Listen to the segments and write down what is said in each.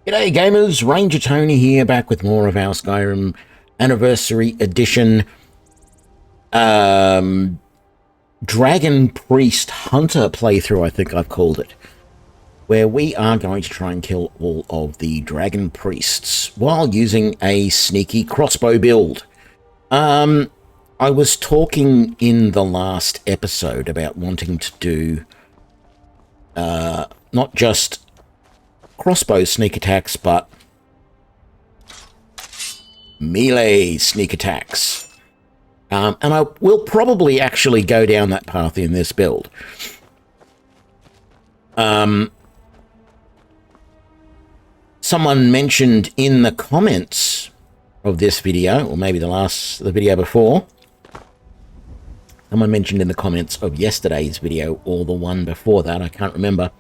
G'day gamers, Ranger Tony here, back with more of our Skyrim Anniversary Edition Dragon Priest Hunter playthrough, I think I've called it, where we are going to try and kill all of the Dragon Priests while using a sneaky crossbow build. I was talking in the last episode about wanting to do not just crossbow sneak attacks, but melee sneak attacks. And I will probably actually go down that path in this build. Someone mentioned in the comments of this video, or maybe the video before, someone mentioned in the comments of yesterday's video, or the one before that, I can't remember,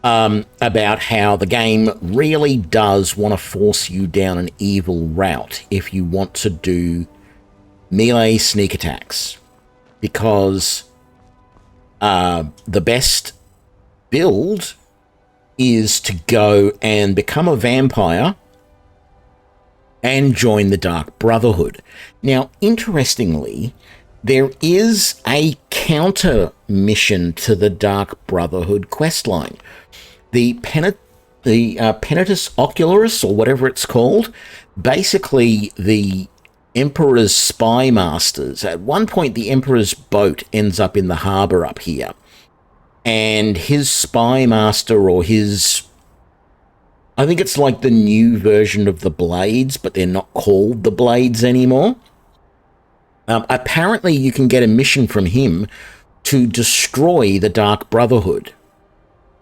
about how the game really does want to force you down an evil route if you want to do melee sneak attacks, because the best build is to go and become a vampire and join the Dark Brotherhood. Now, interestingly, there is a counter mission to the Dark Brotherhood questline. The Penitus Ocularis, or whatever it's called, basically the Emperor's spy masters. At one point, the Emperor's boat ends up in the harbour up here, and his spy master, or his... I think it's like the new version of the Blades, but they're not called the Blades anymore. Apparently, you can get a mission from him to destroy the Dark Brotherhood.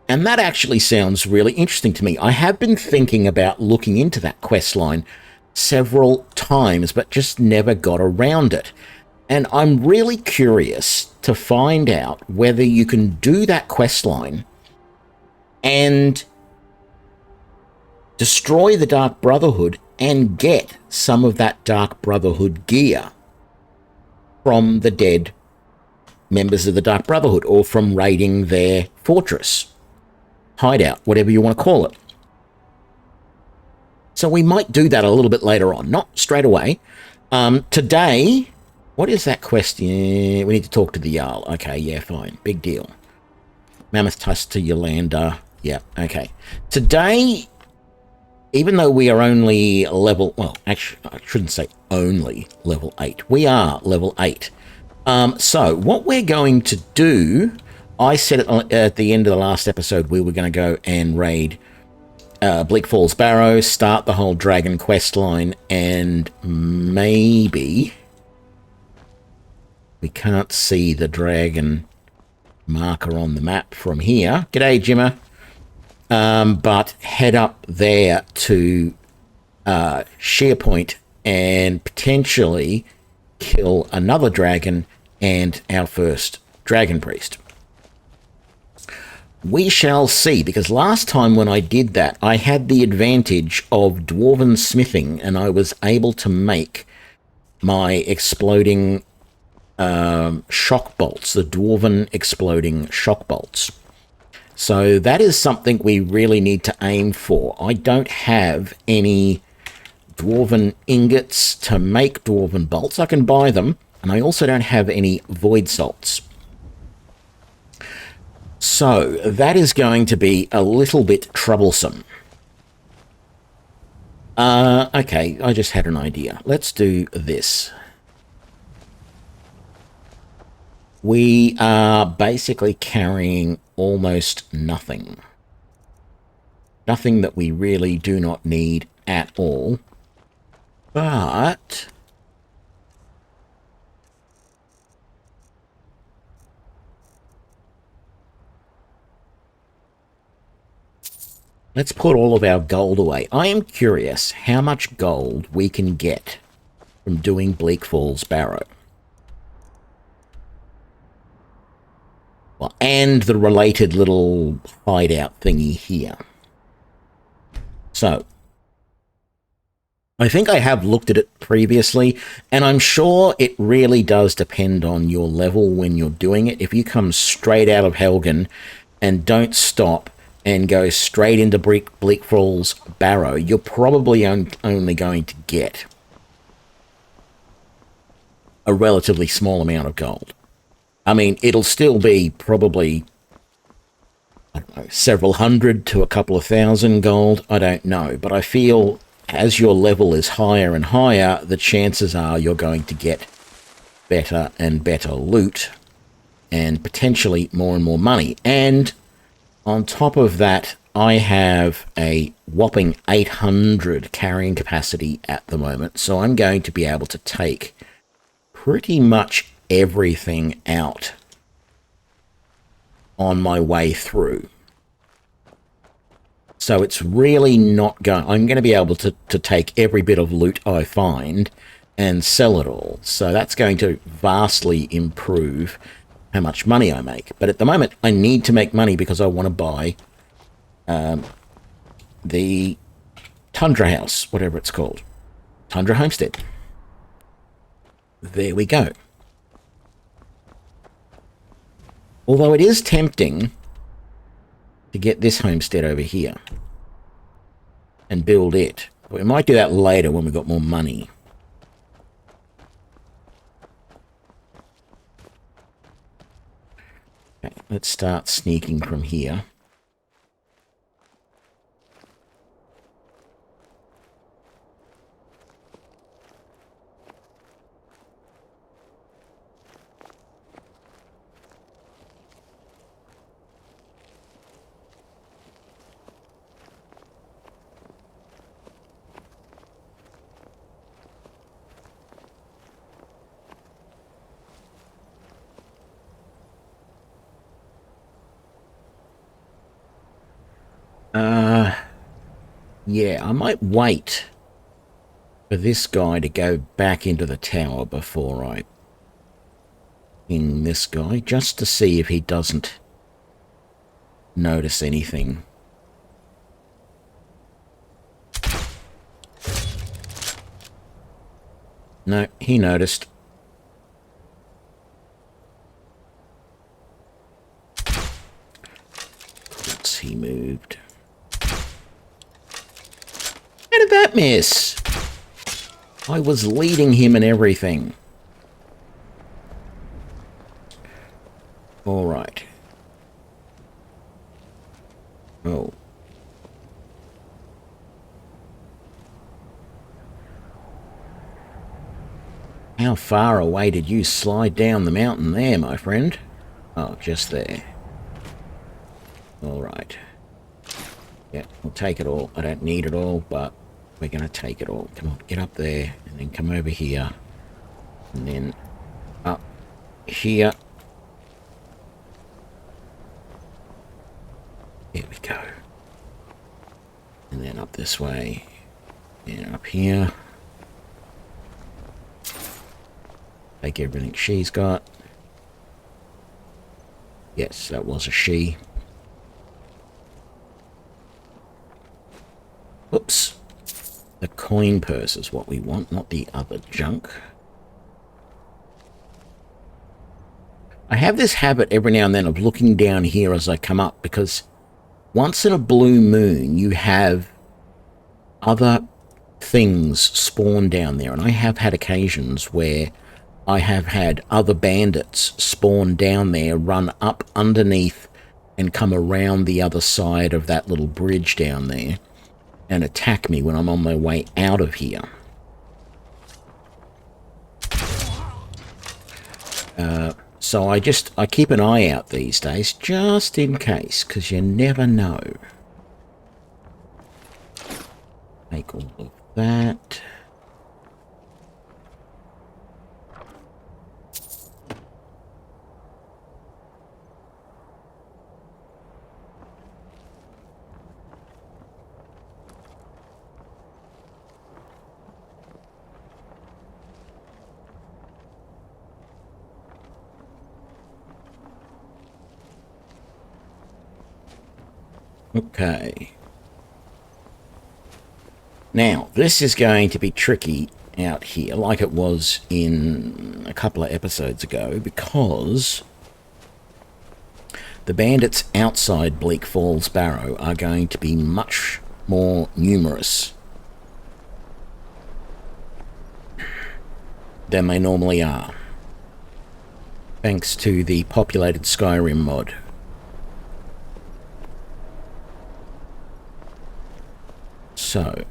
And that actually sounds really interesting to me. I have been thinking about looking into that questline several times, but just never got around it. And I'm really curious to find out whether you can do that questline and destroy the Dark Brotherhood and get some of that Dark Brotherhood gear from the dead members of the Dark Brotherhood, or from raiding their fortress, hideout, whatever you want to call it. So we might do that a little bit later on, not straight away. Today, what is that question? We need to talk to the Jarl. Okay, yeah, fine. Big deal. Mammoth Tusk to Yolanda. Yeah, okay. Today, even though we are only level... Well, actually, I shouldn't say only level 8. We are level 8. So, what we're going to do... I said at the end of the last episode we were going to go and raid Bleak Falls Barrow, start the whole dragon quest line, and maybe... We can't see the dragon marker on the map from here. G'day, Jimmer. But head up there to SharePoint and potentially kill another dragon and our first dragon priest. We shall see, because last time when I did that, I had the advantage of dwarven smithing, and I was able to make my exploding shock bolts, the dwarven exploding shock bolts. So that is something we really need to aim for. I don't have any dwarven ingots to make dwarven bolts. I can buy them, and I also don't have any void salts. So that is going to be a little bit troublesome. Okay, I just had an idea. Let's do this. We are basically carrying almost nothing. Nothing that we really do not need at all. But... let's put all of our gold away. I am curious how much gold we can get from doing Bleak Falls Barrow. Well, and the related little hideout thingy here. So, I think I have looked at it previously, and I'm sure it really does depend on your level when you're doing it. If you come straight out of Helgen and don't stop and go straight into Bleakfall's Barrow, you're probably only going to get a relatively small amount of gold. I mean, it'll still be probably, I don't know, several hundred to a couple of thousand gold. I don't know. But I feel as your level is higher and higher, the chances are you're going to get better and better loot and potentially more and more money. And on top of that, I have a whopping 800 carrying capacity at the moment. So I'm going to be able to take pretty much everything out on my way through. So it's really not going... I'm going to be able to take every bit of loot I find and sell it all. So that's going to vastly improve how much money I make. But at the moment, I need to make money because I want to buy the Tundra House, whatever it's called. Tundra Homestead. There we go. Although it is tempting to get this homestead over here and build it. But we might do that later when we've got more money. Okay, let's start sneaking from here. Yeah, I might wait for this guy to go back into the tower before I ping this guy, just to see if he doesn't notice anything. No, he noticed. Once he moved. How did that miss? I was leading him and everything. All right. Oh. How far away did you slide down the mountain there, my friend? Oh, just there. All right. Yeah, we'll take it all. I don't need it all, but we're going to take it all. Come on, get up there, and then come over here. And then up here. There we go. And then up this way. And up here. Take everything she's got. Yes, that was a she. Oops. The coin purse is what we want, not the other junk. I have this habit every now and then of looking down here as I come up, because once in a blue moon you have other things spawn down there, and I have had occasions where I have had other bandits spawn down there, run up underneath and come around the other side of that little bridge down there and attack me when I'm on my way out of here. So I keep an eye out these days, just in case, because you never know. Take all of that. Okay. Now, this is going to be tricky out here, like it was in a couple of episodes ago, because the bandits outside Bleak Falls Barrow are going to be much more numerous than they normally are, thanks to the Populated Skyrim mod. So,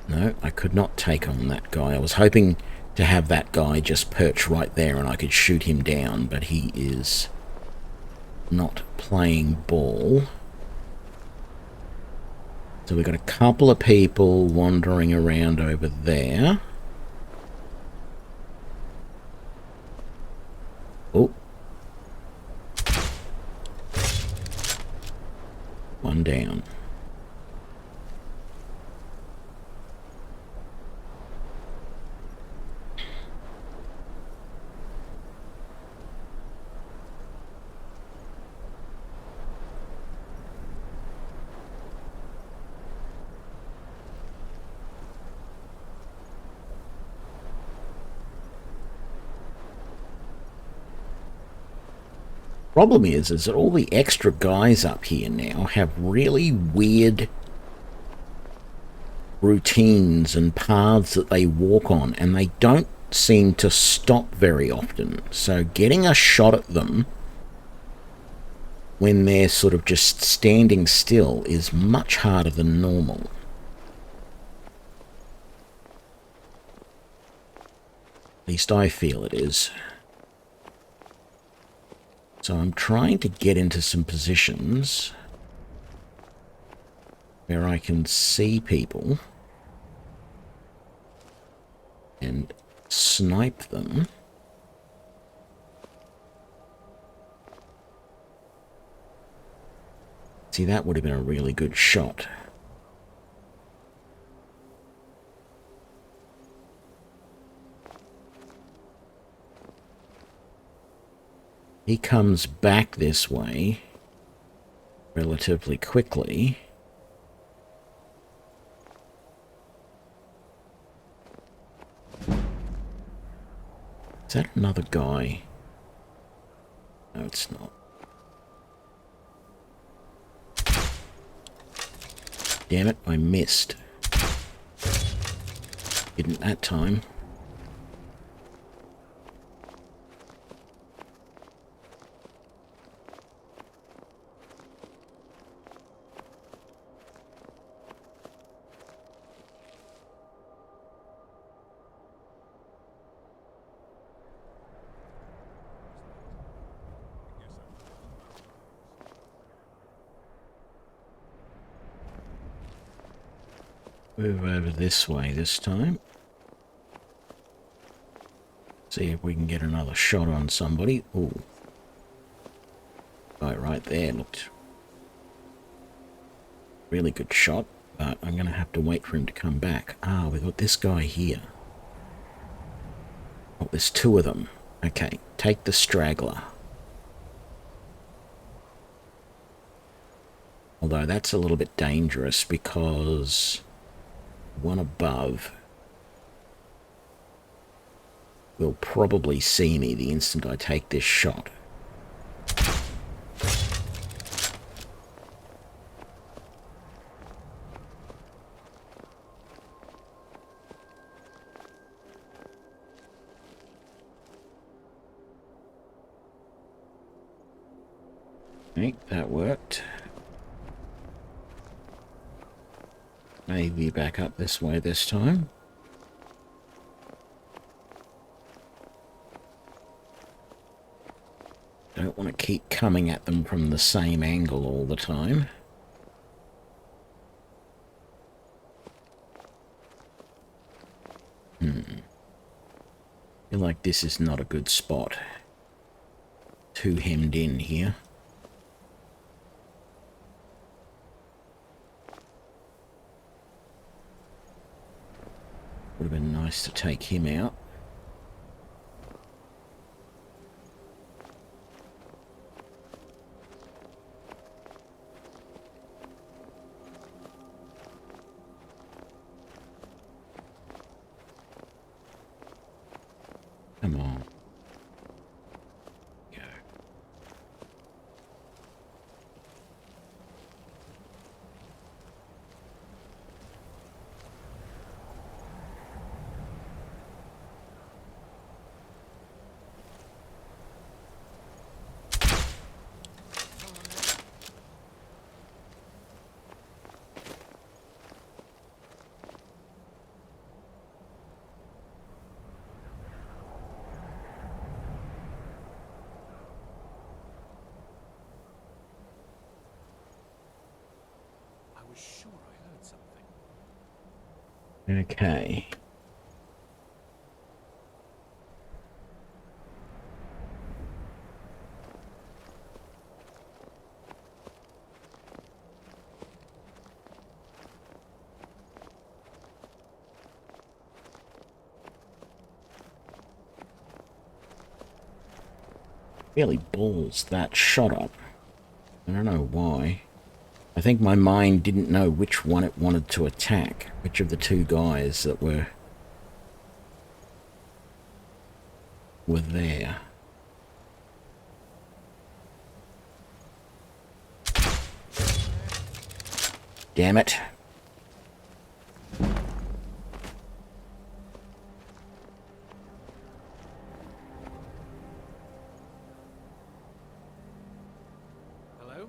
no, I could not take on that guy. I was hoping to have that guy just perch right there and I could shoot him down, but he is not playing ball. So we've got a couple of people wandering around over there. Oh. One down. Problem is that all the extra guys up here now have really weird routines and paths that they walk on, and they don't seem to stop very often. So getting a shot at them when they're sort of just standing still is much harder than normal. At least I feel it is. So I'm trying to get into some positions where I can see people and snipe them. See, that would have been a really good shot. He comes back this way relatively quickly. Is that another guy? No, it's not. Damn it, I missed. Didn't that time. Move over this way this time. See if we can get another shot on somebody. Ooh. Right there looked really good shot, but I'm going to have to wait for him to come back. Ah, we've got this guy here. Oh, there's two of them. Okay, take the straggler. Although that's a little bit dangerous because one above will probably see me the instant I take this shot. Okay, that worked. Maybe back up this way this time. Don't want to keep coming at them from the same angle all the time. Feel like this is not a good spot. Too hemmed in here. Would have been nice to take him out. Come on. Okay. Really balls that shot up. I don't know why. I think my mind didn't know which one it wanted to attack. Which of the two guys that were there. Damn it. Hello?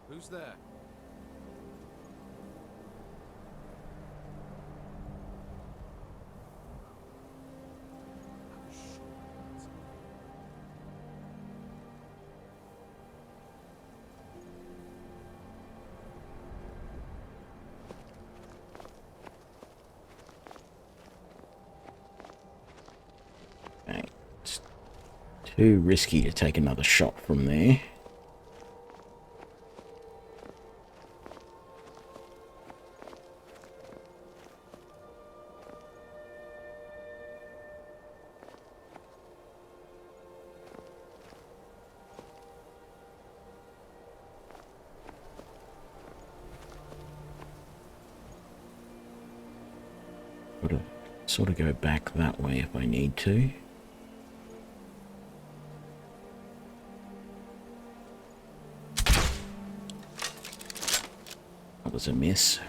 Who's there? Okay. It's too risky to take another shot from there. Sort of go back that way if I need to. That was a miss.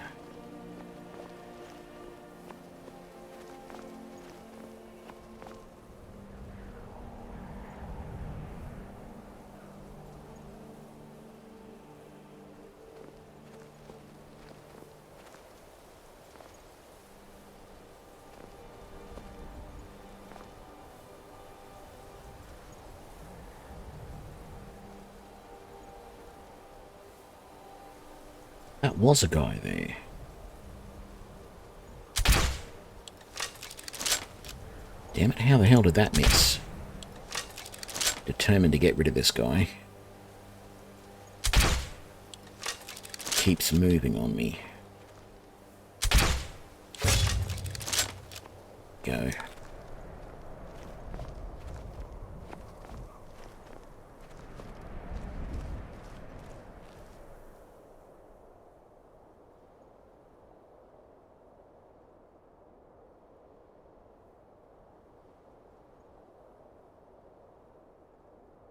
That was a guy there. Damn it, how the hell did that miss? Determined to get rid of this guy. Keeps moving on me. Go.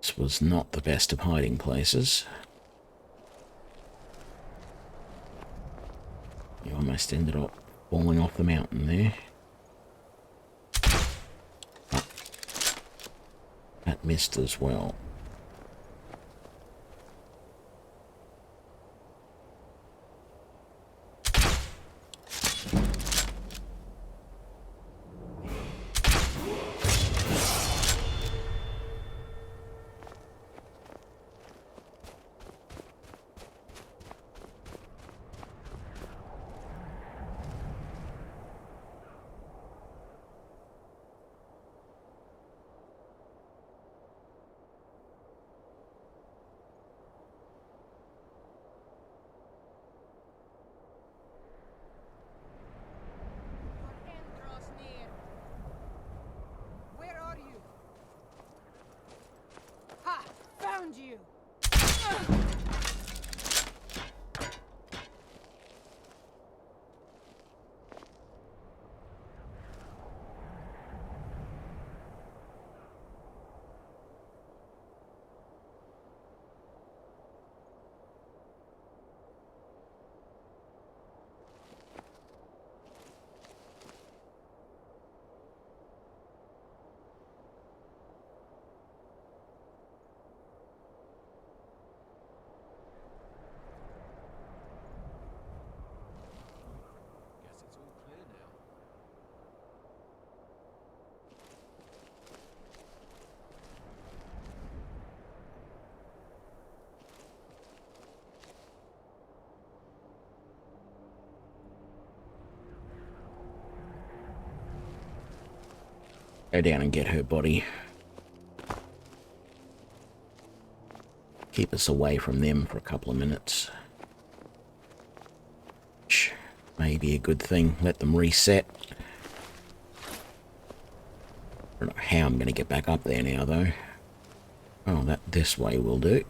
This was not the best of hiding places. You almost ended up falling off the mountain there. Oh, that missed as well. You. Go down and get her body. Keep us away from them for a couple of minutes. Which may be a good thing. Let them reset. I don't know how I'm going to get back up there now, though. Oh, that this way will do.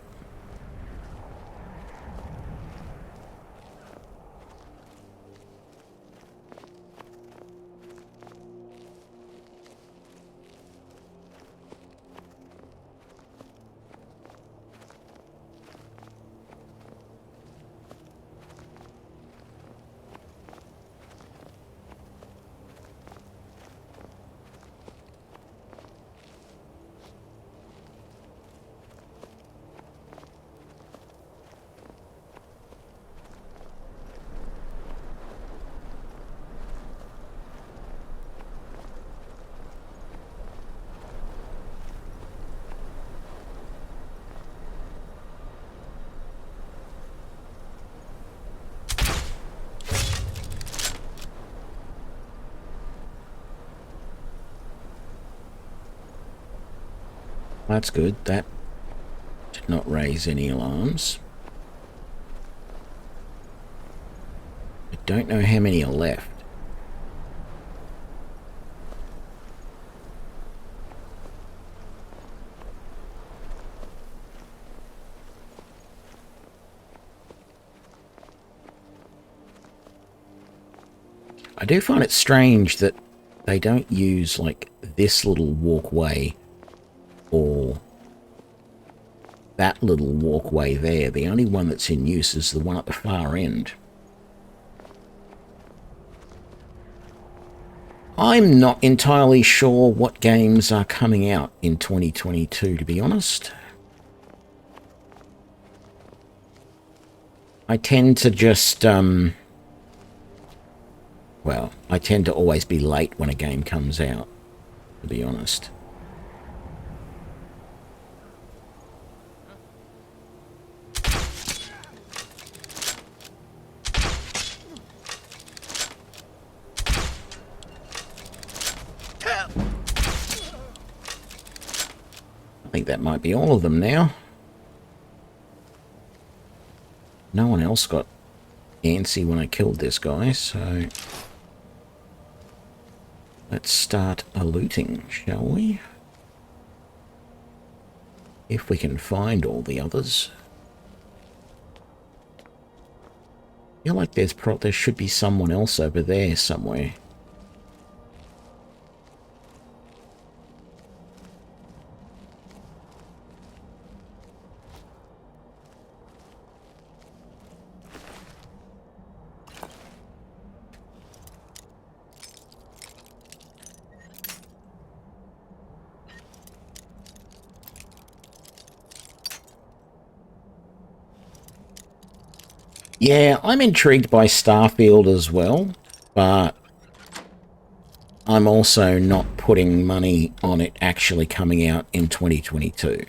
That's good. That did not raise any alarms. I don't know how many are left. I do find it strange that they don't use like this little walkway or that little walkway there. The only one that's in use is the one at the far end. I'm not entirely sure what games are coming out in 2022, to be honest. I tend to just, well, I tend to always be late when a game comes out, to be honest. I think that might be all of them now. No one else got antsy when I killed this guy, so let's start a looting, shall we? If we can find all the others. I feel like there should be someone else over there somewhere. Yeah, I'm intrigued by Starfield as well, but I'm also not putting money on it actually coming out in 2022.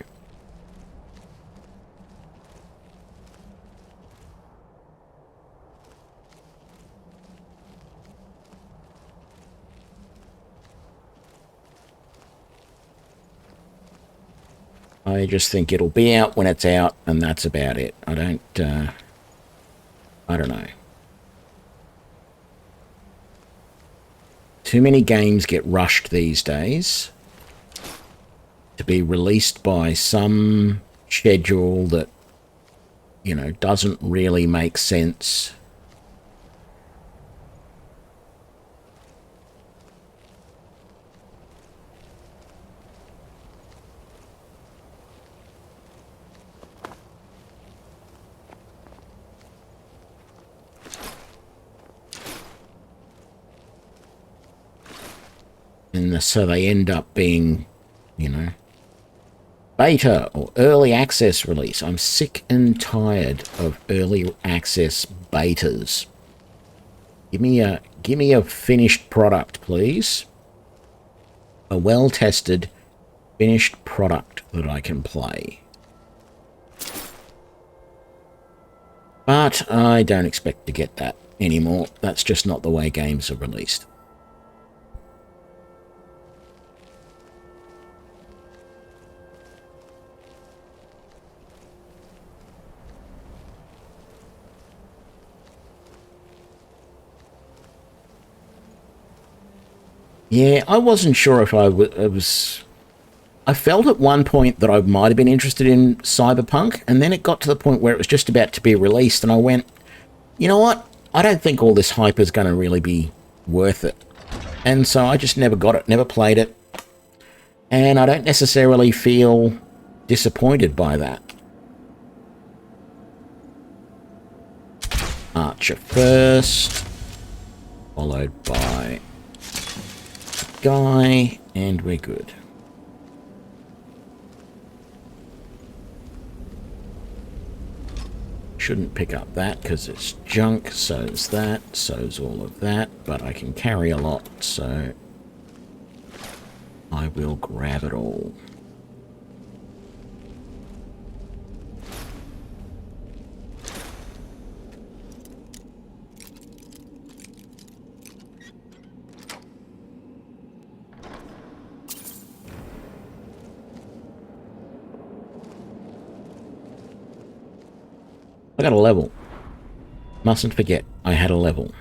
I just think it'll be out when it's out, and that's about it. I don't know. Too many games get rushed these days to be released by some schedule that, you know, doesn't really make sense. And so they end up being, you know, beta or early access release. I'm sick and tired of early access betas. Give me a finished product, please. A well-tested, finished product that I can play. But I don't expect to get that anymore. That's just not the way games are released. Yeah, I wasn't sure if I was... I felt at one point that I might have been interested in Cyberpunk, and then it got to the point where it was just about to be released, and I went, you know what? I don't think all this hype is going to really be worth it. And so I just never got it, never played it. And I don't necessarily feel disappointed by that. Archer first, followed by Guy, and we're good. Shouldn't pick up that because it's junk, so's that, so's all of that, but I can carry a lot, so I will grab it all. I got a level. Mustn't forget, I had a level.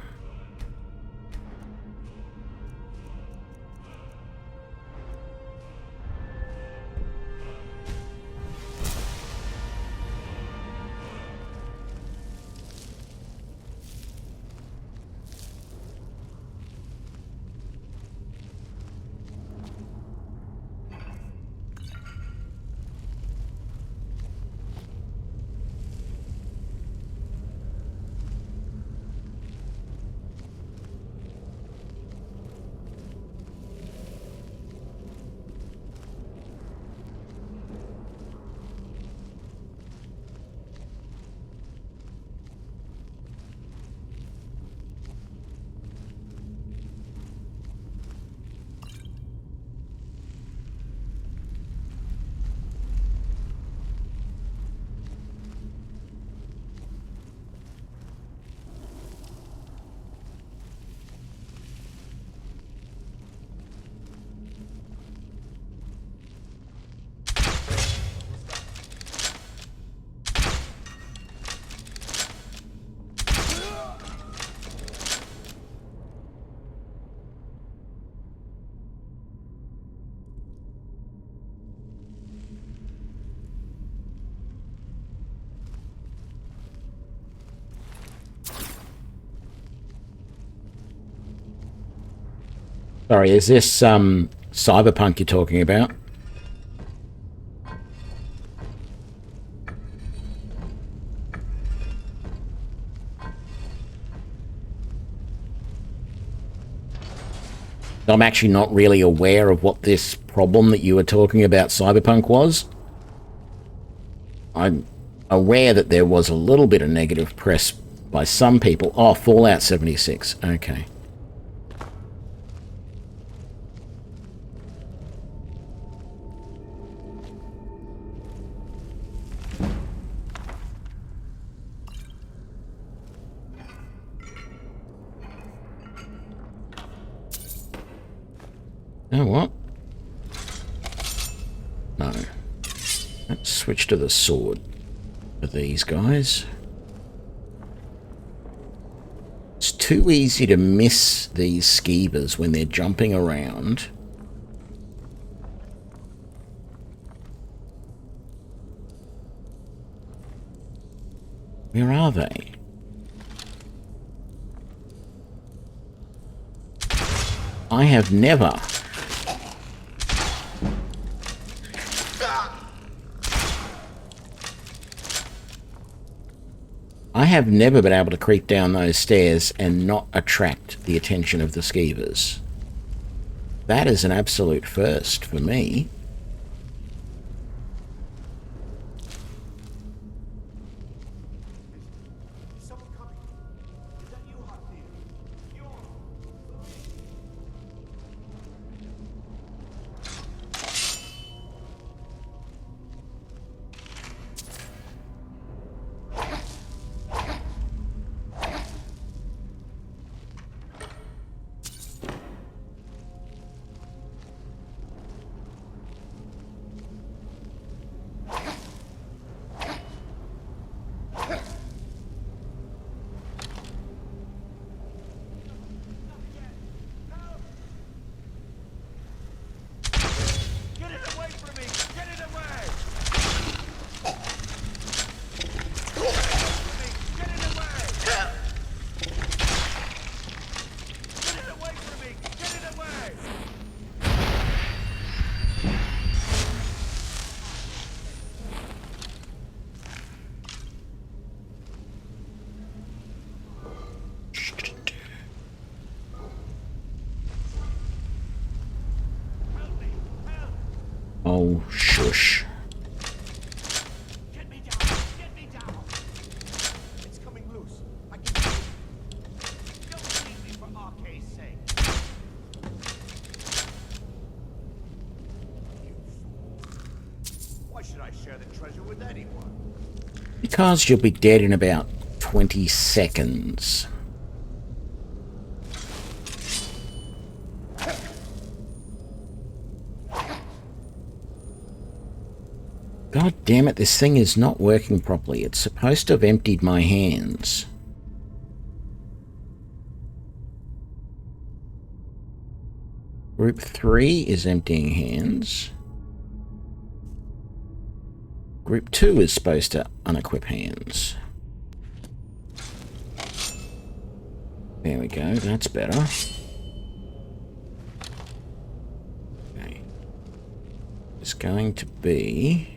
Sorry, is this Cyberpunk you're talking about? I'm actually not really aware of what this problem that you were talking about Cyberpunk was. I'm aware that there was a little bit of negative press by some people. Oh, Fallout 76. Okay. Oh, what? No. Let's switch to the sword for these guys. It's too easy to miss these skeevers when they're jumping around. Where are they? I have never... I have never been able to creep down those stairs and not attract the attention of the skeevers. That is an absolute first for me. Oh, shush. Get me down! Get me down! It's coming loose. I can see it. Don't leave me for RK's sake. You fool. Why should I share the treasure with anyone? Because you'll be dead in about 20 seconds. God damn it, this thing is not working properly. It's supposed to have emptied my hands. Group 3 is emptying hands. Group 2 is supposed to unequip hands. There we go, that's better. Okay. It's going to be...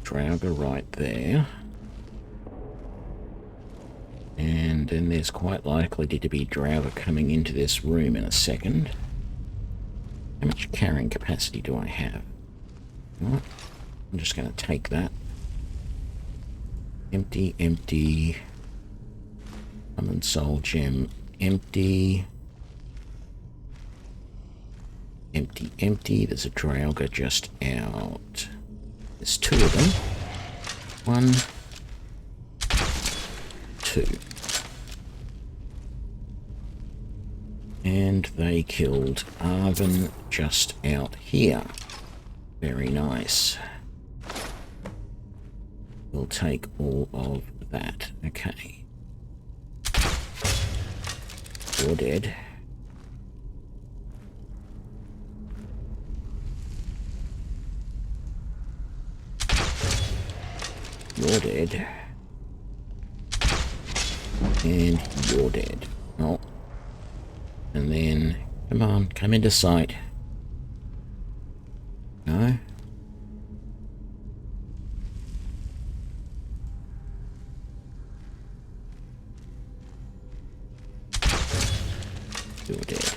Drauga right there. And then there's quite likely to be Drauga coming into this room in a second. How much carrying capacity do I have? Right. I'm just going to take that. Empty, empty. Common soul gem, empty. Empty, empty. There's a Drauga just out. There's 2 of them. 1, 2. And they killed Arvin just out here. Very nice. We'll take all of that. Okay. You're dead. You're dead. And you're dead. Oh. And then, come on, come into sight. No? You're dead.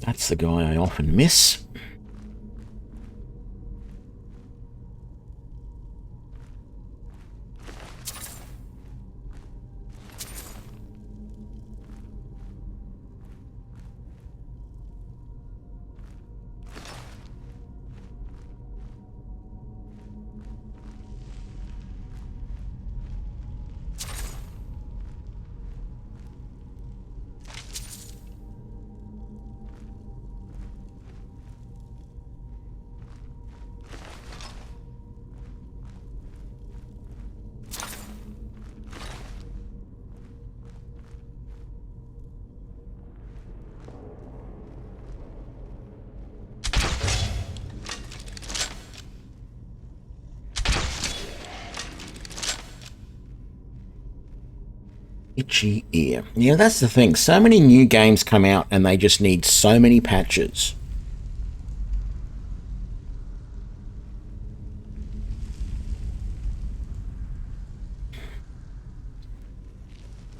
That's the guy I often miss. Itchy ear. Yeah, that's the thing. So many new games come out and they just need so many patches.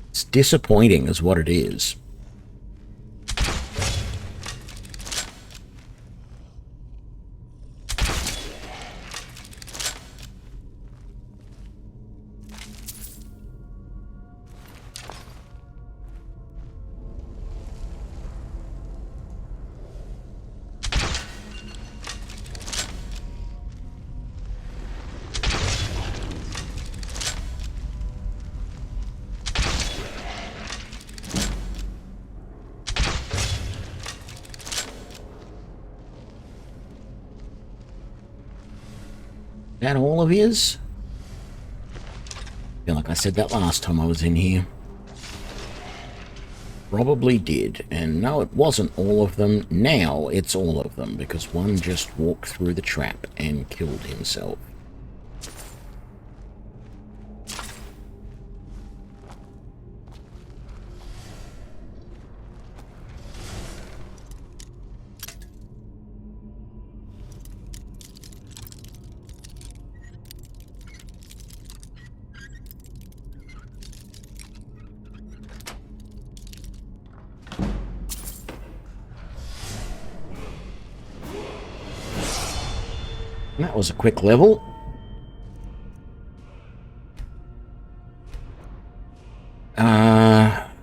It's disappointing is what it is. That all of his? I feel like I said that last time I was in here. Probably did. And no, it wasn't all of them. Now it's all of them, because one just walked through the trap and killed himself. That was a quick level.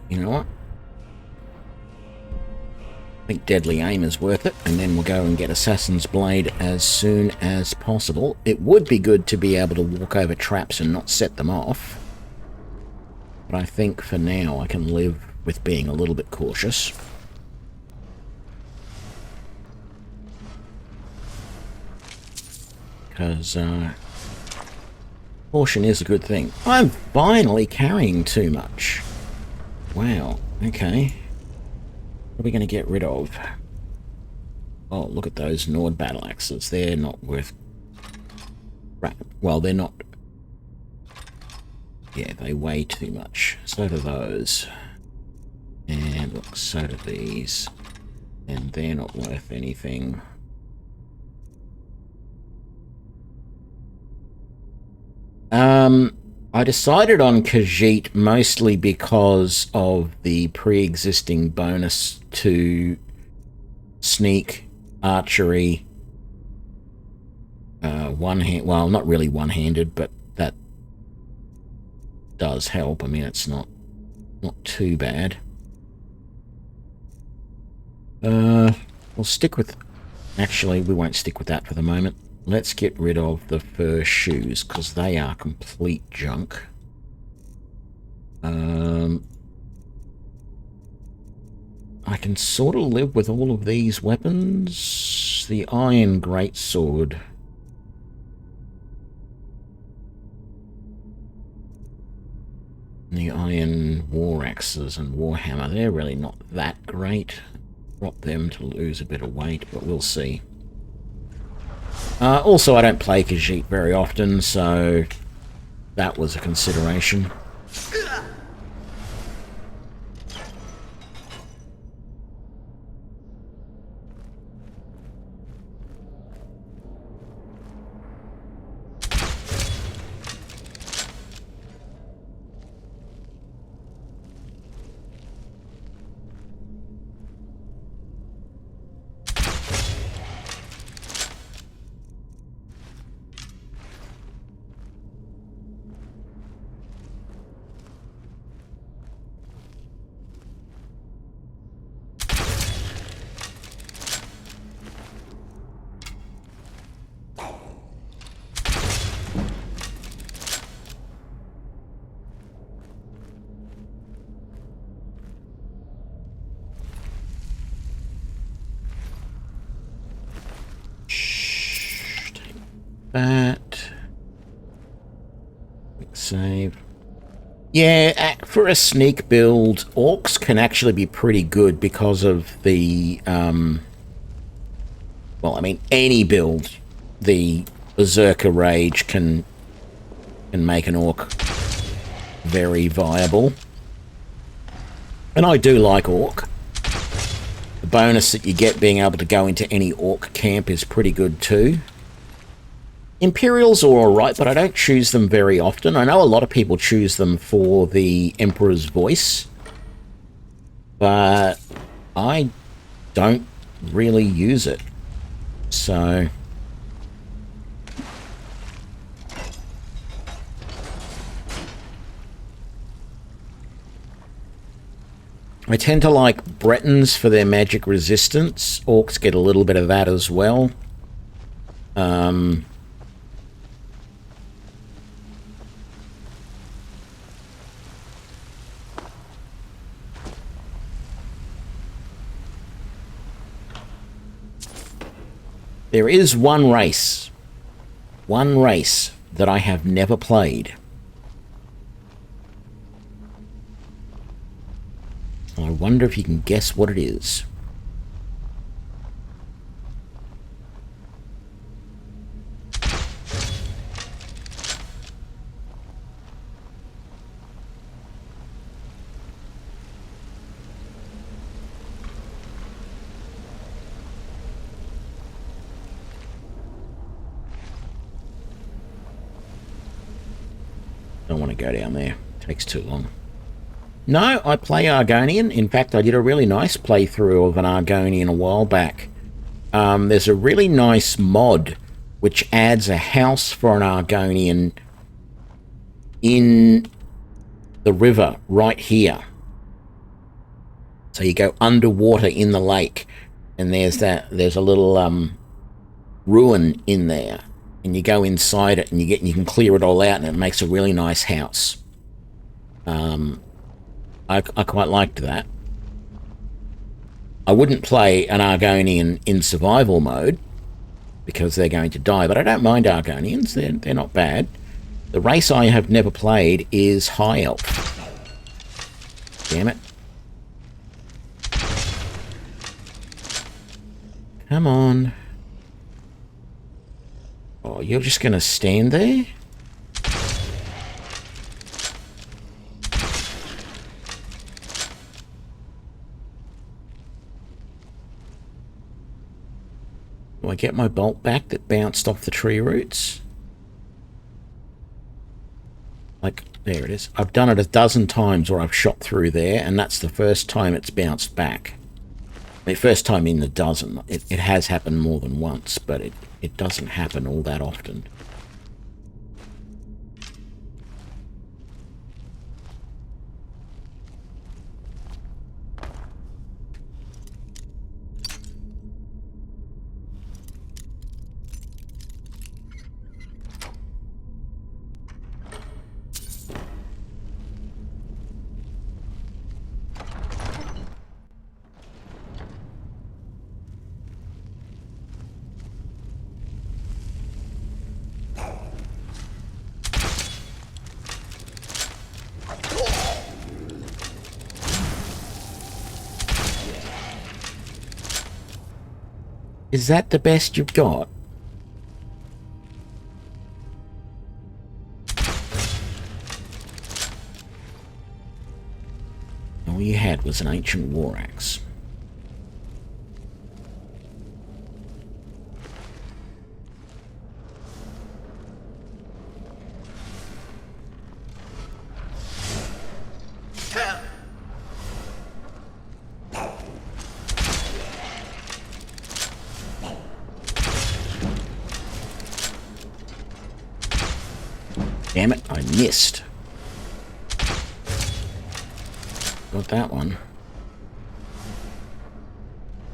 You know what? I think Deadly Aim is worth it, and then we'll go and get Assassin's Blade as soon as possible. It would be good to be able to walk over traps and not set them off. But I think for now I can live with being a little bit cautious. Because caution is a good thing. I'm finally carrying too much. Wow, okay. What are we going to get rid of? Oh, look at those Nord battle axes. They're not worth... Well, they're not... Yeah, they weigh too much. So do those. And look, so do these. And they're not worth anything. I decided on Khajiit mostly because of the pre-existing bonus to sneak, archery, well, not really one-handed, but that does help. I mean, it's not too bad. We'll stick with... Actually, we won't stick with that for the moment. Let's get rid of the fur shoes, because they are complete junk. I can sort of live with all of these weapons. The iron greatsword. The iron war axes and warhammer, they're really not that great. Drop them to lose a bit of weight, but we'll see. Also, I don't play Khajiit very often, so that was a consideration. That. Quick save. Yeah, for a sneak build, orcs can actually be pretty good because of the, well, I mean, any build, the Berserker Rage can make an orc very viable. And I do like orc. The bonus that you get being able to go into any orc camp is pretty good too. Imperials are alright, but I don't choose them very often. I know a lot of people choose them for the Emperor's Voice, but I don't really use it. So I tend to like Bretons for their magic resistance. Orcs get a little bit of that as well. There is one race that I have never played. I wonder if you can guess what it is. Don't want to go down there. Takes too long. No, I play Argonian. In fact, I did a really nice playthrough of an Argonian a while back. There's a really nice mod which adds a house for an Argonian in the river right here. So you go underwater in the lake, and there's a little ruin in there, and you go inside it, and you can clear it all out, and it makes a really nice house. I quite liked that. I wouldn't play an Argonian in survival mode because they're going to die, but I don't mind Argonians. They're not bad. The race I have never played is High Elf. Damn it. Come on. Oh, you're just going to stand there? Do I get my bolt back that bounced off the tree roots? Like, there it is. I've done it a dozen times where I've shot through there, and that's the first time it's bounced back. I mean, first time in the dozen. It has happened more than once, but it doesn't happen all that often. Is that the best you've got? All you had was an ancient war axe. Damn it, I missed. Got that one.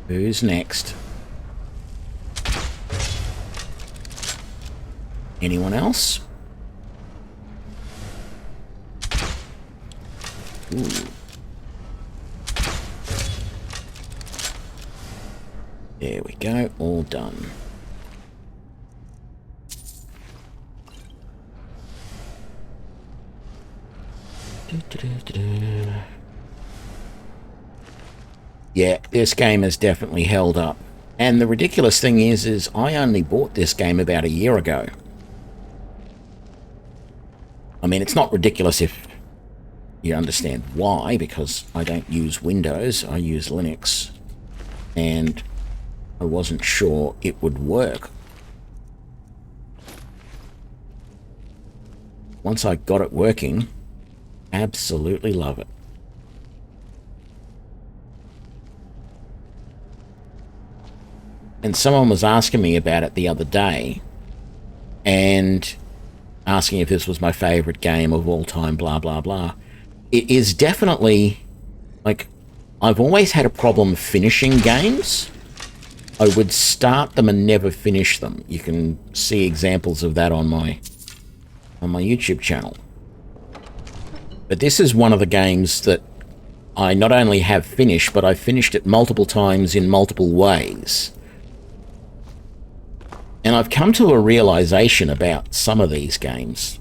Who's next? Anyone else? Ooh. There we go, all done. Yeah, this game has definitely held up. And the ridiculous thing is I only bought this game about a year ago. I mean, it's not ridiculous if you understand why, because I don't use Windows, I use Linux. And I wasn't sure it would work. Once I got it working, absolutely love it. And someone was asking me about it the other day and asking if this was my favorite game of all time, blah, blah, blah. It is definitely, like, I've always had a problem finishing games. I would start them and never finish them. You can see examples of that on my YouTube channel. But this is one of the games that I not only have finished, but I've finished it multiple times in multiple ways. And I've come to a realization about some of these games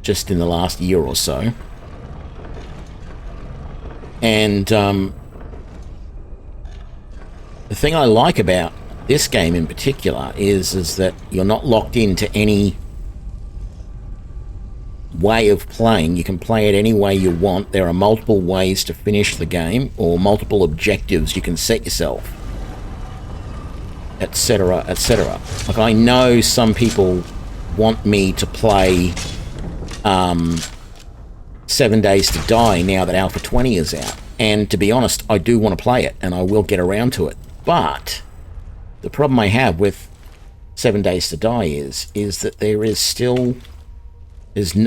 just in the last year or so. And the thing I like about this game in particular is that you're not locked into any way of playing. You can play it any way you want. There are multiple ways to finish the game, or multiple objectives you can set yourself, etc., etc. Like, I know some people want me to play 7 Days to Die now that Alpha 20 is out, and to be honest, I do want to play it, and I will get around to it. But the problem I have with 7 Days to Die is that there is still,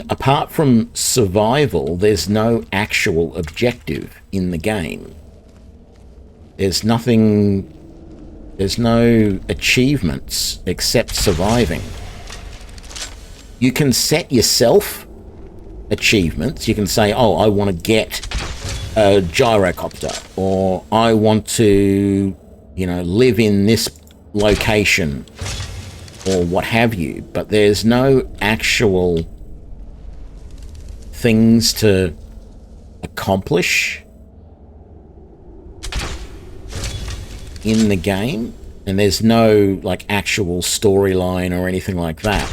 apart from survival, there's no actual objective in the game. There's nothing, there's no achievements except surviving. You can set yourself achievements. You can say, oh, I want to get a gyrocopter, or I want to, you know, live in this location, or what have you, but there's no actual things to accomplish in the game, and there's no like actual storyline or anything like that.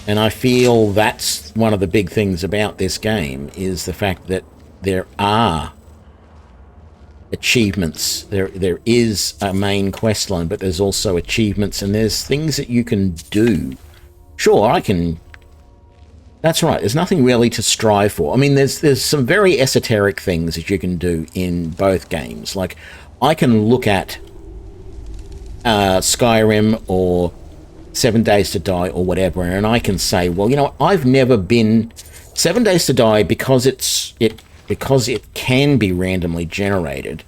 And I feel that's one of the big things about this game, is the fact that there are achievements. There is a main quest line, but there's also achievements, and there's things that you can do. Sure, I can... That's right, there's nothing really to strive for. I mean, there's some very esoteric things that you can do in both games. Like, I can look at Skyrim or 7 Days to Die or whatever, and I can say, well, you know, I've never been... 7 Days to Die, because it can be randomly generated,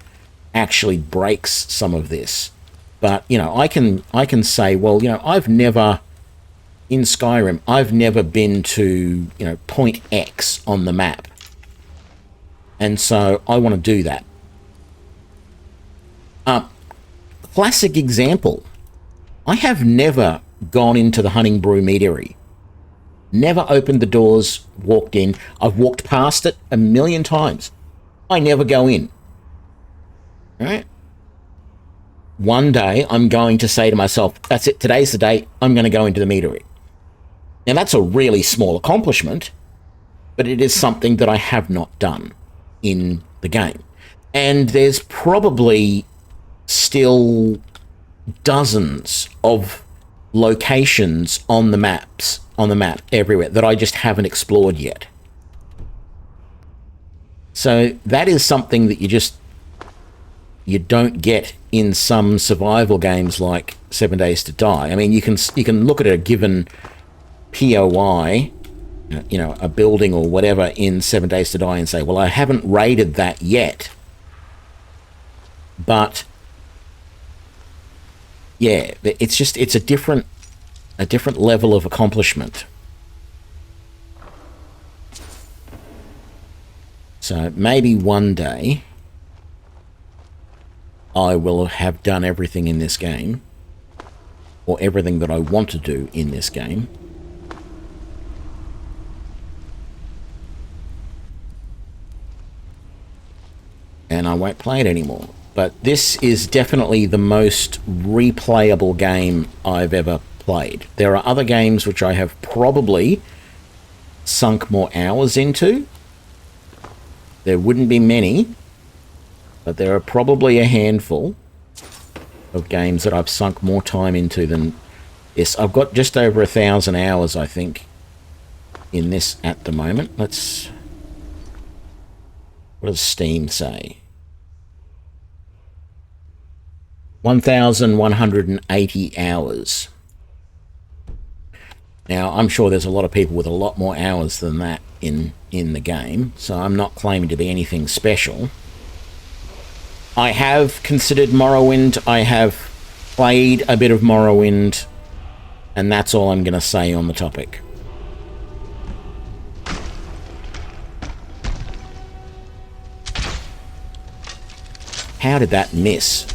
actually breaks some of this. But, you know, I can say, well, you know, I've never... In Skyrim, I've never been to, you know, point X on the map. And so I want to do that. Classic example. I have never gone into the Hunting Brew Meadery. Never opened the doors, walked in. I've walked past it a million times. I never go in. All right? One day, I'm going to say to myself, that's it, today's the day, I'm going to go into the meadery. Now, that's a really small accomplishment, but it is something that I have not done in the game. And there's probably still dozens of locations on the map everywhere that I just haven't explored yet. So that is something that you don't get in some survival games like 7 Days to Die. I mean, you can look at a given POI, you know, a building or whatever in 7 Days to Die and say, well, I haven't raided that yet. But yeah, it's a different level of accomplishment. So maybe one day I will have done everything in this game, or everything that I want to do in this game. And I won't play it anymore. But this is definitely the most replayable game I've ever played. There are other games which I have probably sunk more hours into. There wouldn't be many, but there are probably a handful of games that I've sunk more time into than this. I've got just over 1,000 hours, I think, in this at the moment. What does Steam say? 1,180 hours. Now, I'm sure there's a lot of people with a lot more hours than that in the game, so I'm not claiming to be anything special. I have considered Morrowind. I have played a bit of Morrowind, and that's all I'm going to say on the topic. How did that miss?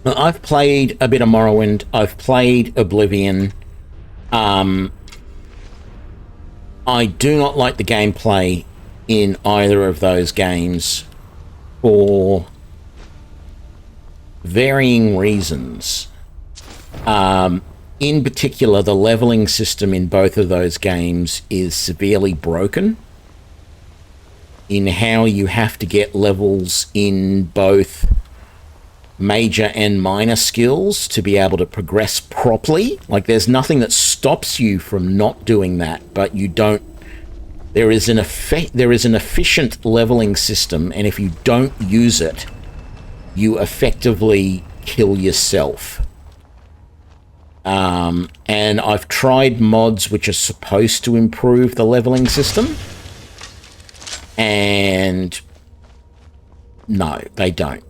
I've played a bit of Morrowind. I've played Oblivion. I do not like the gameplay in either of those games for varying reasons. In particular, the leveling system in both of those games is severely broken in how you have to get levels in both major and minor skills to be able to progress properly. Like, there's nothing that stops you from not doing that, but you don't. There is an efficient leveling system, and if you don't use it, you effectively kill yourself. And I've tried mods which are supposed to improve the leveling system, and no, they don't.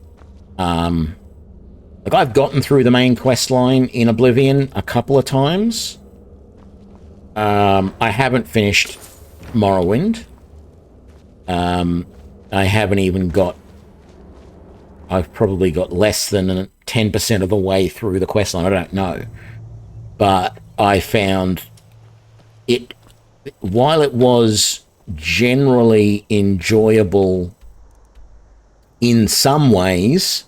Like, I've gotten through the main quest line in Oblivion a couple of times. I haven't finished Morrowind. I haven't even got... I've probably got less than 10% of the way through the quest line. I don't know. But I found it... While it was generally enjoyable in some ways,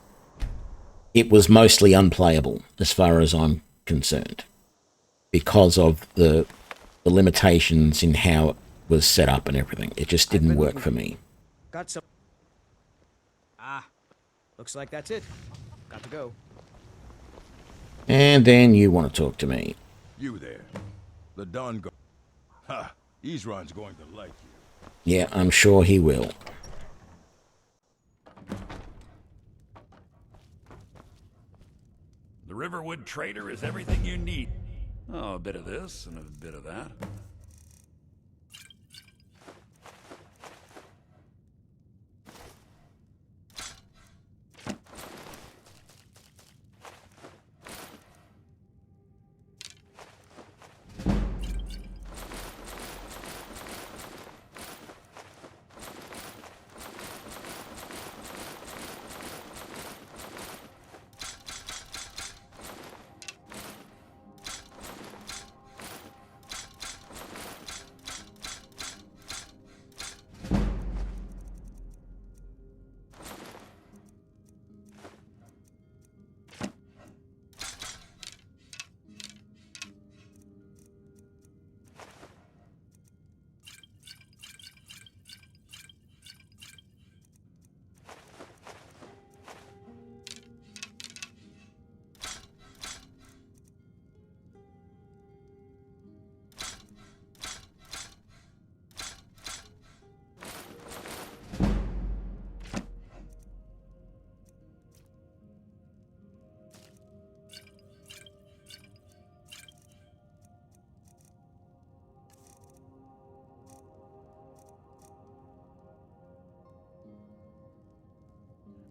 it was mostly unplayable as far as I'm concerned, because of the limitations in how it was set up and everything. It just didn't work for me. Got some. Ah, looks like that's it. Got to go. And then you want to talk to me. You there. The Don go. Ha! Ezron's going to like you. Yeah, I'm sure he will. The Riverwood Trader is everything you need. Oh, a bit of this and a bit of that.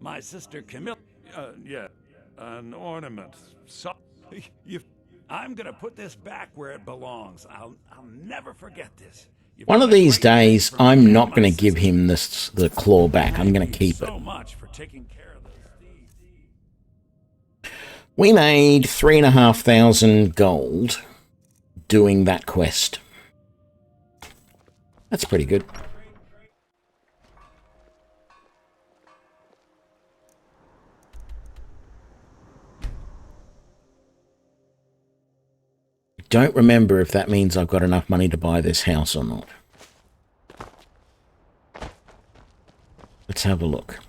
My sister Camille, yeah, an ornament. So, I'm gonna put this back where it belongs. I'll never forget this. One of these days, I'm not going to give him the claw back. I'm going to keep it. So much for taking care of those thieves. We made 3,500 gold doing that quest. That's pretty good. Don't remember if that means I've got enough money to buy this house or not. Let's have a look.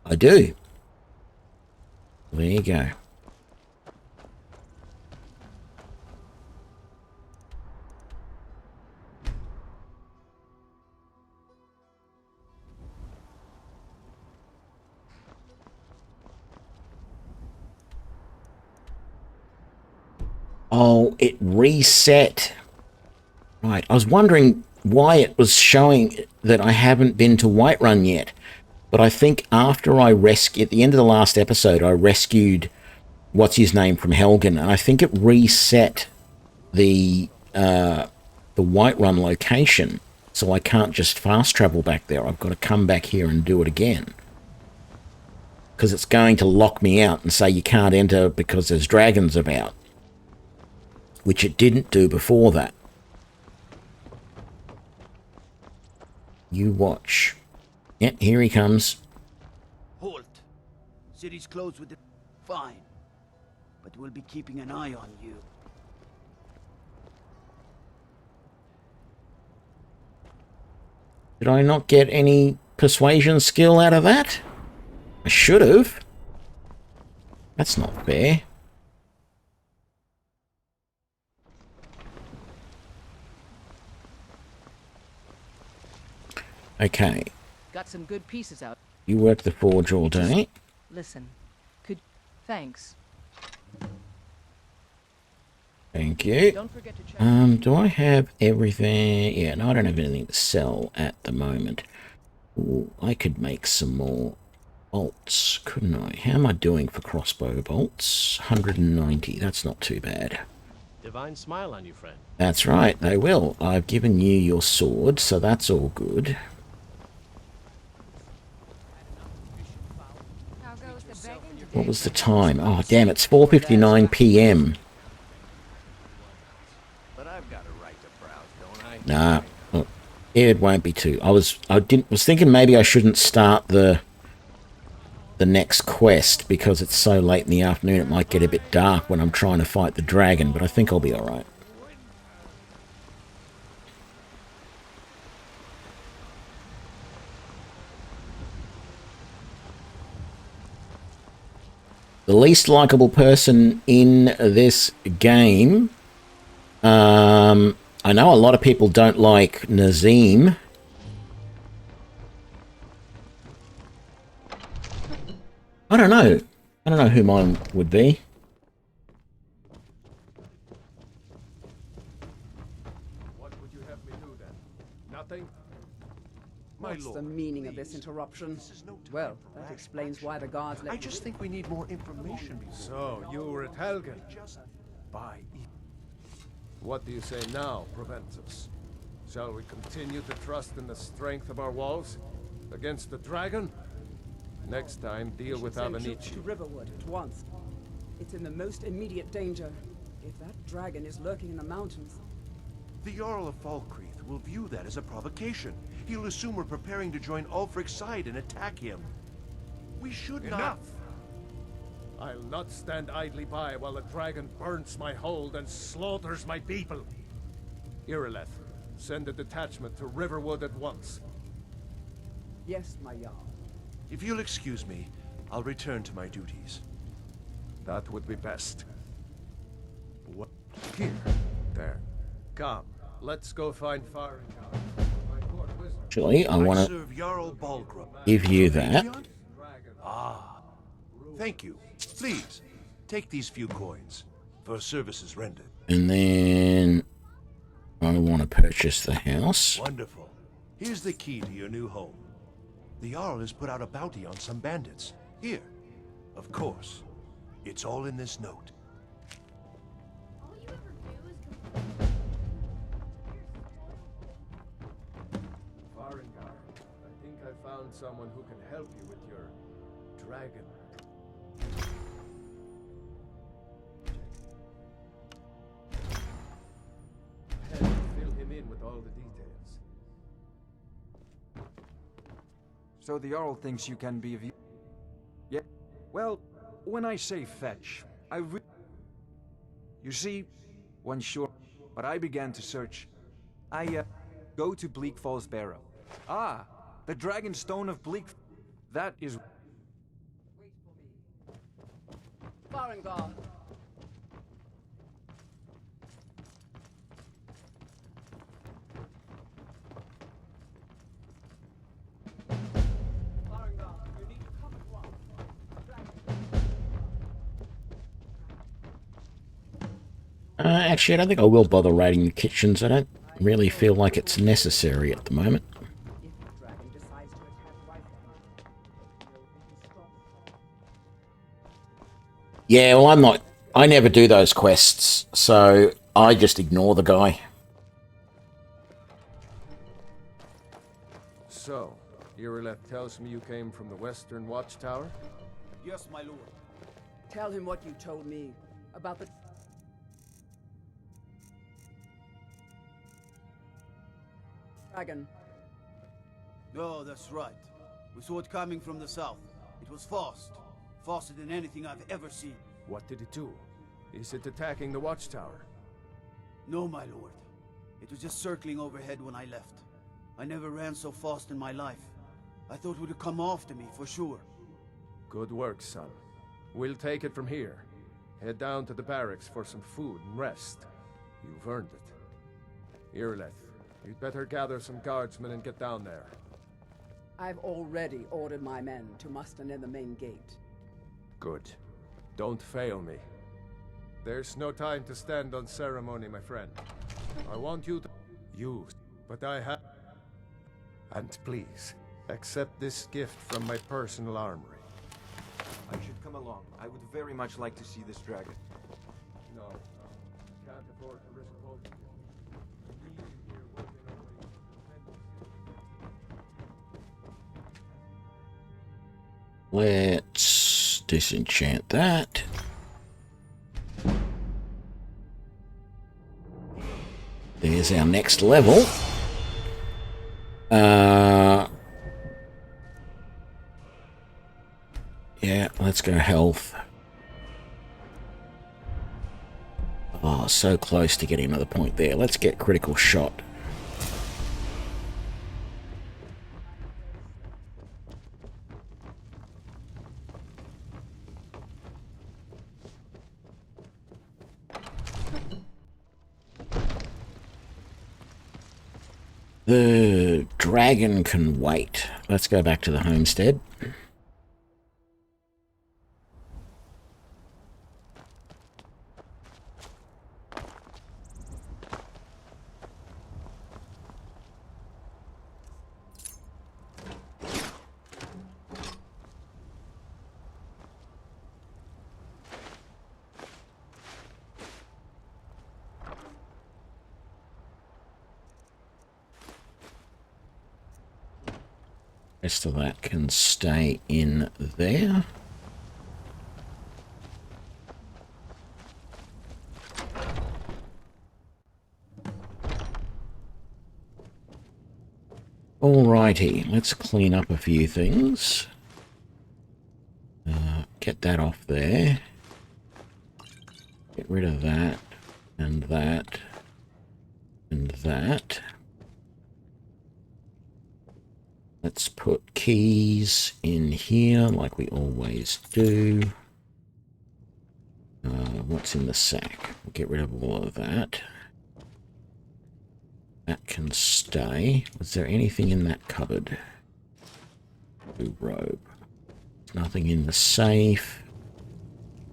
I do. There you go. Oh, it reset. Right, I was wondering why it was showing that I haven't been to Whiterun yet. But I think after I rescued, at the end of the last episode, I rescued what's-his-name from Helgen, and I think it reset the Whiterun location, so I can't just fast travel back there. I've got to come back here and do it again. Because it's going to lock me out and say you can't enter because there's dragons about. Which it didn't do before that. You watch. Yep, here he comes. Halt. City's closed with the... Fine. But we'll be keeping an eye on you. Did I not get any persuasion skill out of that? I should have. That's not fair. Okay. Got some good pieces out. You work the forge all day. Listen. Thanks. Thank you. Don't forget to check. Do I have everything? Yeah, no, I don't have anything to sell at the moment. Ooh, I could make some more bolts, couldn't I? How am I doing for crossbow bolts? 190. That's not too bad. Divine smile on you, friend. That's right, they will. I've given you your sword, so that's all good. What was the time? Oh, damn, it's 4:59 p.m. But I've got a right to browse, don't I? Nah, look, it won't be too. I was thinking maybe I shouldn't start the next quest because it's so late in the afternoon. It might get a bit dark when I'm trying to fight the dragon, but I think I'll be all right. The least likable person in this game. I know a lot of people don't like Nazim. I don't know. I don't know who mine would be. What would you have me do then? Nothing? My What's the lord, meaning of please. this interruption? This is no time Well, for that rash explains action. why the guards let I you just in. think we need more information before. So, you were at Helgen. By what do you say now prevents us? Shall we continue to trust in the strength of our walls against the dragon? Next time, deal with Send troops Avenici. to Riverwood at once. It's in the most immediate danger. If that dragon is lurking in the mountains, The Jarl of Falkreath will view that as a provocation. He'll assume we're preparing to join Ulfric's side and attack him. We should not... Enough! I'll not stand idly by while the dragon burns my hold and slaughters my people. Irileth, send a detachment to Riverwood at once. yes, my Jarl. If you'll excuse me, I'll return to my duties. That would be best. What? Here. There. Come. Let's go find Farengar. My court wizard. Actually, I want to serve Jarl Balgrup. give you that. Ah. Thank you. Please, take these few coins for services rendered. And then I want to purchase the house. Wonderful. Here's the key to your new home. The Jarl has put out a bounty on some bandits. Here. Of course. It's all in this note. Farengar, I think I found someone who can help you with your dragon. Fill him in with all the details. So the Jarl thinks you can be of... Yeah, well, when I say fetch, you see, when sure, but I began to search. I, go to Bleak Falls Barrow. Ah, the Dragon Stone of Bleak... That is... Farengar! Actually, I don't think I will bother raiding the kitchens. I don't really feel like it's necessary at the moment. If the dragon decides to attack right now, you'll be strong. Yeah, well, I'm not... I never do those quests, so I just ignore the guy. So, Irileth tells me you came from the Western Watchtower? Yes, my lord. Tell him what you told me about the... dragon. Oh, that's right. We saw it coming from the south. It was fast. Faster than anything I've ever seen. What did it do? Is it attacking the Watchtower? No, my lord. It was just circling overhead when I left. I never ran so fast in my life. I thought would come after me for sure. Good work, son. We'll take it from here. Head down to the barracks for some food and rest. You've earned it. Irleth, you'd better gather some guardsmen and get down there. I've already ordered my men to muster near the main gate. Good. Don't fail me. There's no time to stand on ceremony, my friend. I want you to use, but I have... And please, accept this gift from my personal armory. I should come along. I would very much like to see this dragon. No, can't afford to risk both of you. I need you here working on ways to defend the city. Let's disenchant that. There's our next level. Yeah, let's go health. Oh, so close to getting another point there. Let's get critical shot. The dragon can wait. Let's go back to the homestead. Rest of that can stay in there. Alrighty, let's clean up a few things. Get that off there. Get rid of that, and that, and that. Let's put keys in here like we always do. What's in the sack? We'll get rid of all of that. That can stay. Was there anything in that cupboard? Blue robe. There's nothing in the safe.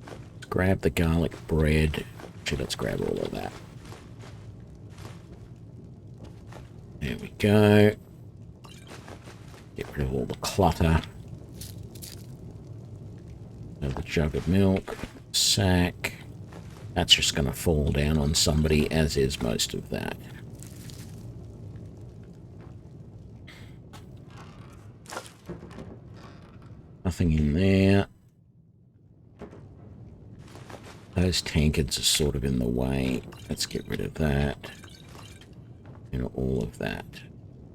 Let's grab the garlic bread. Actually, let's grab all of that. There we go. Get rid of all the clutter. Another jug of milk. Sack. That's just going to fall down on somebody, as is most of that. Nothing in there. Those tankards are sort of in the way. Let's get rid of that. And all of that.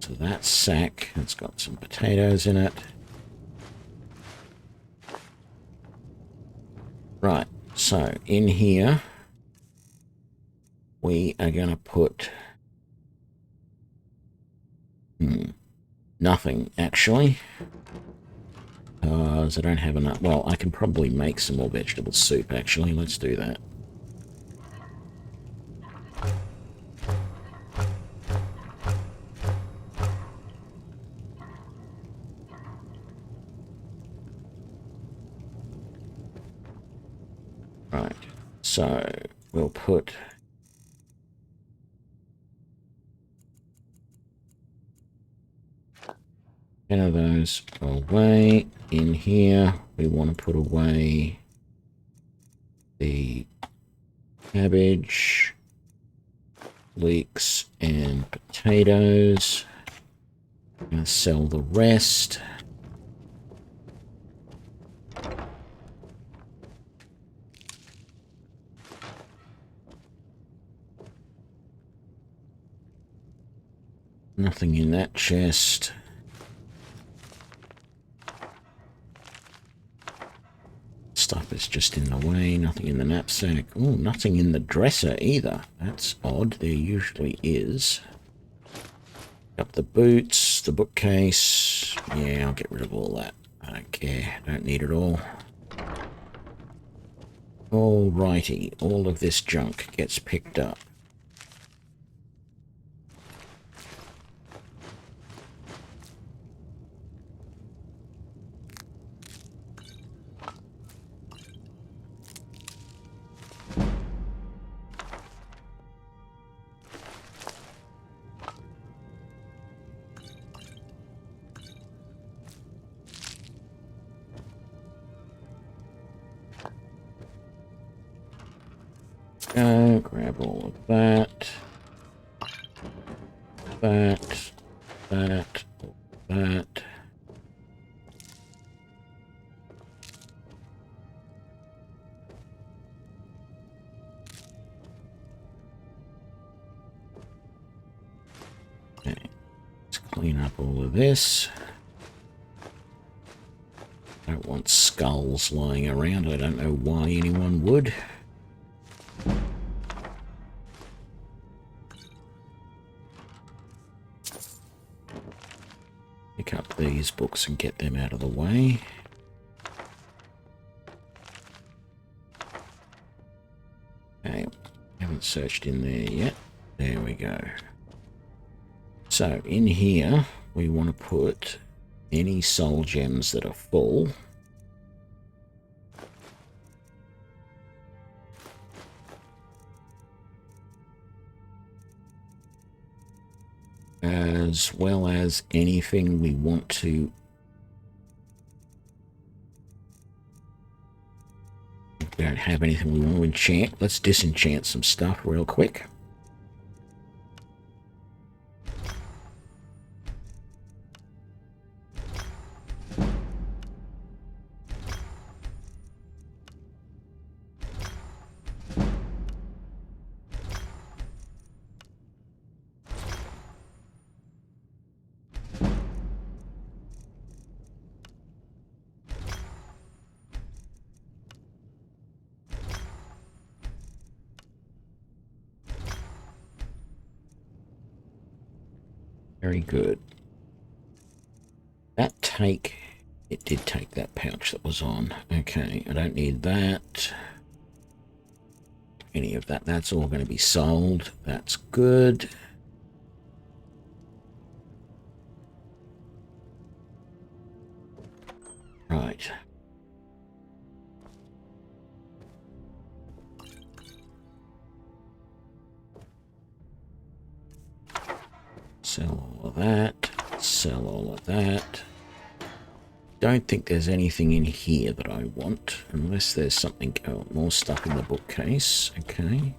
So that sack, it's got some potatoes in it. Right, so in here, we are going to put nothing, actually. Because I don't have enough. Well, I can probably make some more vegetable soup, actually. Let's do that. Right, so we'll put ten of those away. In here, we want to put away the cabbage, leeks, and potatoes. I'm going to sell the rest. Nothing in that chest. Stuff is just in the way. Nothing in the knapsack. Oh, nothing in the dresser either. That's odd. There usually is. Up the boots. just a bookcase. Yeah, I'll get rid of all that. I don't care. Don't need it all. Alrighty, all of this junk gets picked up. Grab all of that, that, that. Okay, let's clean up all of this. Don't want skulls lying around. I don't know why anyone would. Pick up these books and get them out of the way. Okay, haven't searched in there yet. There we go. So in here, we want to put any soul gems that are full. As well as anything we want to we don't have anything we want to enchant. Let's disenchant some stuff real quick. Very good. That take, it did take that pouch that was on. Okay, I don't need that. Any of that. That's all going to be sold. That's good. Right. Sell all of that. Sell all of that. Don't think there's anything in here that I want, unless there's something. Oh, more stuff in the bookcase. Okay.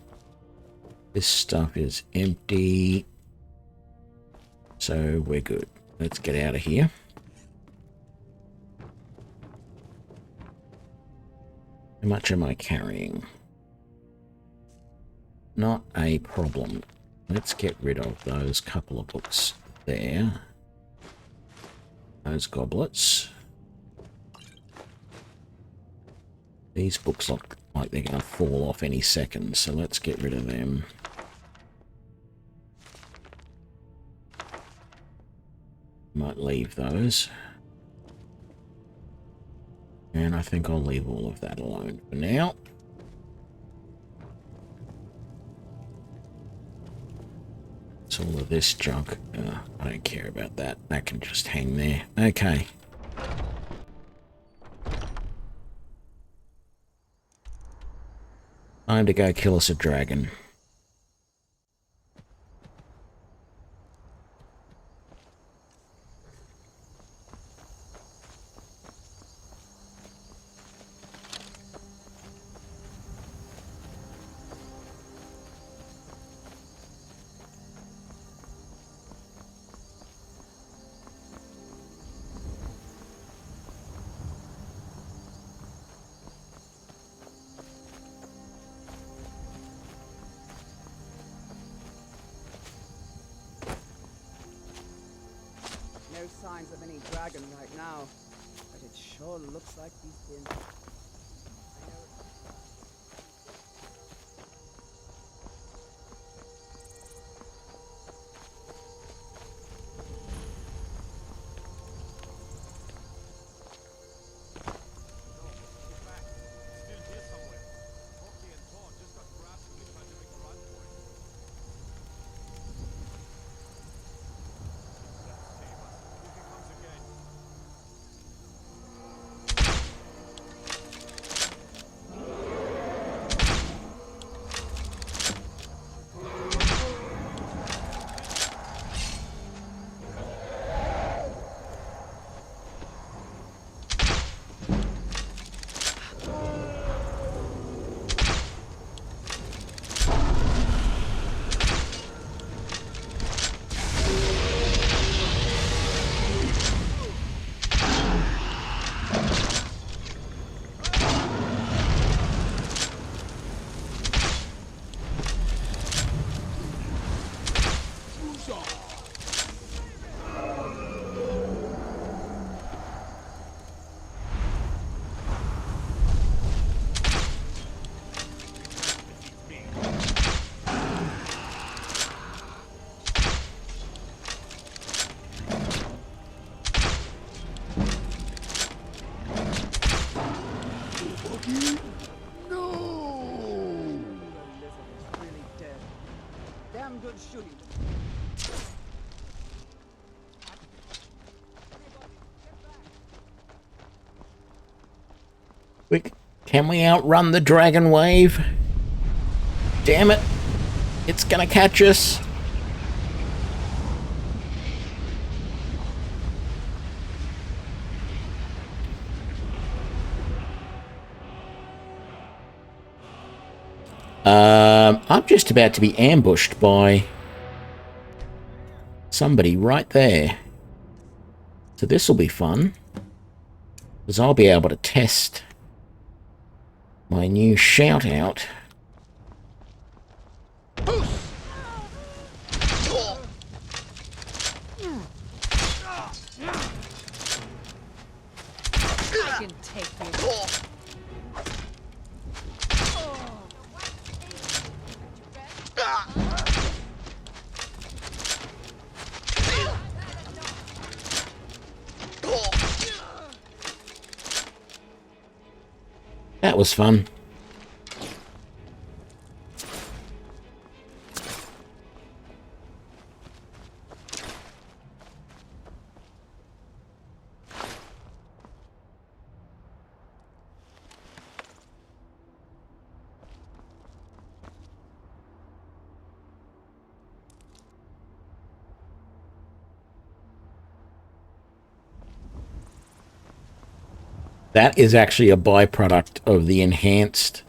This stuff is empty. So we're good. Let's get out of here. How much am I carrying? Not a problem. Let's get rid of those couple of books there. Those goblets. These books look like they're going to fall off any second, so let's get rid of them. Might leave those. And I think I'll leave all of that alone for now. It's all of this junk. I don't care about that. That can just hang there. Okay. Time to go kill us a dragon. No signs of any dragon right now, but it sure looks like he's been. shooting. Quick, can we outrun the dragon wave? Damn it. It's gonna catch us. I'm just about to be ambushed by somebody right there. So this will be fun, because I'll be able to test my new shout out. I can take you. That was fun. That is actually a byproduct of the enhanced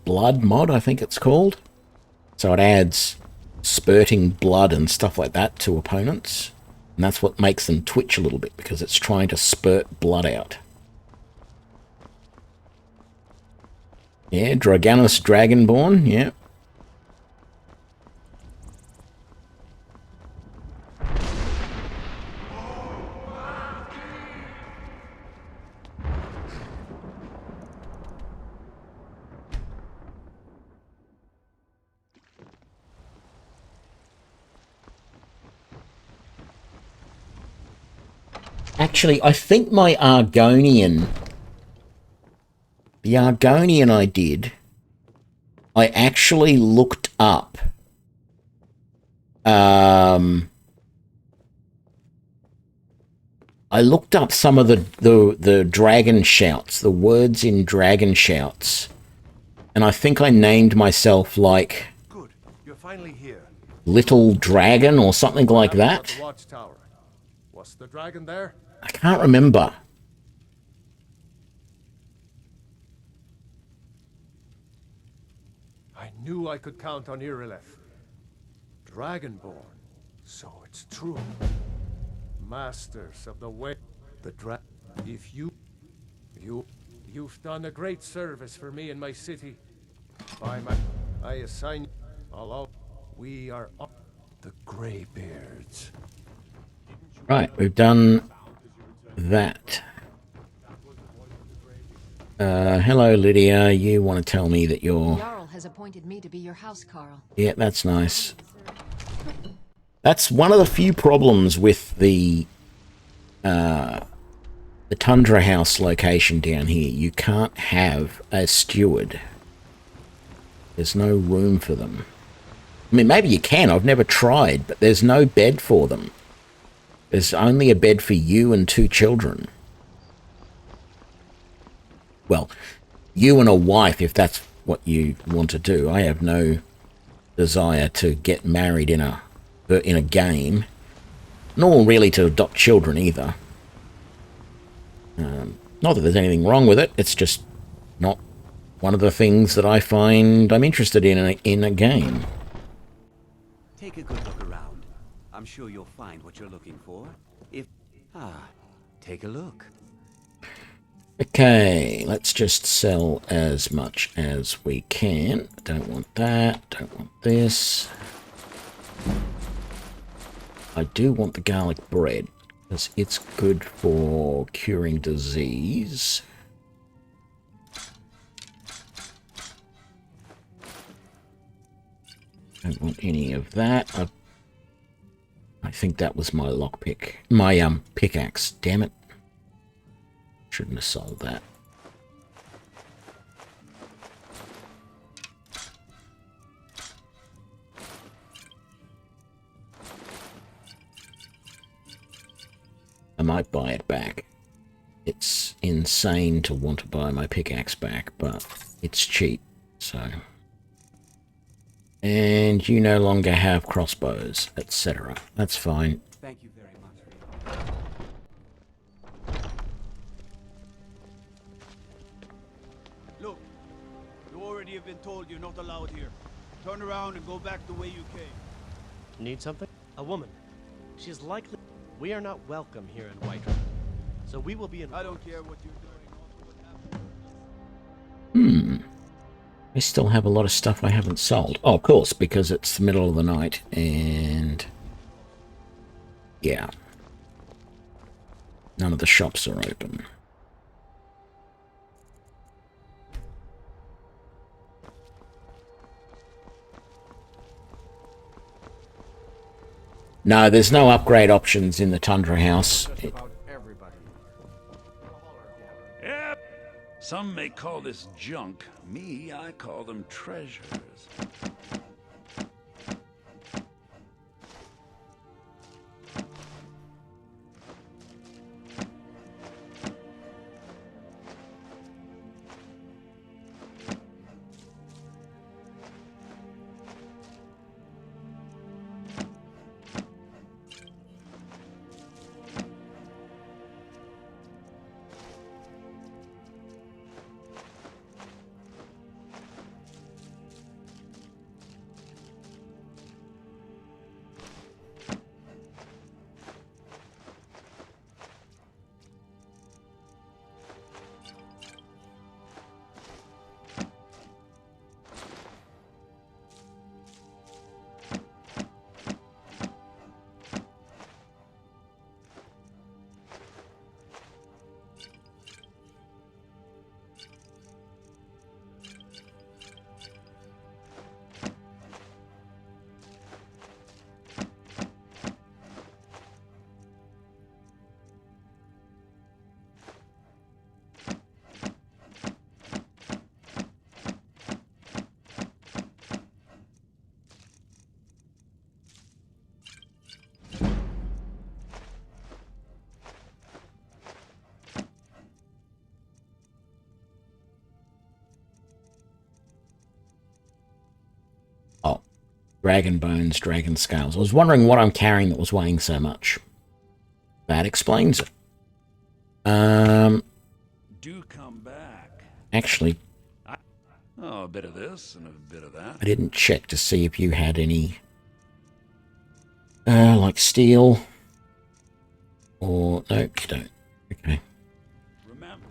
blood mod, I think it's called. So it adds spurting blood and stuff like that to opponents. And that's what makes them twitch a little bit, because it's trying to spurt blood out. Yeah, Draganus Dragonborn, yeah. Actually, I think my Argonian... The Argonian I actually looked up... I looked up some of the dragon shouts, the words in dragon shouts. And I think I named myself, like... Good. You're finally here. Little Dragon or something like that. The watchtower. Was the dragon there? I can't remember. I knew I could count on Irileth. Dragonborn. So it's true. Masters of the way. The If you've done a great service for me and my city. I assign although we are the Greybeards. Right, we've done that. Hello, Lydia. You want to tell me that you're... Jarl has appointed me to be your house, Carl. Yeah, that's nice. That's one of the few problems with the Tundra House location down here. You can't have a steward. There's no room for them. I mean, maybe you can. I've never tried, but there's no bed for them. There's only a bed for you and 2 children. Well, you and a wife, if that's what you want to do. I have no desire to get married in a game, nor really to adopt children either. Not that there's anything wrong with it. It's just not one of the things that I find I'm interested in a game. Take a good look around. I'm sure you'll find what you're looking for. Take a look. Okay, let's just sell as much as we can. Don't want that, don't want this. I do want the garlic bread, because it's good for curing disease. Don't want any of that. I think that was my lockpick. My pickaxe, damn it. Shouldn't have sold that. might buy it back. It's insane to want to buy my pickaxe back, but it's cheap, so... And you no longer have crossbows, etc. That's fine. Thank you very much for your... Look, you already have been told you're not allowed here. Turn around and go back the way you came. Need something? A woman. She is likely... We are not welcome here in Whiterun. So we will be in... I don't care what you're doing. I still have a lot of stuff I haven't sold. Oh, of course, because it's the middle of the night, and... yeah. None of the shops are open. No, there's no upgrade options in the Tundra House. Yep. Some may call this junk. Me, I call them treasures. Dragon bones, dragon scales. I was wondering what I'm carrying that was weighing so much. That explains it. Do come back. Actually, Oh, a bit of this and a bit of that. I didn't check to see if you had any, like steel. Or, no, you don't. Okay. Remember.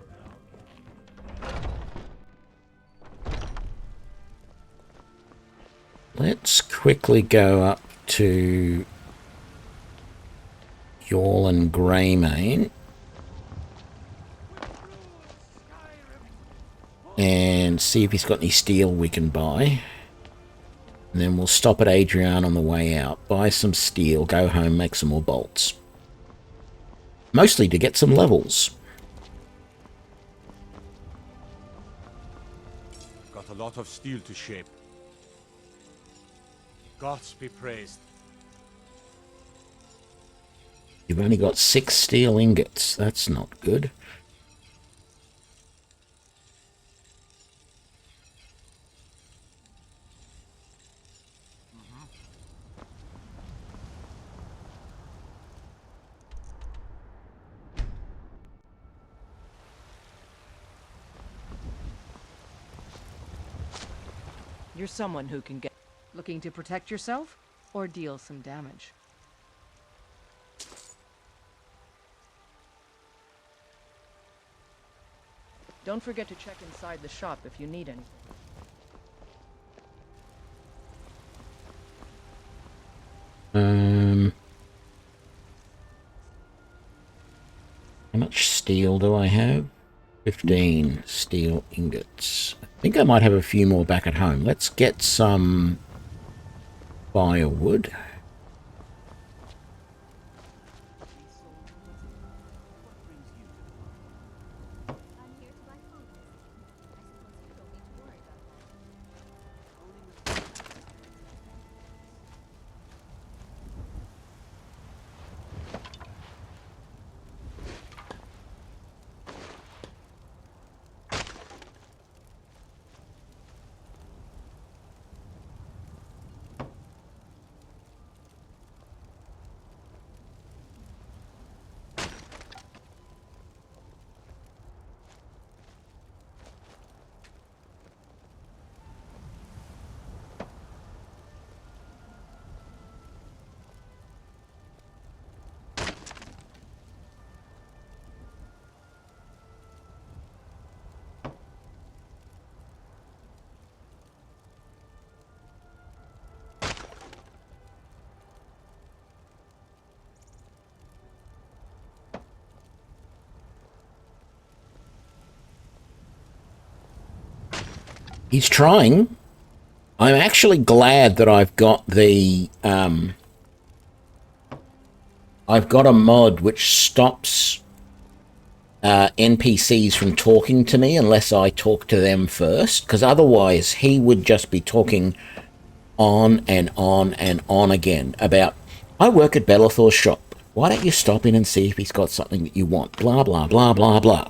Let's quickly go up to Yawl and Greymane and see if he's got any steel we can buy. And then we'll stop at Adrian on the way out, buy some steel, go home, make some more bolts. Mostly to get some levels. Got a lot of steel to shape. Gods be praised. You've only got 6 steel ingots. That's not good. You're someone who can get... Looking to protect yourself or deal some damage? Don't forget to check inside the shop if you need anything. How much steel do I have? 15 steel ingots. I think I might have a few more back at home. Let's get some firewood. He's trying. I'm actually glad that I've got the I've got a mod which stops NPCs from talking to me unless I talk to them first, because otherwise he would just be talking on and on and on again about, I work at Bellathor's shop. Why don't you stop in and see if he's got something that you want? Blah, blah, blah, blah, blah.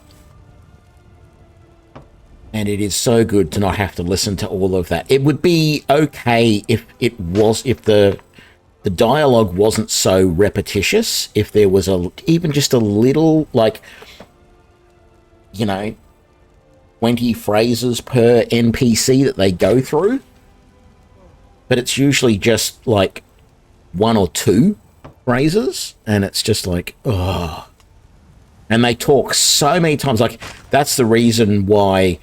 And it is so good to not have to listen to all of that. It would be okay if the dialogue wasn't so repetitious, if there was even just a little, like, you know, 20 phrases per NPC that they go through. But it's usually just like 1 or 2 phrases, and it's just like, oh. And they talk so many times. Like, that's the reason why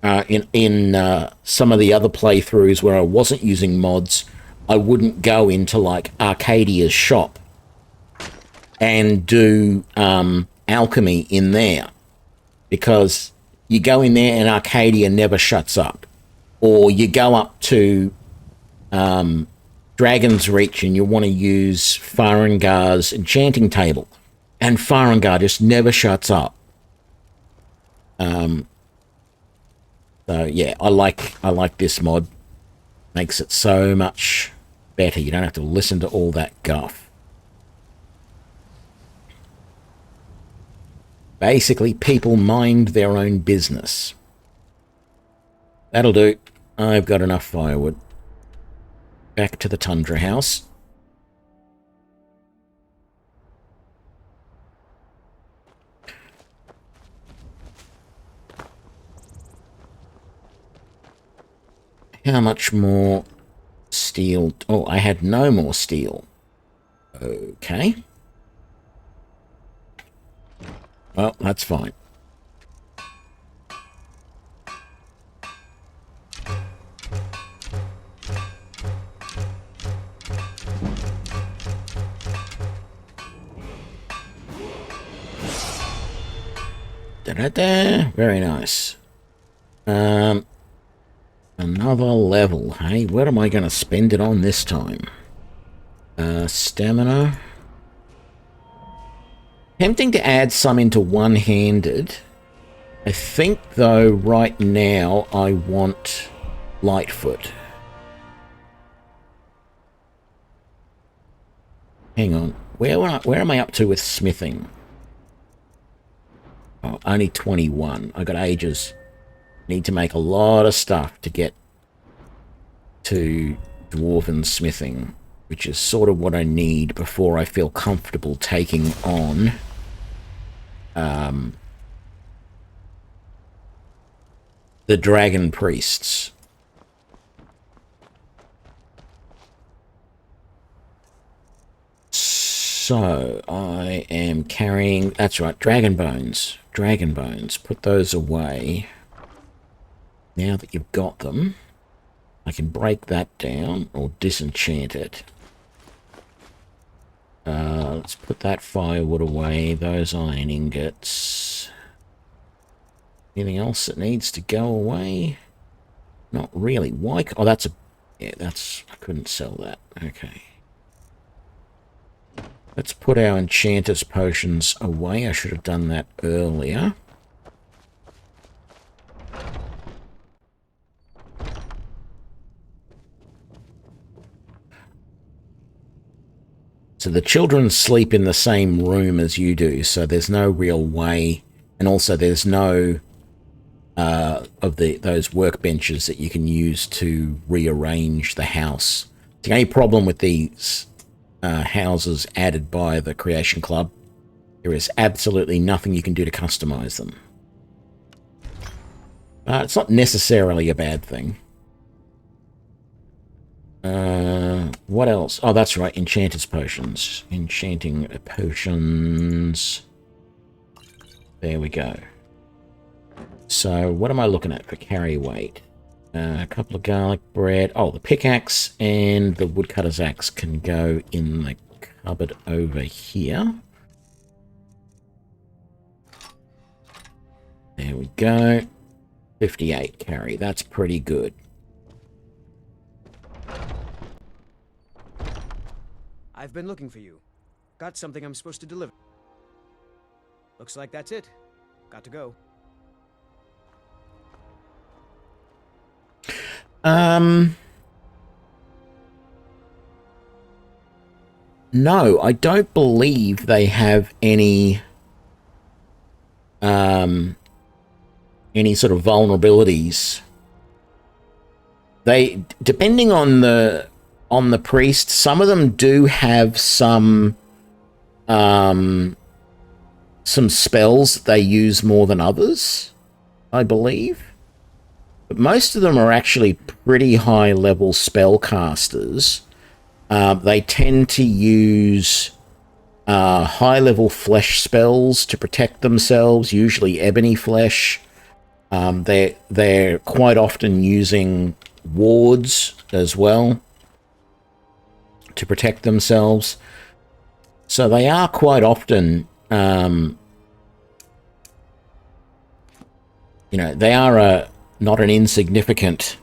in some of the other playthroughs where I wasn't using mods, I wouldn't go into like Arcadia's shop and do alchemy in there, because you go in there and Arcadia never shuts up. Or you go up to Dragon's Reach and you want to use Farengar's enchanting table, and Farengar just never shuts up. So yeah, I like this mod. Makes it so much better. You don't have to listen to all that guff. Basically, people mind their own business. That'll do. I've got enough firewood. Back to the Tundra house. How much more steel? Oh, I had no more steel. Okay. Well, that's fine. Da-da-da. Very nice. Another level, hey? What am I going to spend it on this time? Stamina. Tempting to add some into one-handed. I think, though, right now I want Lightfoot. Hang on. Where am I up to with smithing? Oh, only 21. I got ages. Need to make a lot of stuff to get to dwarven smithing, which is sort of what I need before I feel comfortable taking on the dragon priests. So I am carrying, that's right, dragon bones. Dragon bones. Put those away. Now that you've got them, I can break that down or disenchant it. Let's put that firewood away, those iron ingots. Anything else that needs to go away? Not really. Why? Oh, that's a... Yeah, that's... I couldn't sell that. Okay. Let's put our enchanter's potions away. I should have done that earlier. So the children sleep in the same room as you do, so there's no real way, and also there's no of those workbenches that you can use to rearrange the house. The only problem with these houses added by the Creation Club, there is absolutely nothing you can do to customize them. It's not necessarily a bad thing. What else? Oh, that's right, Enchanter's Potions. Enchanting Potions. There we go. So, what am I looking at for carry weight? A couple of garlic bread. Oh, the pickaxe and the woodcutter's axe can go in the cupboard over here. There we go. 58 carry. That's pretty good. I've been looking for you. Got something I'm supposed to deliver. Looks like that's it. Got to go. No, I don't believe they have any sort of vulnerabilities. They, depending on the priest, some of them do have some spells that they use more than others, I believe. But most of them are actually pretty high level spellcasters. They tend to use high level flesh spells to protect themselves, usually ebony flesh. They're quite often using wards as well to protect themselves. So they are quite often, you know, they are not an insignificant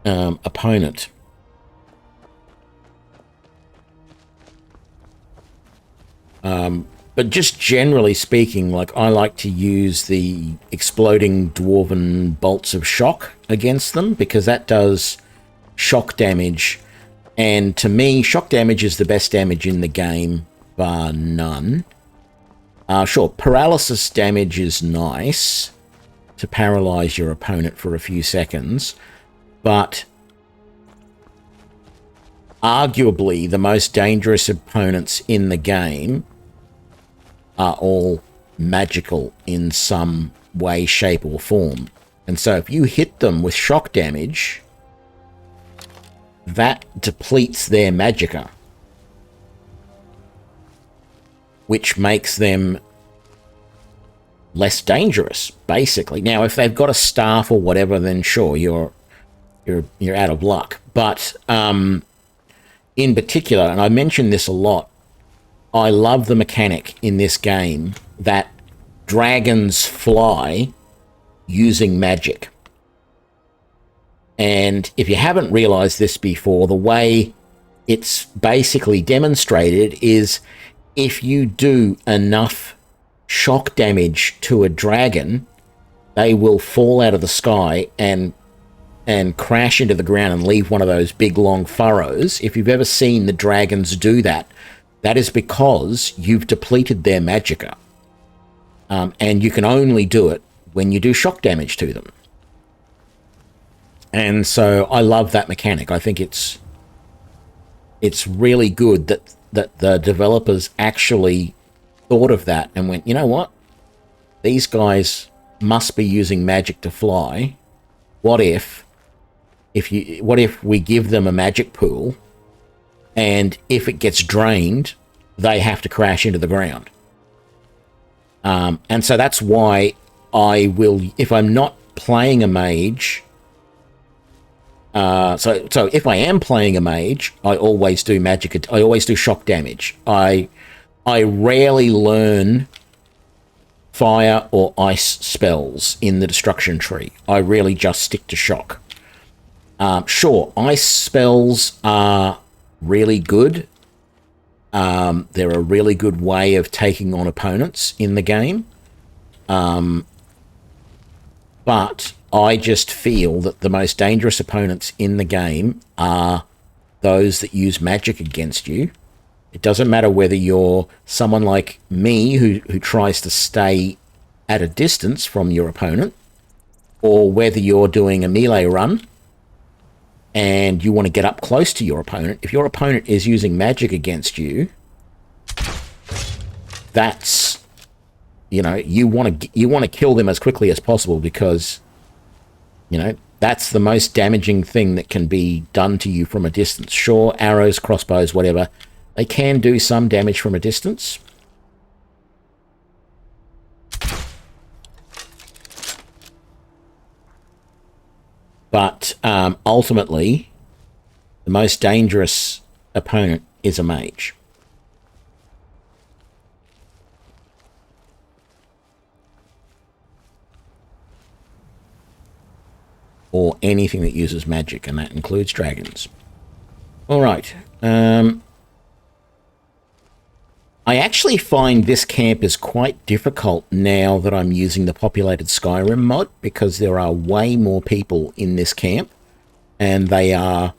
opponent. But just generally speaking, like, I like to use the exploding dwarven bolts of shock against them, because that does shock damage. And to me, shock damage is the best damage in the game, bar none. Sure, paralysis damage is nice to paralyze your opponent for a few seconds, but arguably the most dangerous opponents in the game are all magical in some way, shape, or form. And so if you hit them with shock damage, that depletes their magicka, which makes them less dangerous, basically. Now, if they've got a staff or whatever, then sure, you're out of luck. But in particular, and I mention this a lot, I love the mechanic in this game that dragons fly using magic. And if you haven't realized this before, the way it's basically demonstrated is if you do enough shock damage to a dragon, they will fall out of the sky and crash into the ground and leave one of those big long furrows. If you've ever seen the dragons do that, that is because you've depleted their magicka. And you can only do it when you do shock damage to them. And so I love that mechanic. I think it's really good that the developers actually thought of that and went, you know what? These guys must be using magic to fly. What if we give them a magic pool, and if it gets drained, they have to crash into the ground? And so that's why I will, if I'm not playing a mage, so if I am playing a mage, I always do magic. I always do shock damage. I rarely learn fire or ice spells in the destruction tree. I really just stick to shock. Sure, ice spells are really good. They're a really good way of taking on opponents in the game. But I just feel that the most dangerous opponents in the game are those that use magic against you. It doesn't matter whether you're someone like me who tries to stay at a distance from your opponent, or whether you're doing a melee run and you want to get up close to your opponent. If your opponent is using magic against you, that's, you know, you want to kill them as quickly as possible, because, you know, that's the most damaging thing that can be done to you from a distance. Sure, arrows, crossbows, whatever, they can do some damage from a distance. But ultimately, the most dangerous opponent is a mage. or anything that uses magic, and that includes dragons. All right. I actually find this camp is quite difficult now that I'm using the Populated Skyrim mod, because there are way more people in this camp, and they are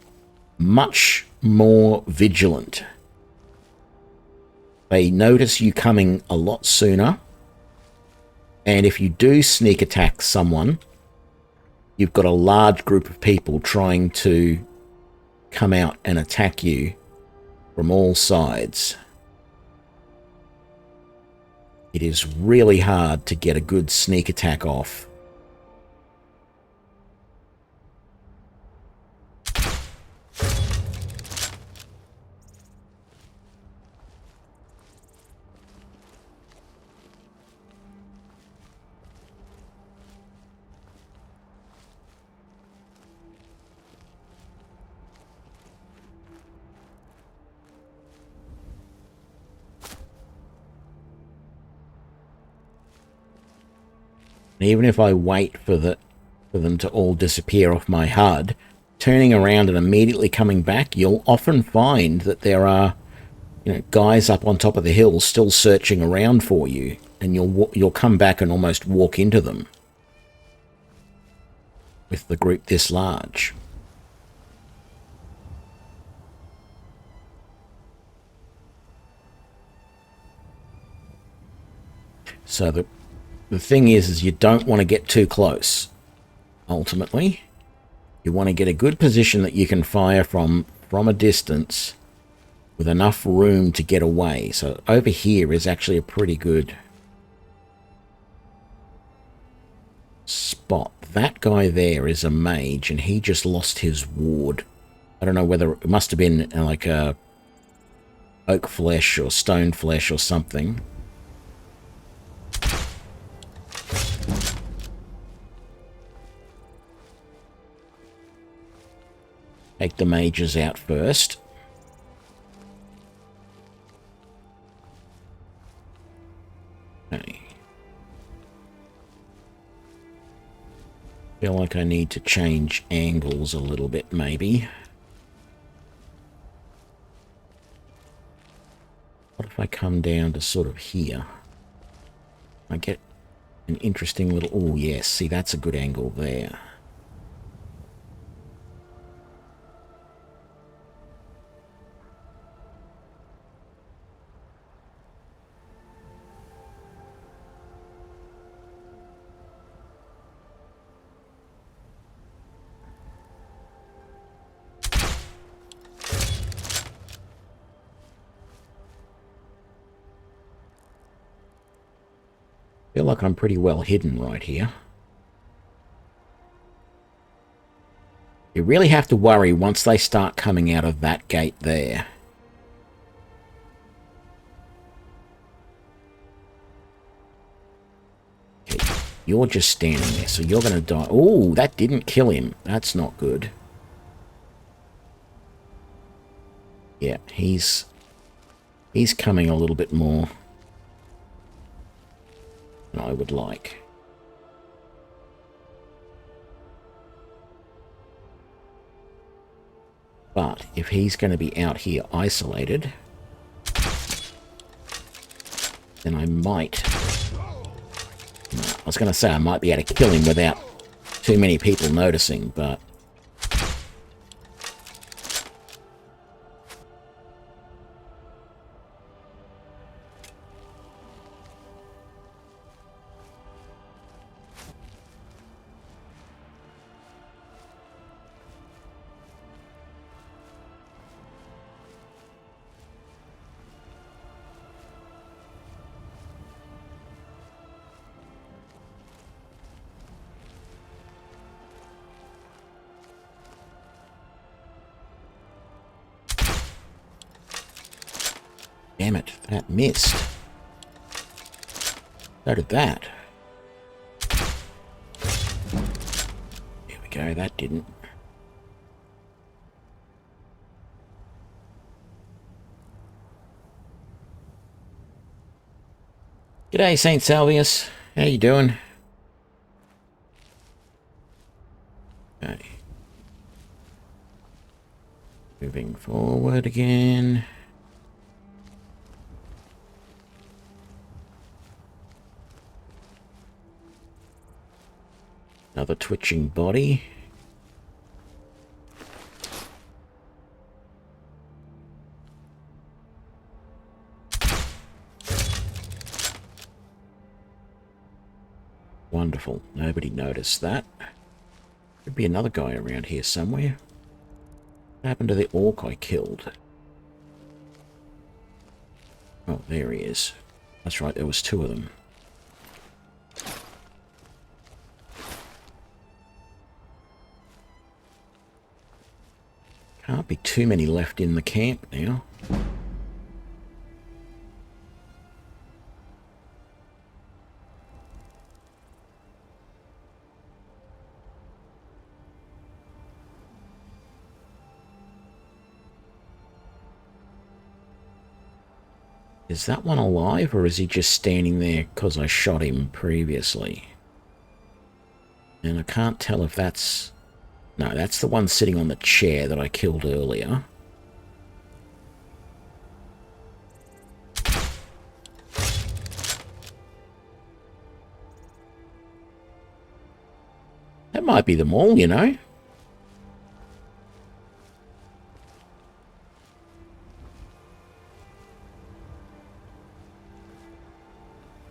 much more vigilant. They notice you coming a lot sooner, and if you do sneak attack someone, you've got a large group of people trying to come out and attack you from all sides. It is really hard to get a good sneak attack off. And even if I wait for them to all disappear off my HUD, turning around and immediately coming back, you'll often find that there are, guys up on top of the hill still searching around for you, and you'll come back and almost walk into them with the group this large. So the thing is you don't want to get too close. Ultimately, you want to get a good position that you can fire from a distance with enough room to get away. So over here is actually a pretty good spot. That guy there is a mage, and he just lost his ward. I don't know whether it must have been like a oak flesh or stone flesh or something. Take the mages out first. Okay. Feel like I need to change angles a little bit, maybe. What if I come down to sort of here? I get an interesting little... Oh, yes. See, that's a good angle there. I feel like I'm pretty well hidden right here. You really have to worry once they start coming out of that gate there. Okay, you're just standing there, so you're going to die. Oh, that didn't kill him. That's not good. Yeah, he's coming a little bit more than I would like. But if he's going to be out here isolated, then I might... No, I was going to say I might be able to kill him without too many people noticing, but... Damn it, that missed. So did that. Here we go, that didn't. G'day, St. Salvius. How you doing? Okay. Moving forward again. Another twitching body. Wonderful. Nobody noticed that. Could be another guy around here somewhere. What happened to the orc I killed? Oh, there he is. That's right, there was two of them. Can't be too many left in the camp now. Is that one alive, or is he just standing there because I shot him previously? And I can't tell if that's... No, that's the one sitting on the chair that I killed earlier. That might be them all, you know.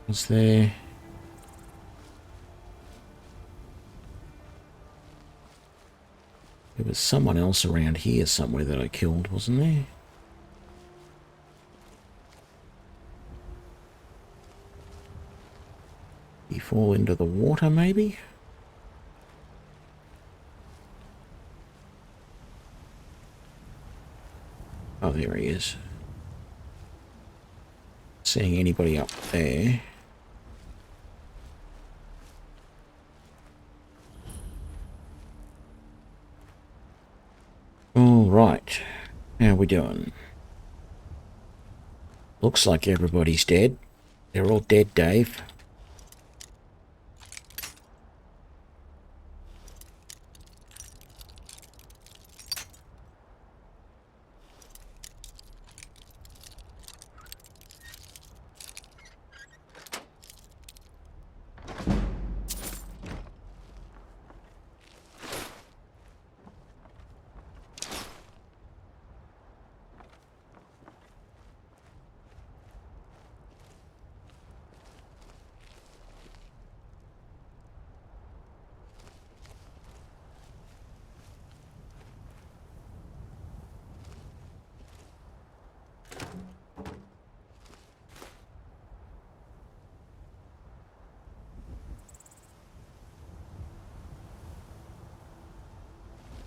Was there... There was someone else around here somewhere that I killed, wasn't there? He fall into the water, maybe? Oh, there he is. Seeing anybody up there. All right, how we doing? Looks like everybody's dead. They're all dead, Dave.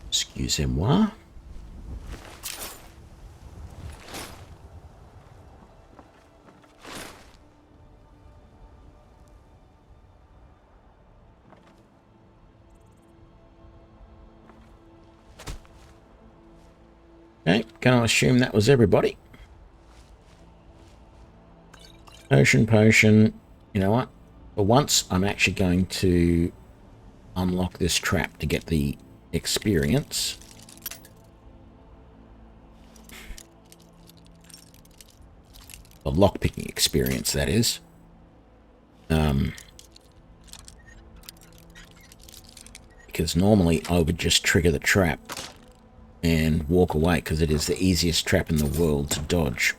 Excusez-moi. Okay, gonna assume that was everybody. Potion. You know what? For once, I'm actually going to unlock this trap to get the experience. The lockpicking experience, that is. Because normally I would just trigger the trap and walk away, because it is the easiest trap in the world to dodge.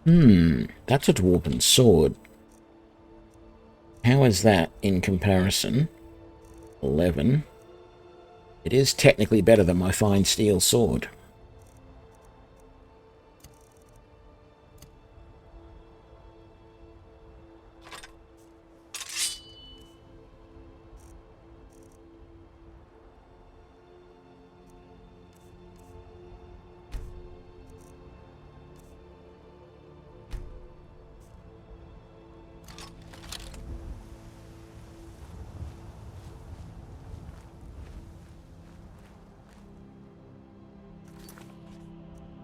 That's a dwarven sword. How is that in comparison? 11. It is technically better than my fine steel sword.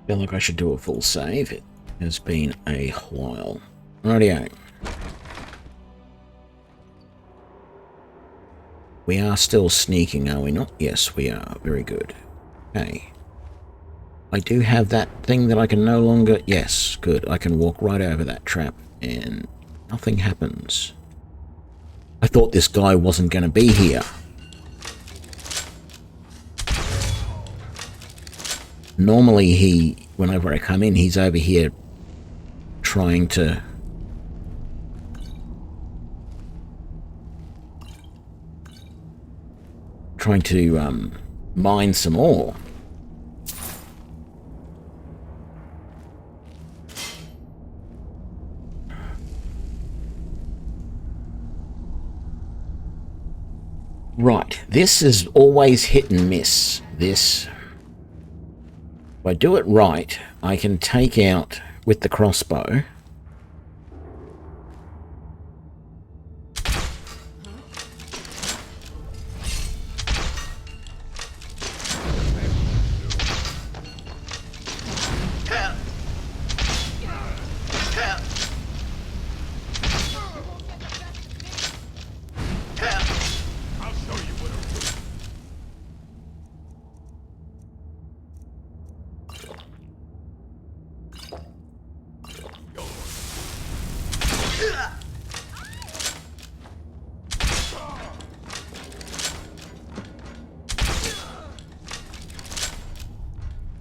I feel like I should do a full save. It has been a while. Rightio. We are still sneaking, are we not? Yes, we are. Very good. Okay. I do have that thing that I can no longer... Yes, good. I can walk right over that trap and nothing happens. I thought this guy wasn't going to be here. Normally whenever I come in, he's over here trying to... mine some ore. Right, this is always hit and miss. This, if I do it right, I can take out with the crossbow.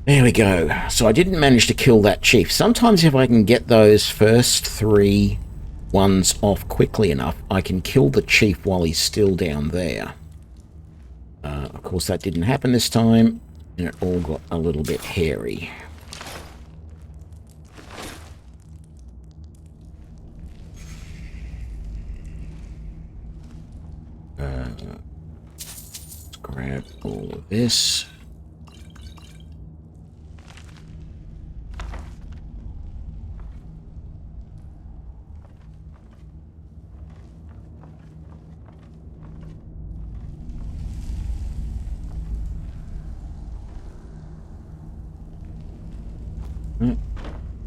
There we go. So I didn't manage to kill that chief. Sometimes if I can get those first 3 ones off quickly enough, I can kill the chief while he's still down there. Of course, that didn't happen this time, and it all got a little bit hairy. Let's grab all of this.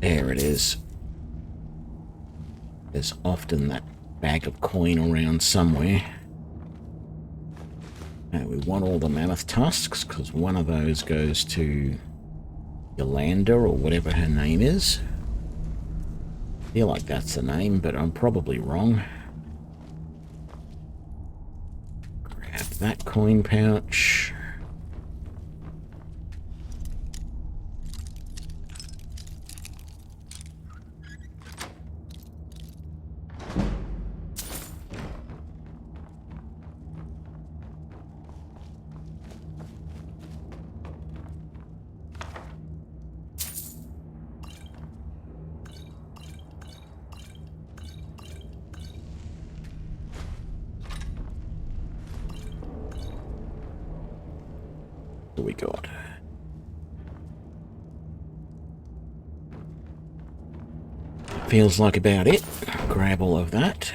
There it is. There's often that bag of coin around somewhere. Now we want all the mammoth tusks, because one of those goes to Yolanda, or whatever her name is. I feel like that's the name, but I'm probably wrong. Grab that coin pouch. What we got? Feels like about it. Grab all of that.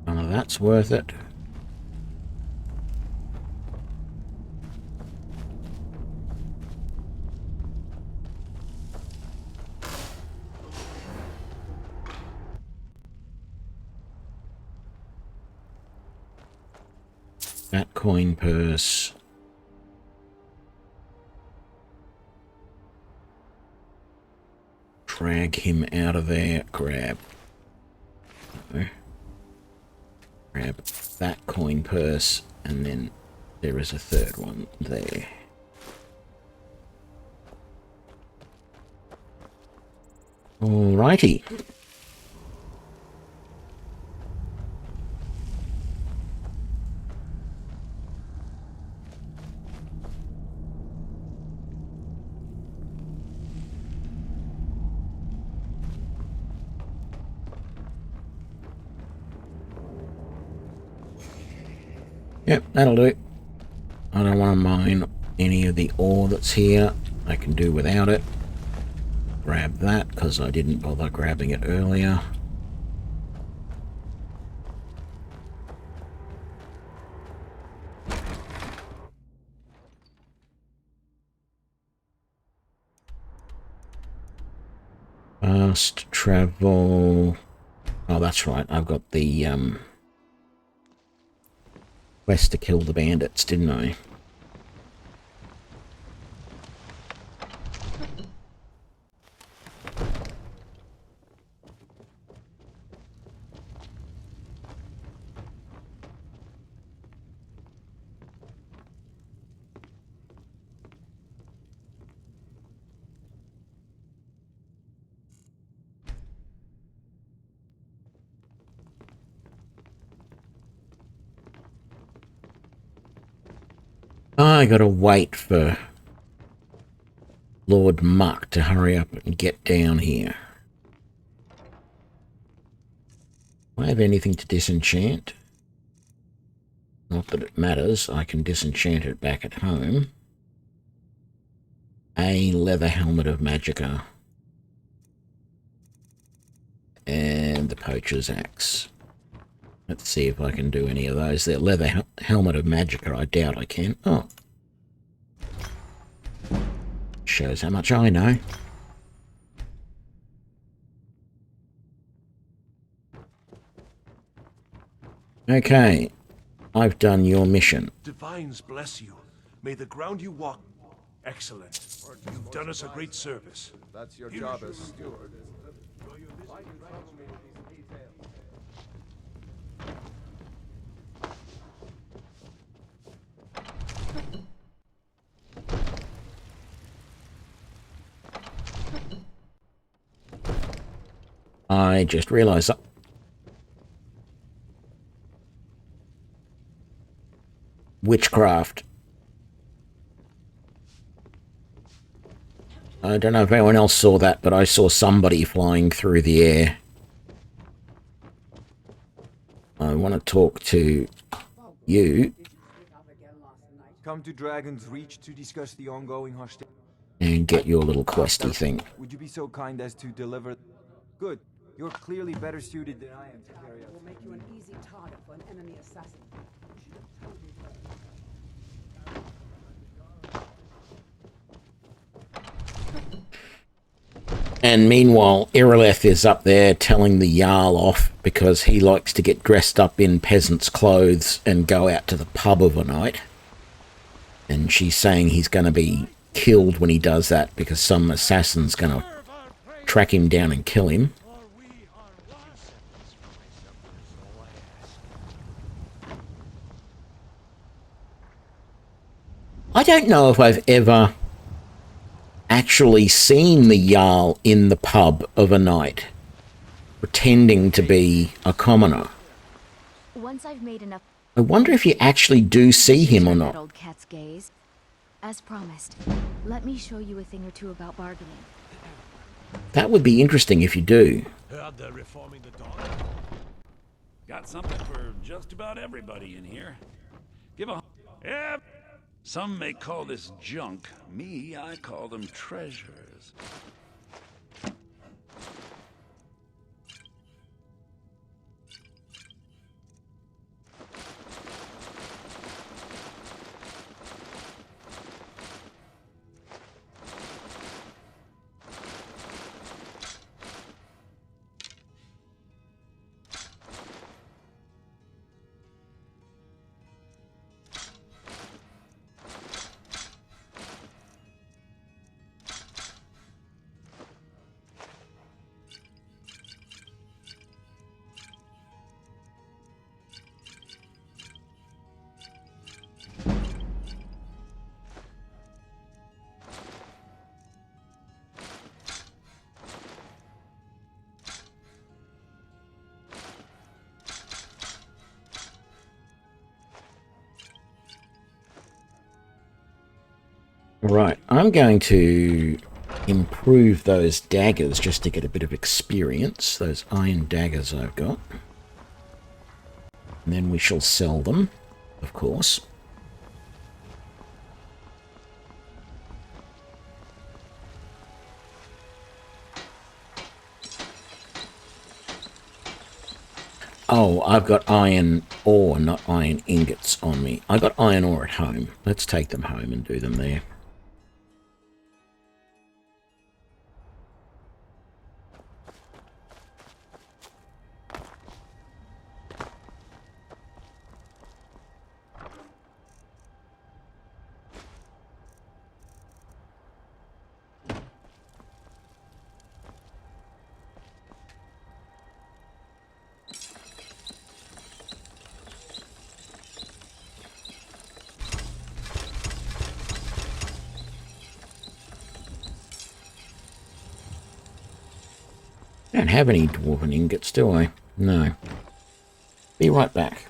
None of that's worth it. That coin purse. Drag him out of there. Grab. Grab that coin purse, and then there is a third one there. Alrighty. Yep, that'll do. I don't want to mine any of the ore that's here. I can do without it. Grab that, because I didn't bother grabbing it earlier. Fast travel. Oh, that's right. I've got the quest to kill the bandits, didn't I? I gotta wait for Lord Muck to hurry up and get down here. Do I have anything to disenchant? Not that it matters. I can disenchant it back at home. A leather helmet of Magicka. And the poacher's axe. Let's see if I can do any of those. The leather helmet of Magicka, I doubt I can. Oh. Shows how much I know. Okay. I've done your mission. Divines bless you. May the ground you walk... Excellent. You've done us a great service. That's your job as steward. I just realised that. Witchcraft. I don't know if anyone else saw that, but I saw somebody flying through the air. I want to talk to you. Come to Dragon's Reach to discuss the ongoing hostility. And get your little questy thing. Would you be so kind as to deliver? Good. You're clearly better suited than I am to carry out. Will make you an easy target for an enemy assassin. And meanwhile, Irileth is up there telling the Jarl off because he likes to get dressed up in peasant's clothes and go out to the pub of a night. And she's saying he's going to be killed when he does that because some assassin's going to track him down and kill him. I don't know if I've ever actually seen the Jarl in the pub of a night, pretending to be a commoner. Once I've made enough. I wonder if you actually do see him or not. Old cat's gaze. As promised, let me show you a thing or two about bargaining. That would be interesting if you do. Heard they're reforming the dog. Got something for just about everybody in here. Give a... Yeah. Some may call this junk. Me, I call them treasures. Right, I'm going to improve those daggers just to get a bit of experience. Those iron daggers I've got. And then we shall sell them, of course. Oh, I've got iron ore, not iron ingots on me. I got iron ore at home. Let's take them home and do them there. I don't have any dwarven ingots, do I? No. Be right back.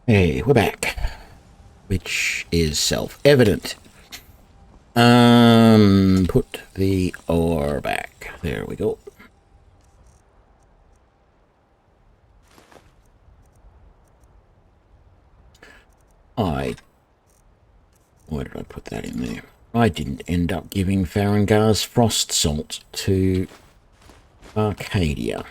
Hey, we're back, which is self-evident. Put the ore back. There we go. Why did I put that in there? I didn't end up giving Farengar's frost salt to Arcadia.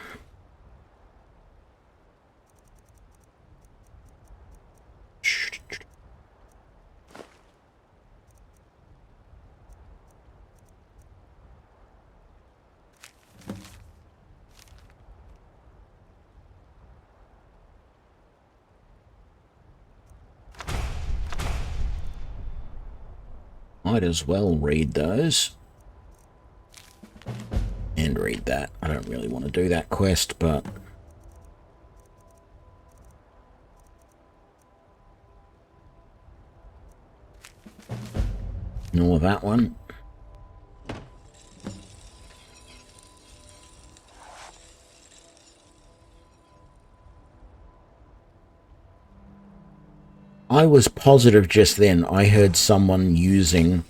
Might as well read those. And read that. I don't really want to do that quest, but... nor that one. I was positive just then I heard someone using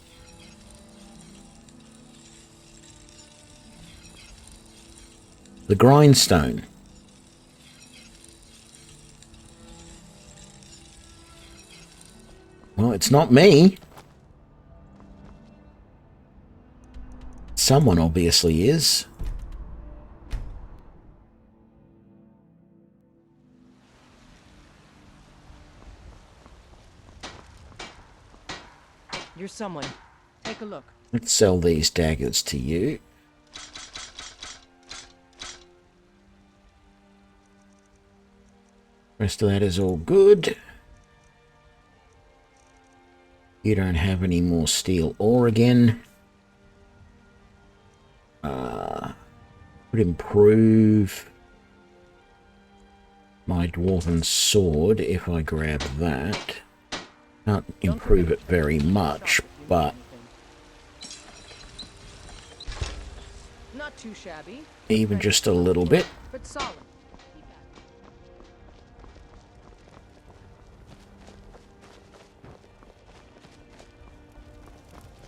the grindstone. Well, it's not me. Someone obviously is. You're someone. Take a look. Let's sell these daggers to you. Rest of that is all good. You don't have any more steel ore again. Would improve my dwarven sword if I grab that. Can't improve it very much, but Not too shabby. even just a little bit. But solid.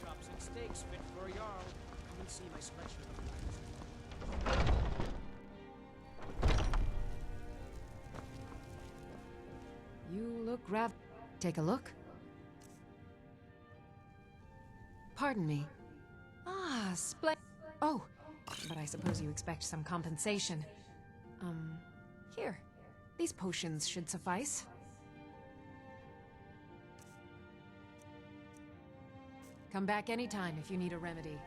Chops and steaks fit for a Jarl. Come and see my selection. You look Take a look. Pardon me. Ah, Oh, but I suppose you expect some compensation. Here. These potions should suffice. Come back anytime if you need a remedy.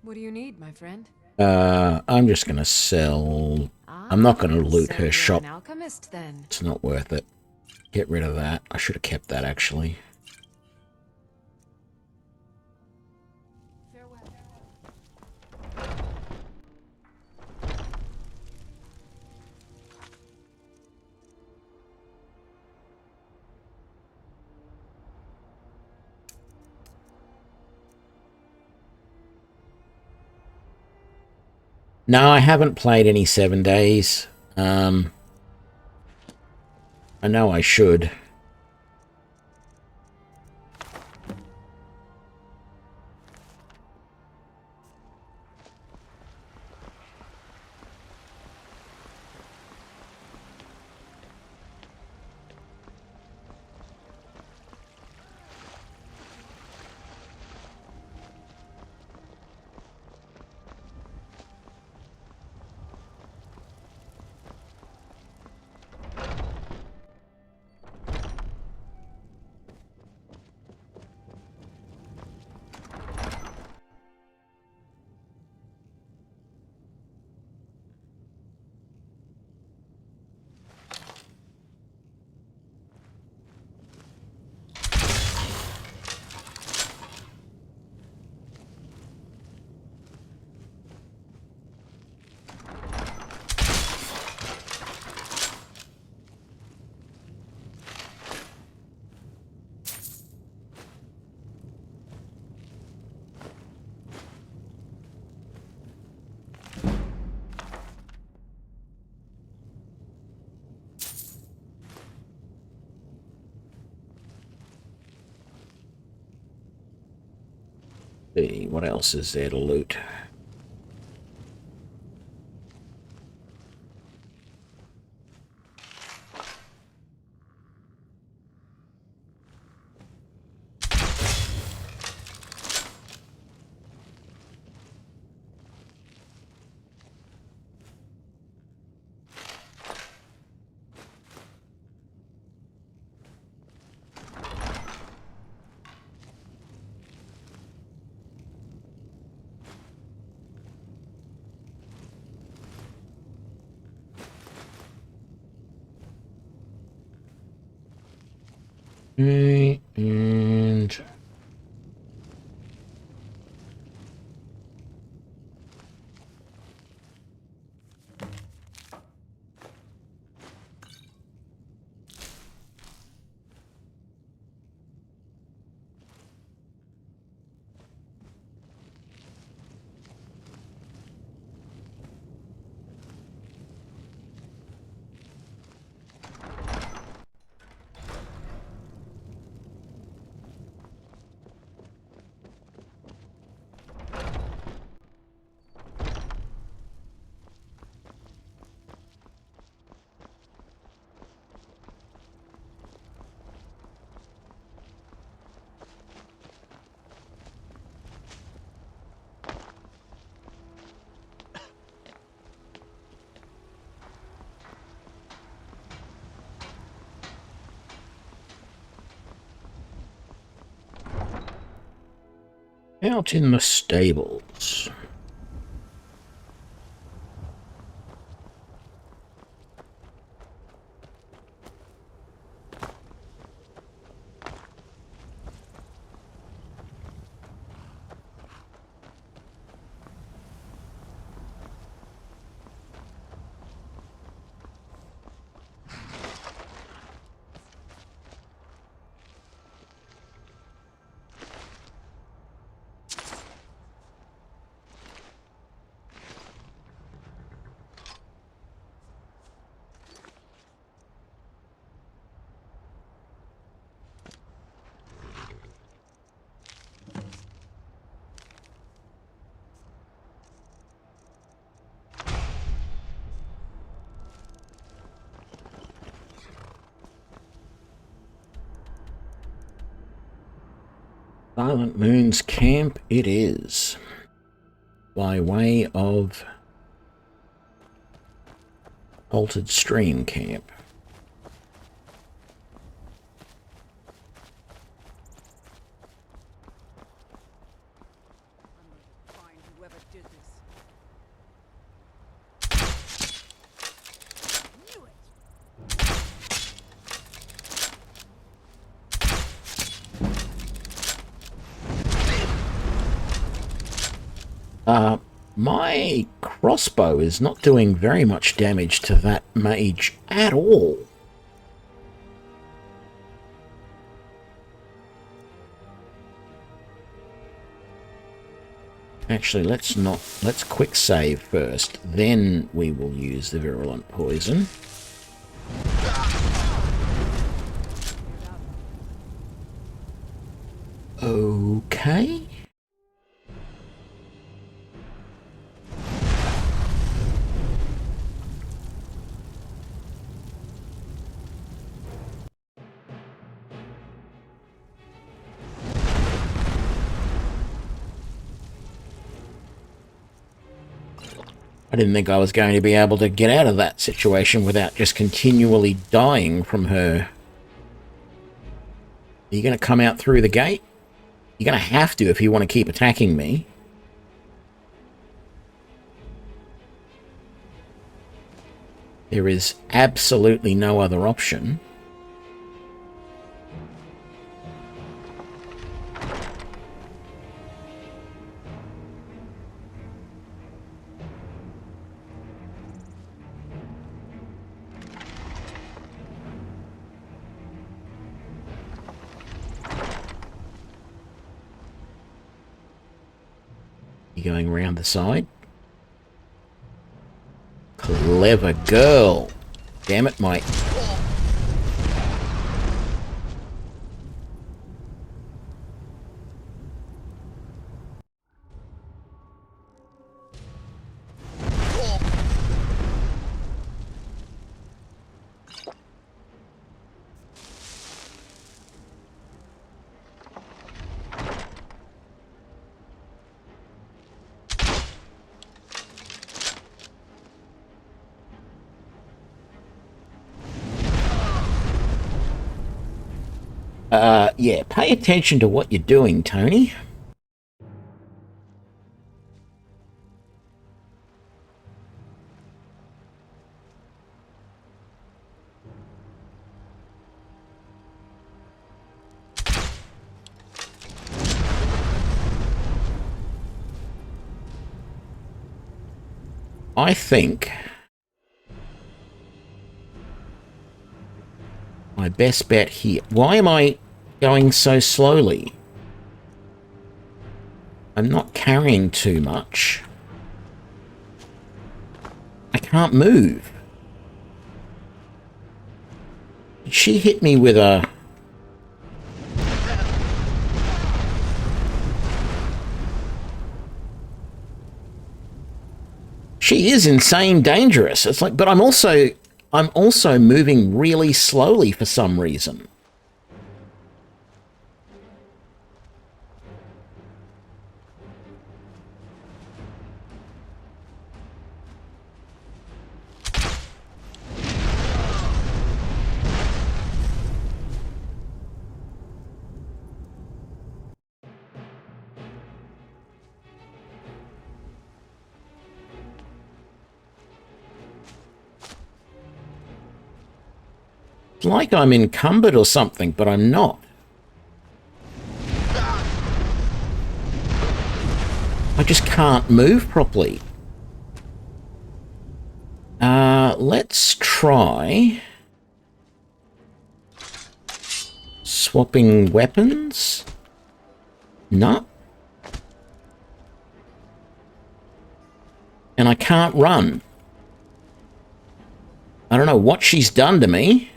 What do you need, my friend? I'm just gonna sell. I'm not gonna loot her shop. An alchemist, then. It's not worth it. Get rid of that. I should have kept that, actually. No, I haven't played any 7 days. I know I should. See, what else is there to loot? Okay, and out in the stables. Silent Moon's camp it is. By way of Altered Stream Camp. Find whoever did this. Knew it. My crossbow is not doing very much damage to that mage at all. Actually, let's quick save first, then we will use the virulent poison. Okay. I didn't think I was going to be able to get out of that situation without just continually dying from her. Are you going to come out through the gate? You're going to have to if you want to keep attacking me. There is absolutely no other option. Going around the side. Clever girl. Damn it, Mike. Yeah, pay attention to what you're doing, Tony. I think my best bet here... Why am I going so slowly? I'm not carrying too much. I can't move. Did she hit me with a... She is insane dangerous. It's like, but I'm also moving really slowly for some reason. It's like I'm encumbered or something, but I'm not. I just can't move properly. Let's try swapping weapons. No. And I can't run. I don't know what she's done to me.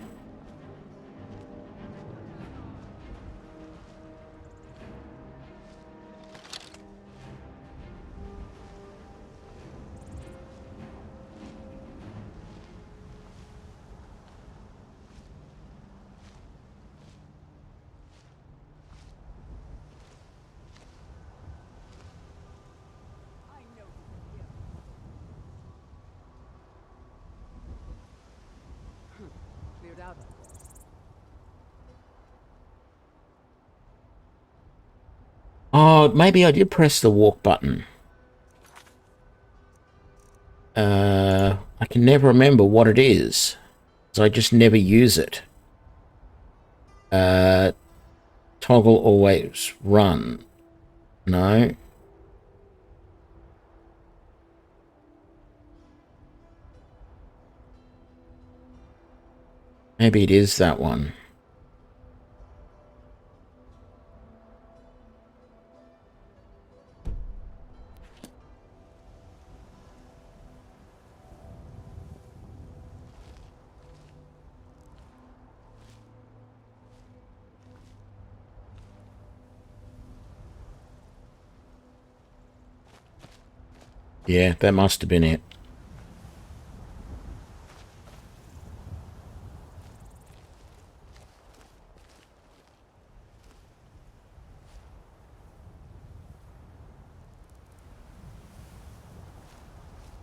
Oh, maybe I did press the walk button. I can never remember what it is, so I just never use it. Toggle always run. No. Maybe it is that one. Yeah, that must have been it.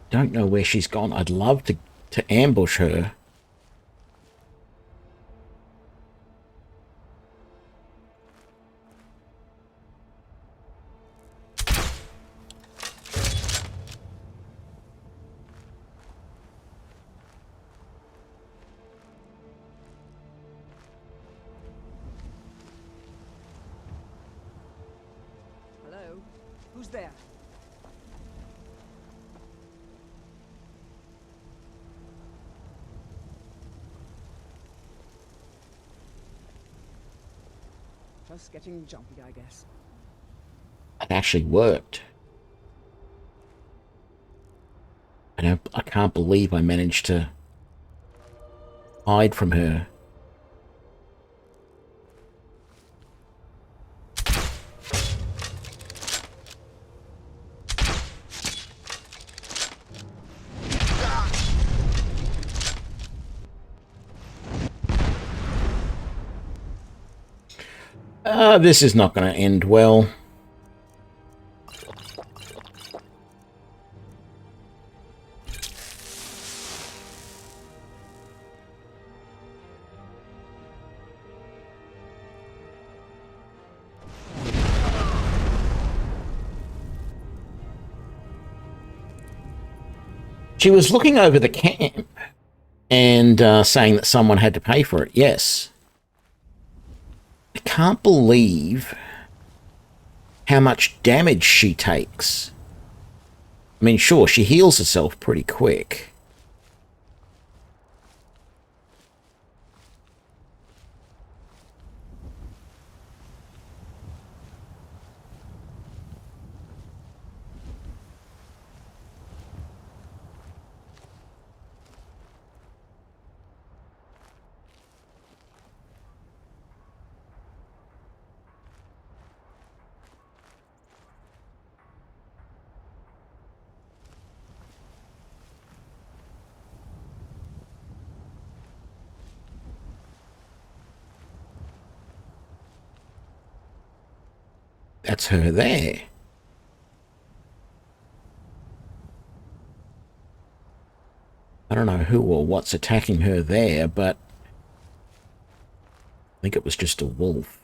Don't know where she's gone. I'd love to ambush her. Hello? Who's there? Just getting jumpy, I guess. It actually worked. I can't believe I managed to hide from her. This is not going to end well. She was looking over the camp and saying that someone had to pay for it. Yes. I can't believe how much damage she takes. I mean, sure, she heals herself pretty quick. That's her there. I don't know who or what's attacking her there, but I think it was just a wolf.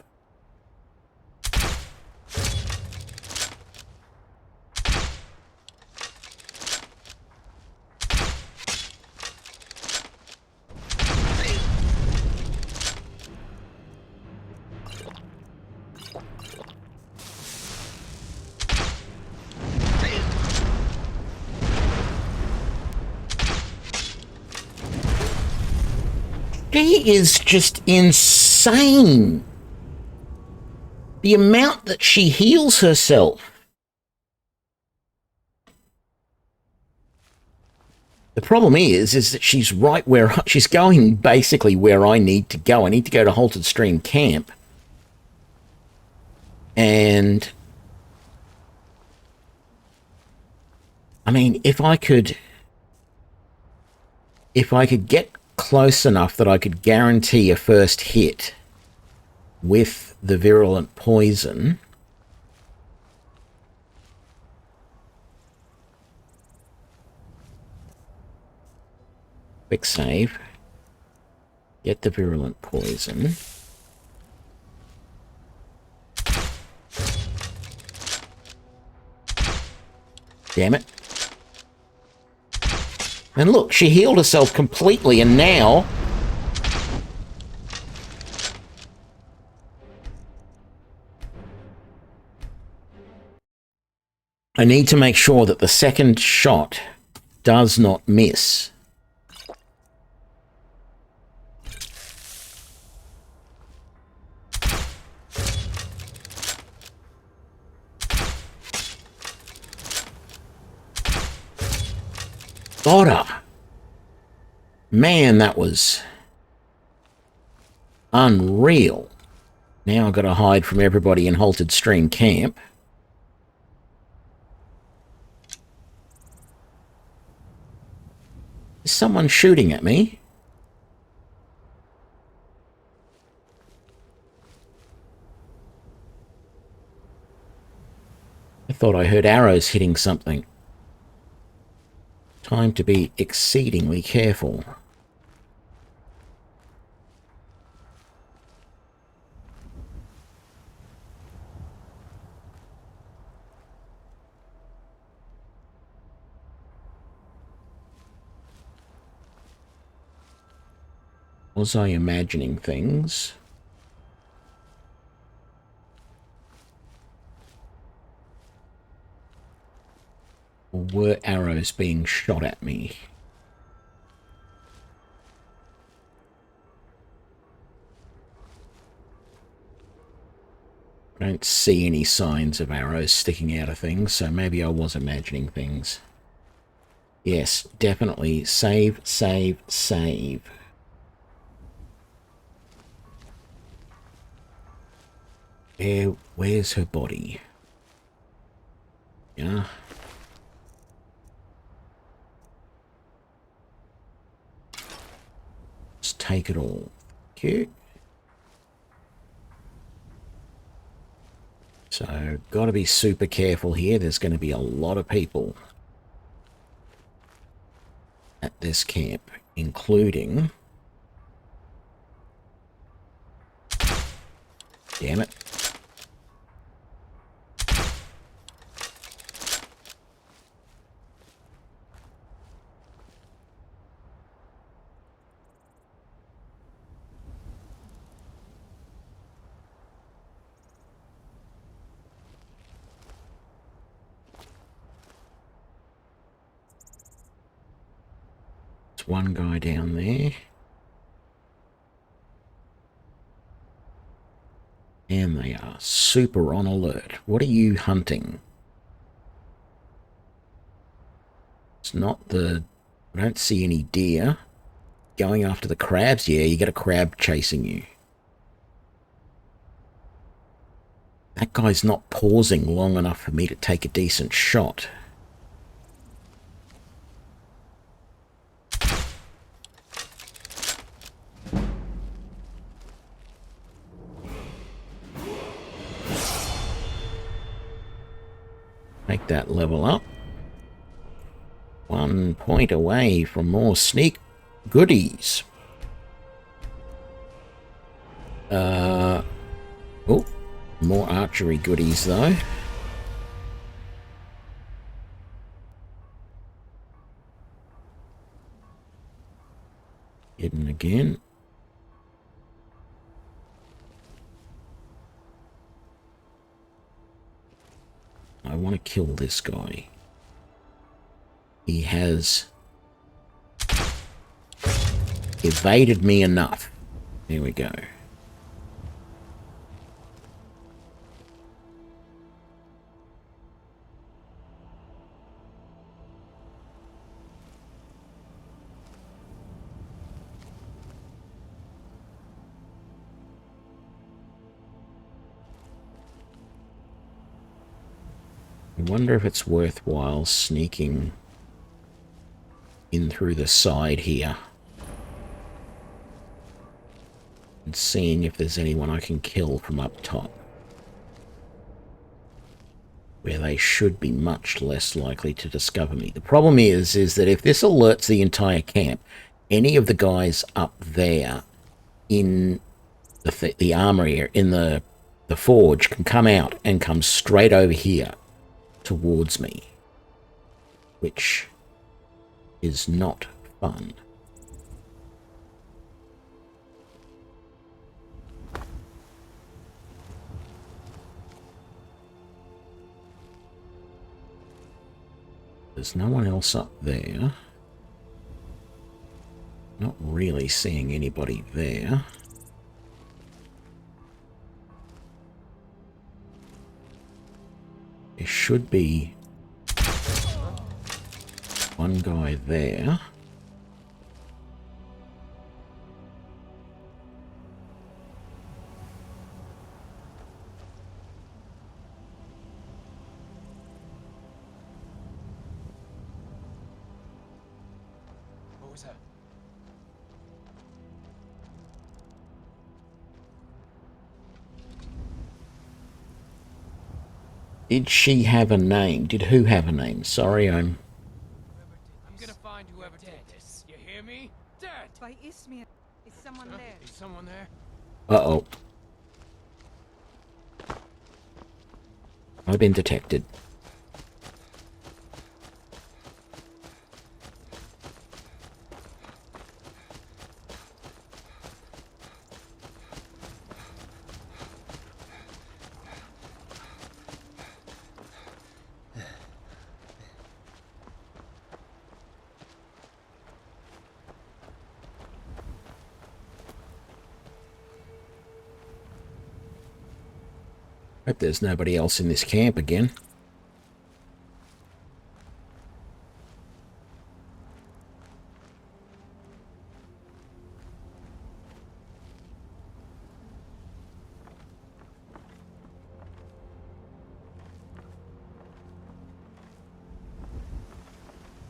She is just insane. The amount that she heals herself. The problem is that she's right where she's going, basically where I need to go. I need to go to Halted Stream Camp. And I mean, if I could get close enough that I could guarantee a first hit with the virulent poison. Quick save. Get the virulent poison. Damn it. And look, she healed herself completely, and now... I need to make sure that the second shot does not miss. Got her. Man, that was unreal. Now I've got to hide from everybody in Halted Stream Camp. Is someone shooting at me? I thought I heard arrows hitting something. Time to be exceedingly careful. Was I imagining things? Or were arrows being shot at me? I don't see any signs of arrows sticking out of things, so maybe I was imagining things. Yes, definitely. Save, save, save. Where's her body? Yeah. Let's take it all. Cute. So, got to be super careful here. There's going to be a lot of people at this camp, including... Damn it. One guy down there. And they are super on alert. What are you hunting? It's not the... I don't see any deer. Going after the crabs? Yeah, you got a crab chasing you. That guy's not pausing long enough for me to take a decent shot. Make that level up. 1 point away from more sneak goodies. Oh, more archery goodies though. Hidden again. I want to kill this guy. He has evaded me enough. There we go. I wonder if it's worthwhile sneaking in through the side here and seeing if there's anyone I can kill from up top, where they should be much less likely to discover me. The problem is that if this alerts the entire camp, any of the guys up there in the armory, in the forge, can come out and come straight over here towards me. which is not fun. There's no one else up there. Not really seeing anybody there. There should be one guy there. What was that? Did she have a name? Did who have a name? Sorry, I'm gonna find whoever did this. You hear me? Dead! By Ismir. Is someone there? Is someone there? Uh-oh. I've been detected. Hope there's nobody else in this camp again.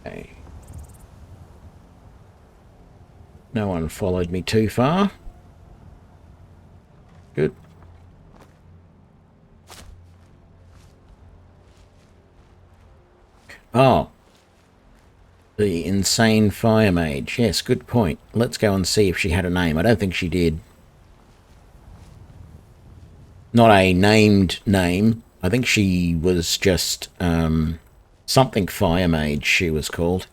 Okay. No one followed me too far. Good. Oh, the insane fire mage. Yes, good point. Let's go and see if she had a name. I don't think she did. Not a named name. I think she was just something fire mage she was called.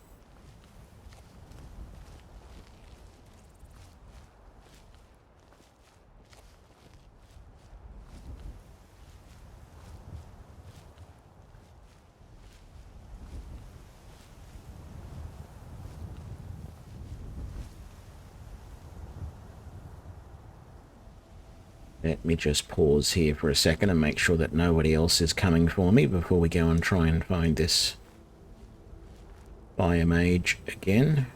Let me just pause here for a second and make sure that nobody else is coming for me before we go and try and find this fire mage again.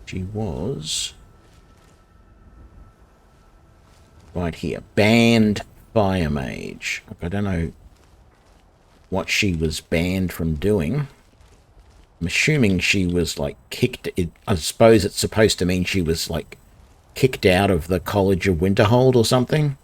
She was right here. Banned fire mage. I don't know what she was banned from doing. I'm assuming she was like kicked. I suppose it's supposed to mean she was like kicked out of the College of Winterhold or something.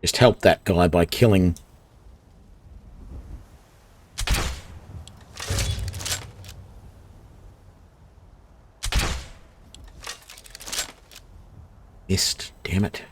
Just help that guy by killing. Missed, damn it.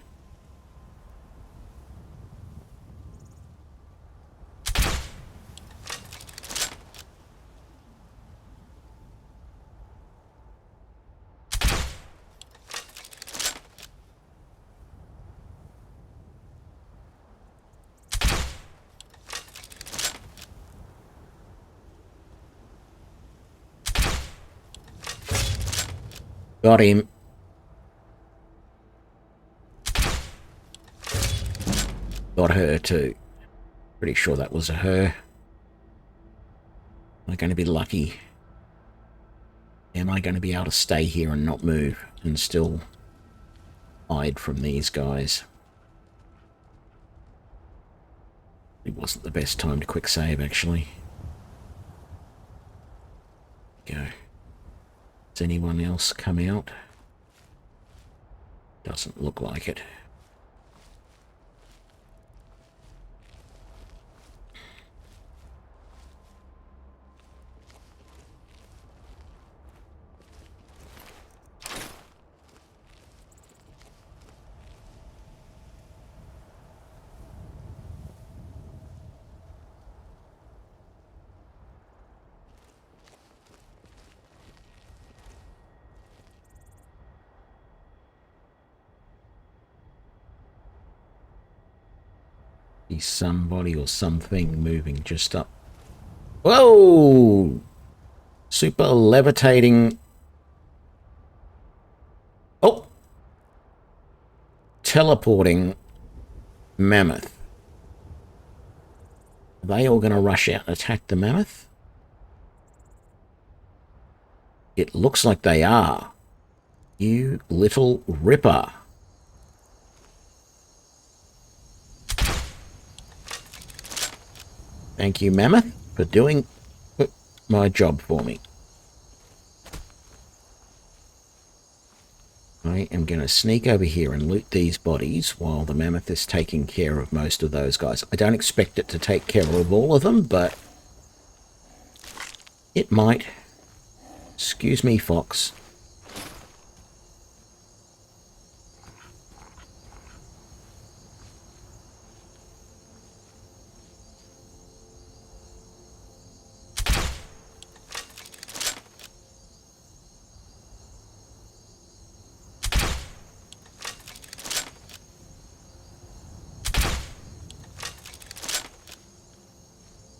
Got him. Got her too. Pretty sure that was a her. Am I going to be lucky? Am I going to be able to stay here and not move and still hide from these guys? wasn't the best time to quick save, actually. Go. Has anyone else come out? Doesn't look like it. Be somebody or something moving just up. Whoa! Super levitating. Oh! Teleporting mammoth. Are they all going to rush out and attack the mammoth? It looks like they are. You little ripper. Thank you, mammoth, for doing my job for me. I am going to sneak over here and loot these bodies while the mammoth is taking care of most of those guys. I don't expect it to take care of all of them, but it might. Excuse me, fox.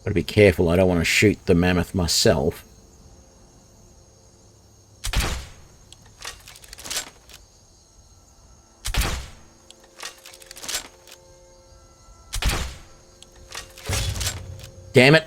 Gotta be careful, I don't want to shoot the mammoth myself. Damn it.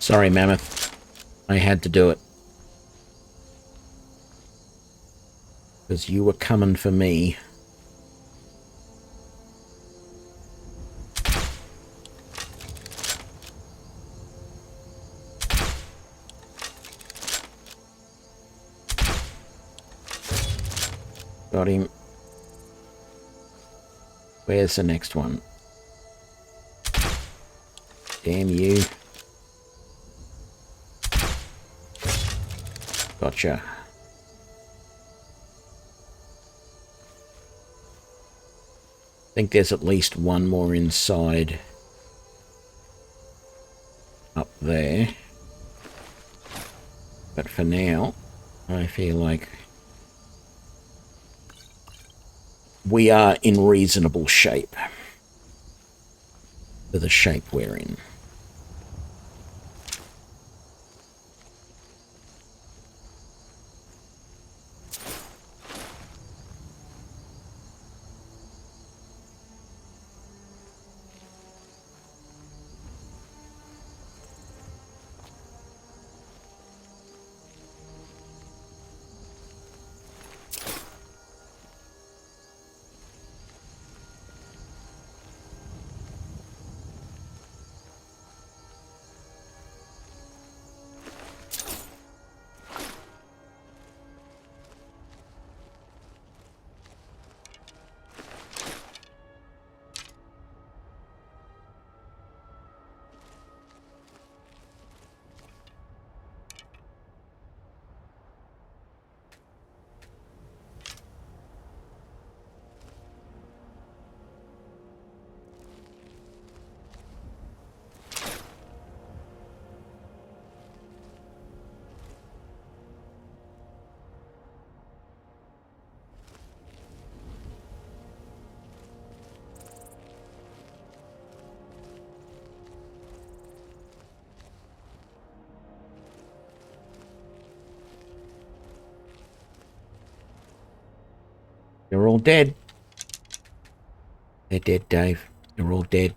Sorry, mammoth. I had to do it. Because you were coming for me. Got him. Where's the next one? Damn you. Gotcha. I think there's at least one more inside up there. But for now, I feel like we are in reasonable shape for the shape we're in. They're all dead. They're dead, Dave. They're all dead.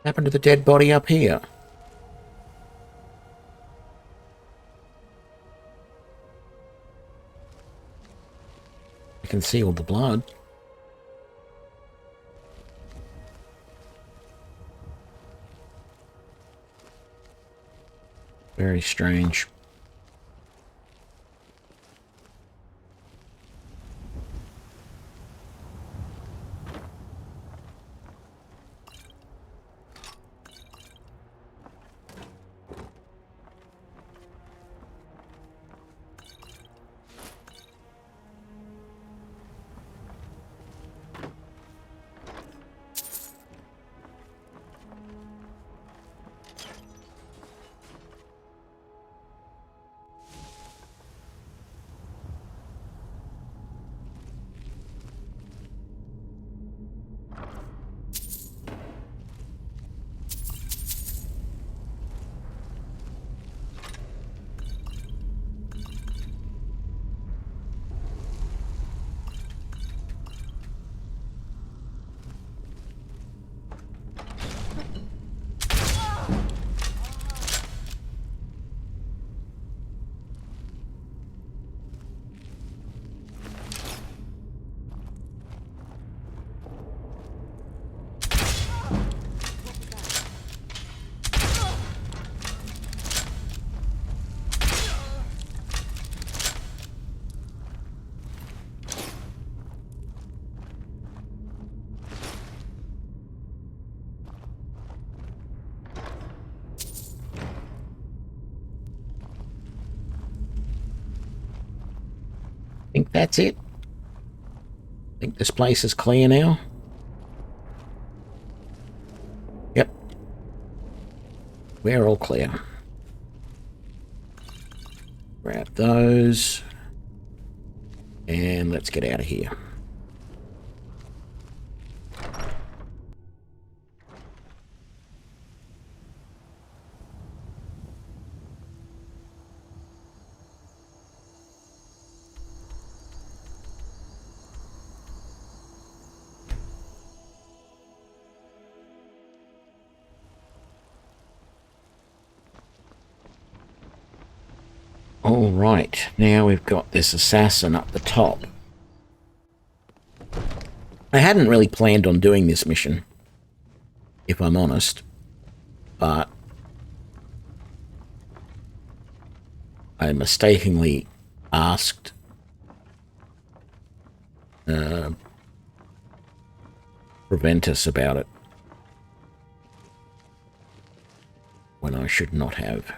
What happened to the dead body up here? I can see all the blood. Very strange. I think that's it. I think this place is clear now. Yep. We're all clear. Grab those. And let's get out of here. All right, now we've got this assassin up the top. I hadn't really planned on doing this mission, if I'm honest, but I mistakenly asked Preventus about it when I should not have.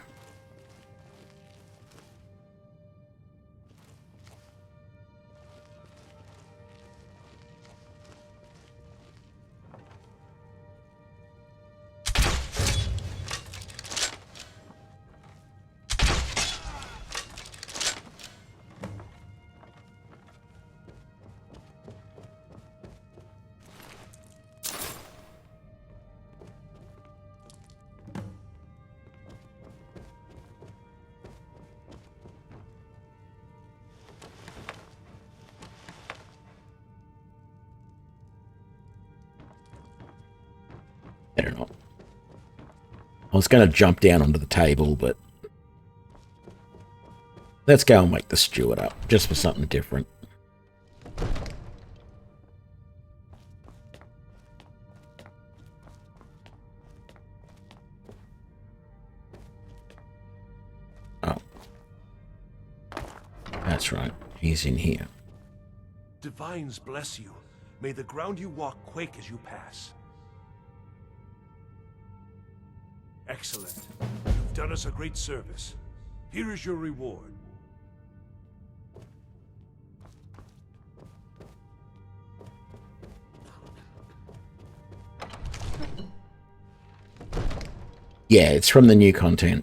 Better not. I was going to jump down onto the table, but Let's go and wake the steward up, just for something different. Oh. That's right. He's in here. Divines bless you. May the ground you walk quake as you pass. Excellent. You've done us a great service. Here is your reward. Yeah, it's from the new content.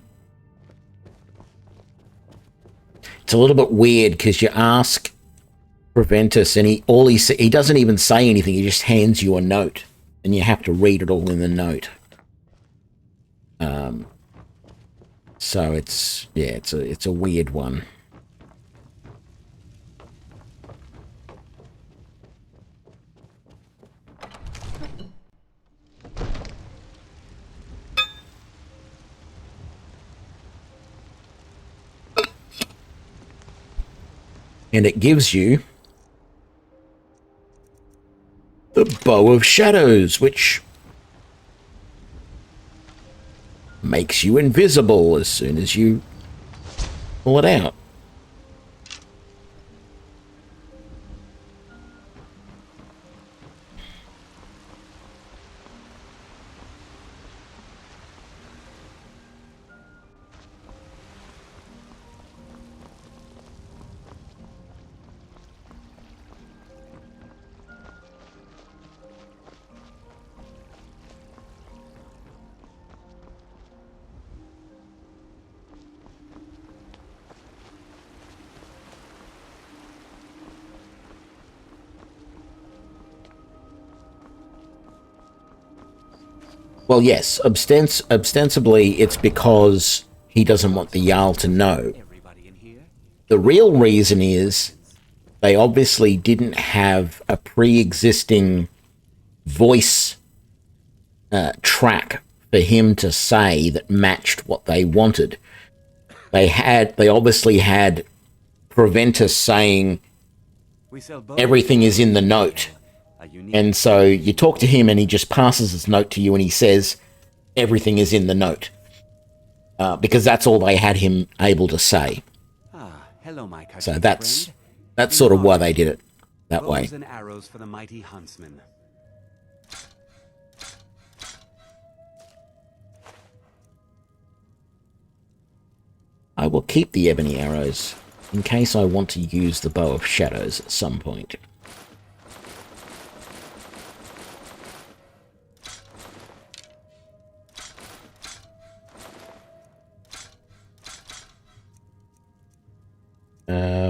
It's a little bit weird because you ask Preventus and he doesn't even say anything. He just hands you a note and you have to read it all in the note. So it's a weird one. And it gives you the Bow of Shadows, which makes you invisible as soon as you pull it out. Well, yes, ostensibly it's because he doesn't want the Jarl to know. The real reason is they obviously didn't have a pre-existing voice track for him to say that matched what they wanted. They obviously had Preventus saying everything is in the note. And so you talk to him and he just passes his note to you and he says everything is in the note. Because that's all they had him able to say. Hello, my So that's sort of why they did it that way. Bows and arrows for the mighty huntsman. I will keep the ebony arrows in case I want to use the Bow of Shadows at some point.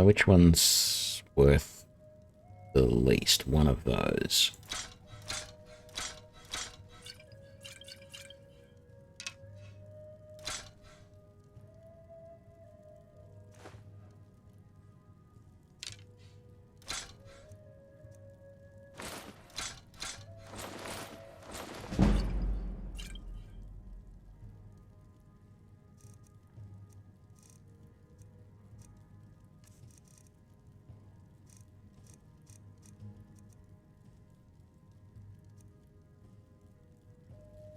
Which one's worth the least? One of those.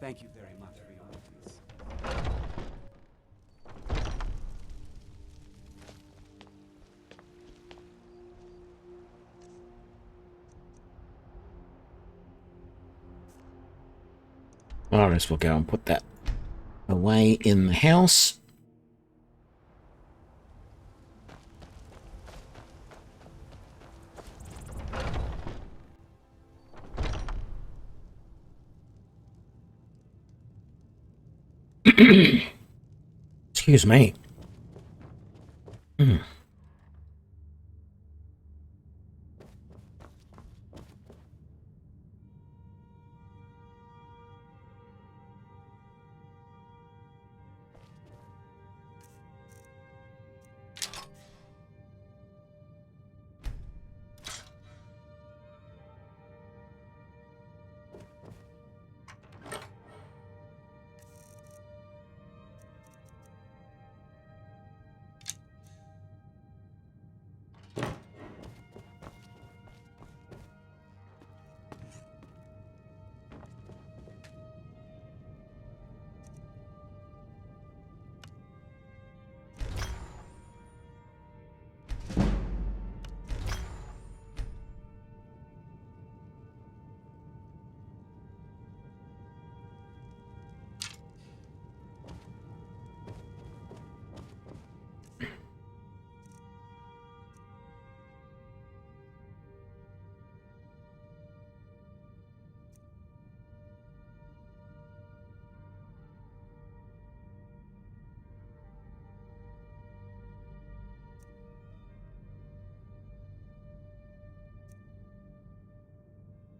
Thank you very much for your witness. Well, I guess we'll go and put that away in the house. Excuse me.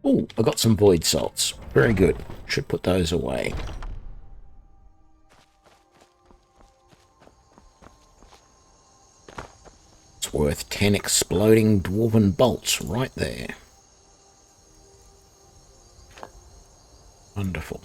Oh, I got some void salts. Very good. Should put those away. It's worth 10 exploding dwarven bolts right there. Wonderful.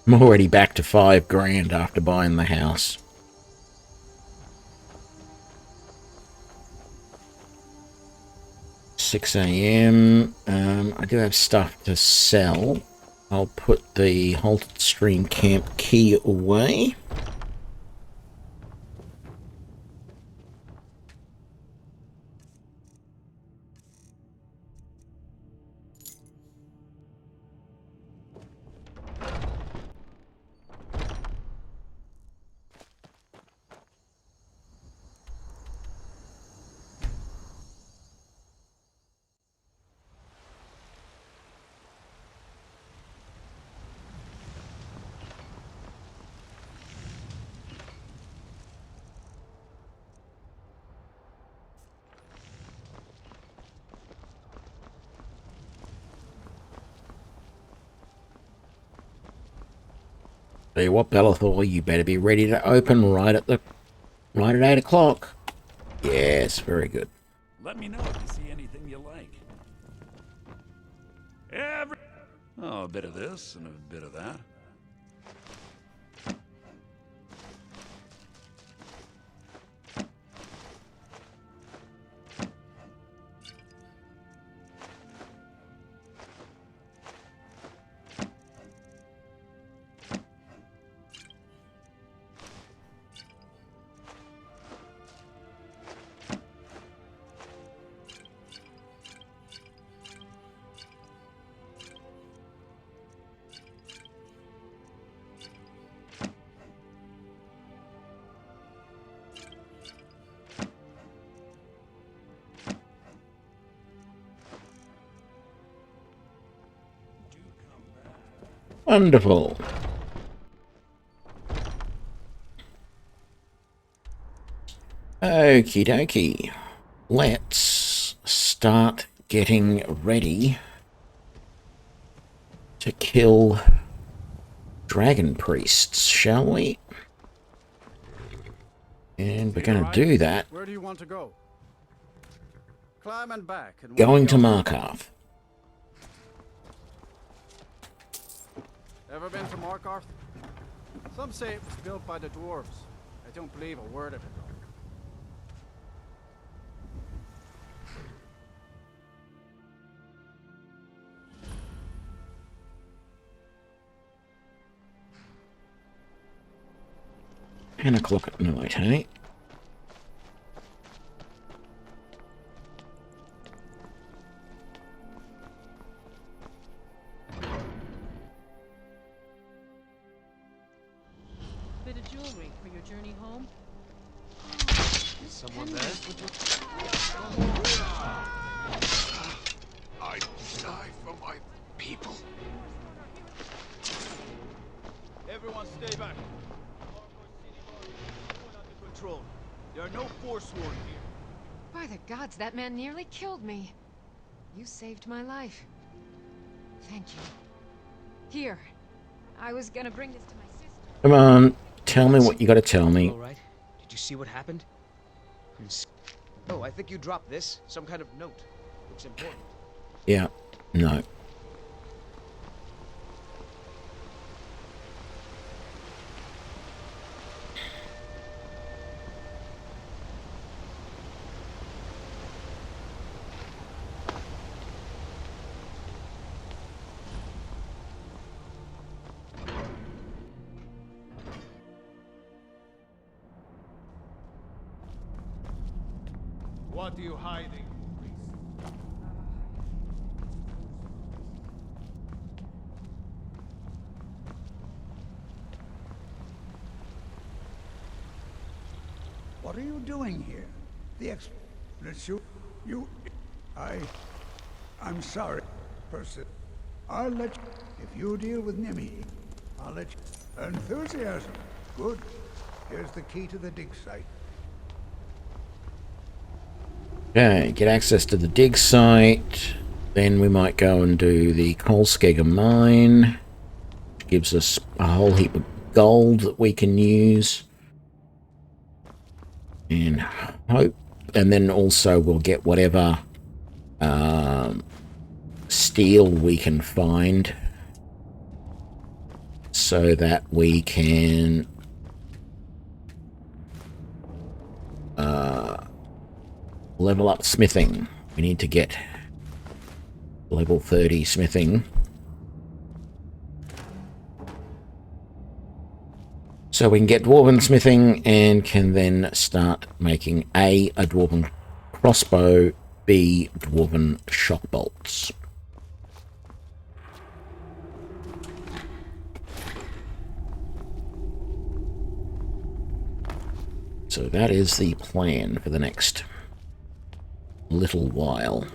I'm already back to $5,000 after buying the house. $6 a.m. I do have stuff to sell. I'll put the halted stream camp key away. Tell you what, Bellathor, you better be ready to open right at 8 o'clock. Yes, very good. Let me know if you see anything you like. Oh, a bit of this and a bit of that. Wonderful. Okie dokie. Let's start getting ready to kill dragon priests, shall we? And we're going to do that. Where do you want to go? Climb and back. And Going to Markarth. Ever been to Markarth? Some say it was built by the dwarves. I don't believe a word of it, though. And 10 at night, eh? Bit of jewelry for your journey home. Is someone there? I die for my people. Everyone stay back. Under control. There are no Forsworn here. By the gods, that man nearly killed me. You saved my life. Thank you. Here. I was gonna bring this to my sister. Come on, tell me what you got to tell me. All right. Did you see what happened? Oh, I think you dropped this. Some kind of note. Looks important. Yeah, no. What are you hiding, priest? What are you doing here? I'm sorry. I'll let you. If you deal with Nimi, I'll let you. Enthusiasm. Good. Here's the key to the dig site. Okay, get access to the dig site. Then we might go and do the Kolskegger mine. Which gives us a whole heap of gold that we can use. And hope. And then also we'll get whatever steel we can find. So that we can level up smithing. We need to get level 30 smithing. So we can get dwarven smithing and can then start making A dwarven crossbow, B dwarven shock bolts. So that is the plan for the next little while.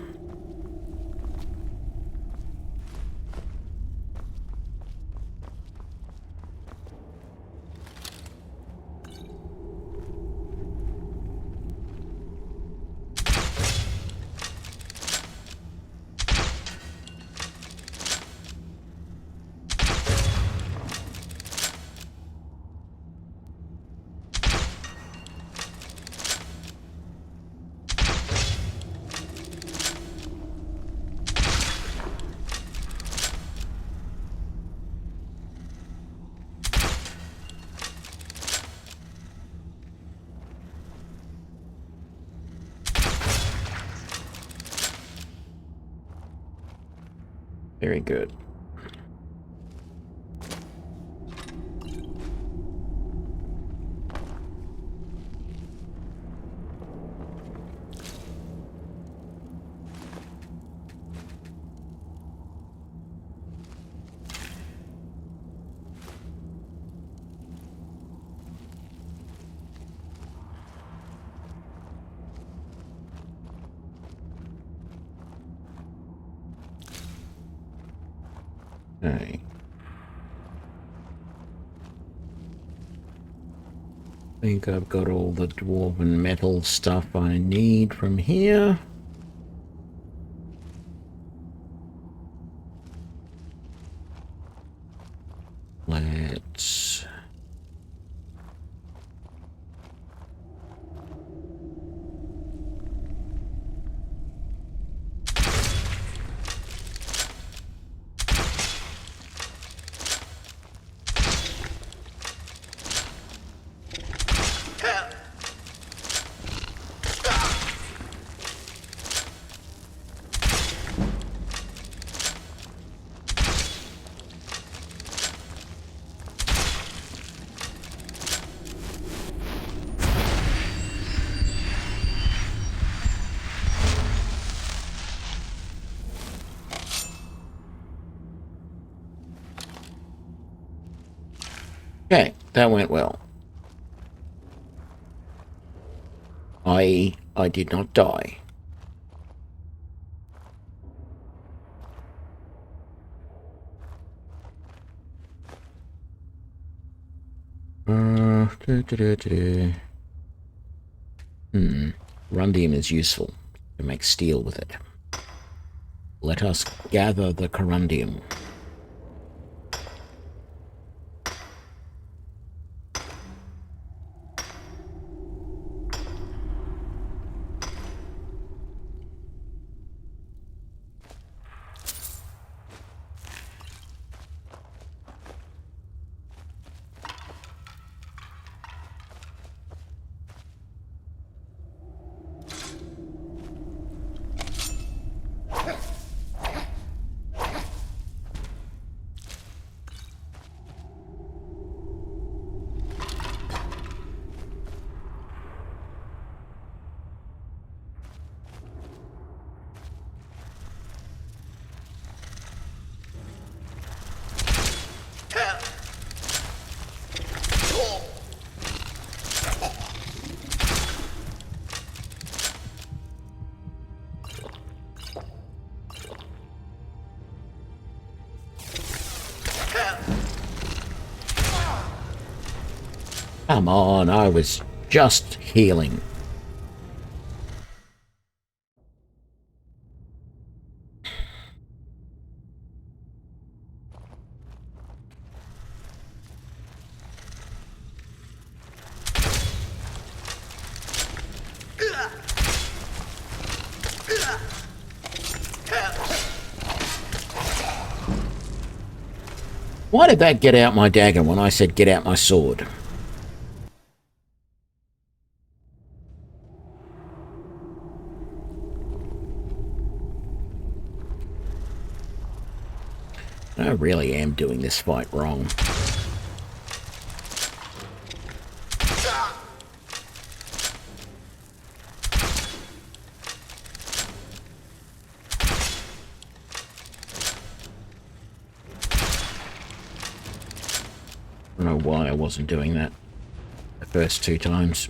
Very good. Okay. I think I've got all the dwarven metal stuff I need from here. Let's... Okay, that went well. I did not die. Corundium is useful to make steel with it. Let us gather the corundium. Come on, I was just healing. Why did that get out my dagger when I said get out my sword? I really am doing this fight wrong. I don't know why I wasn't doing that the first 2 times.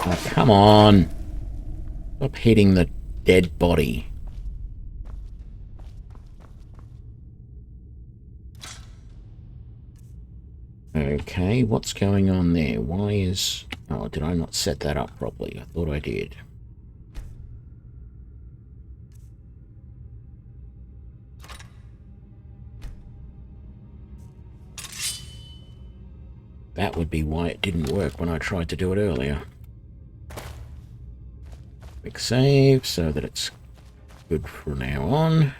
Oh, come on. Stop hitting the dead body. Okay, what's going on there? Why is... Oh, did I not set that up properly? I thought I did. That would be why it didn't work when I tried to do it earlier. Quick save so that it's good from now on.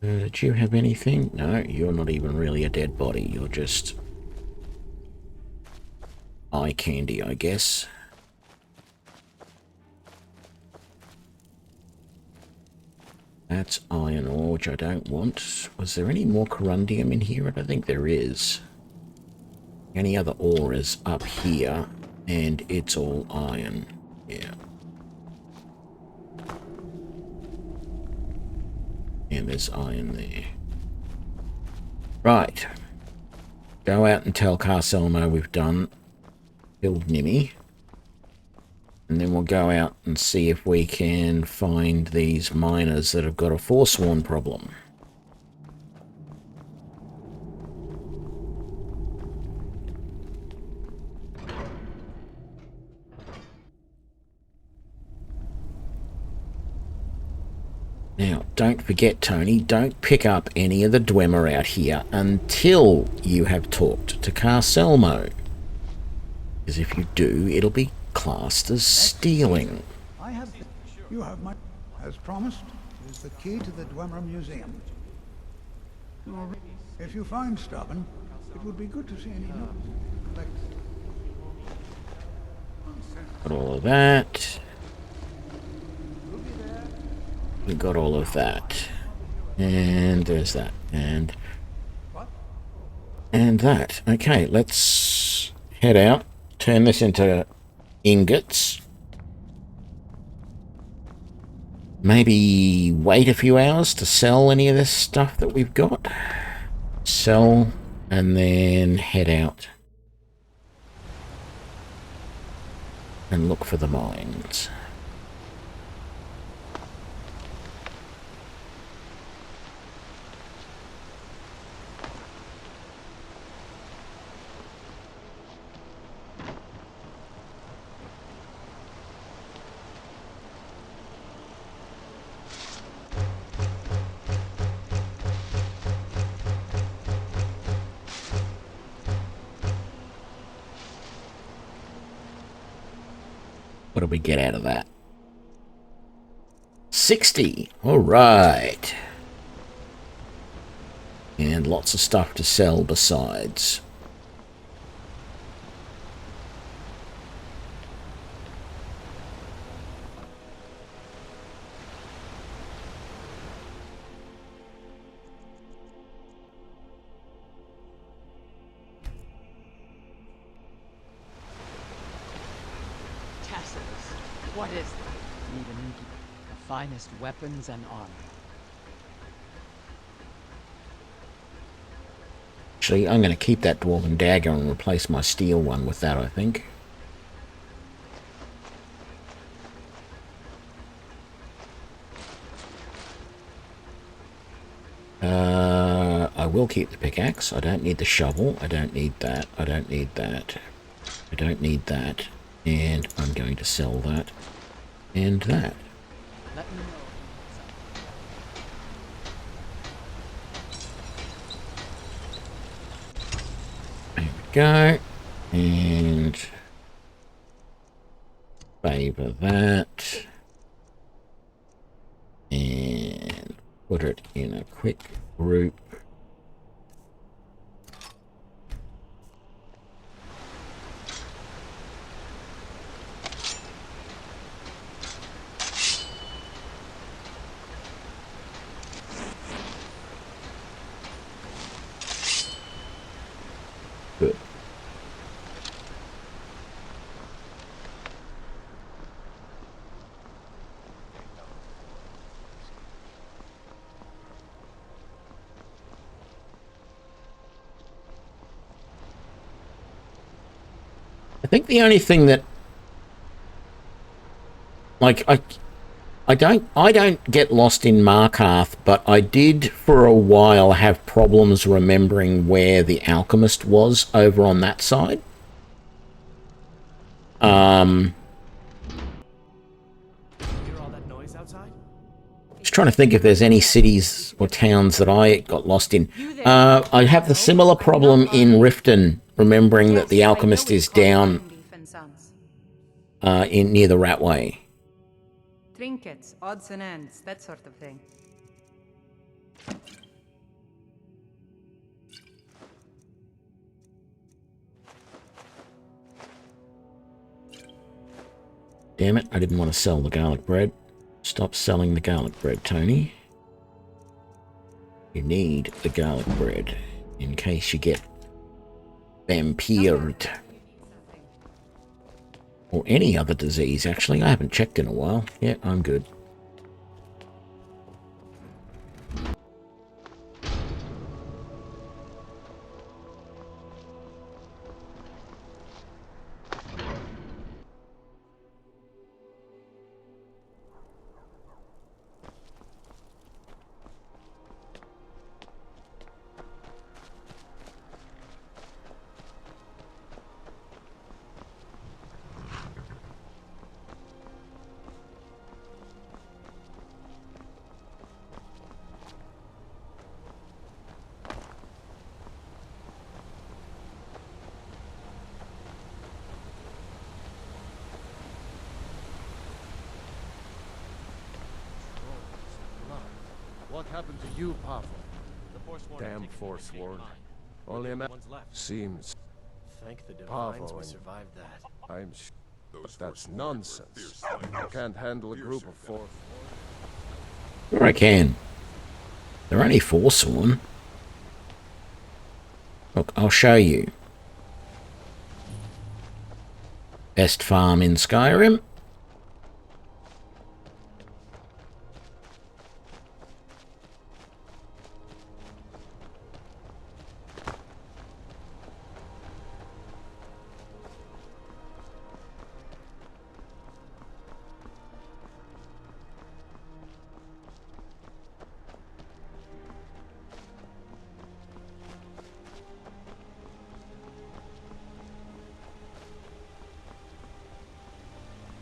Did you have anything? No, you're not even really a dead body. You're just eye candy, I guess. That's iron ore, which I don't want. Was there any more corundium in here? I don't think there is. Any other ore is up here, and it's all iron. Yeah. And there's iron there. Right. Go out and tell Carcelmo we've done. Killed Nimmy. And then we'll go out and see if we can find these miners that have got a Forsworn problem. Now, don't forget, Tony, don't pick up any of the Dwemer out here until you have talked to Carcelmo. Because if you do, it'll be classed as stealing. You have my... As promised, is the key to the Dwemer Museum. If you find Stubborn, it would be good to see any notes. Got all of that. We got all of that. And there's that. And that. Okay, let's head out. Turn this into ingots. Maybe wait a few hours to sell any of this stuff that we've got. Sell and then head out and look for the mines. What do we get out of that? 60. All right. And lots of stuff to sell besides. What is that? Even the finest weapons and armor. Actually, I'm going to keep that dwarven dagger and replace my steel one with that, I think. I will keep the pickaxe. I don't need the shovel. I don't need that. I don't need that. I don't need that. And I'm going to sell that. And that. There we go. And favor that. And put it in a quick group. Good. I think the only thing that, like, I don't get lost in Markarth, but I did for a while have problems remembering where the alchemist was over on that side. Hear all that noise outside? Just trying to think if there's any cities or towns that I got lost in. I have the similar problem in Riften, remembering that the alchemist is down in near the Ratway. Trinkets, odds and ends, that sort of thing. Damn it, I didn't want to sell the garlic bread. Stop selling the garlic bread, Tony. You need the garlic bread in case you get vampired. Or any other disease, actually. I haven't checked in a while. Yeah, I'm good. What happened to you, Pavel? Damn Forsworn. Only a man seems. Thank the divines Pavel, we survived that. I'm sure. But that's nonsense. I can't handle a group of four. Sure I can. They're only Forsworn. Look, I'll show you. Best farm in Skyrim.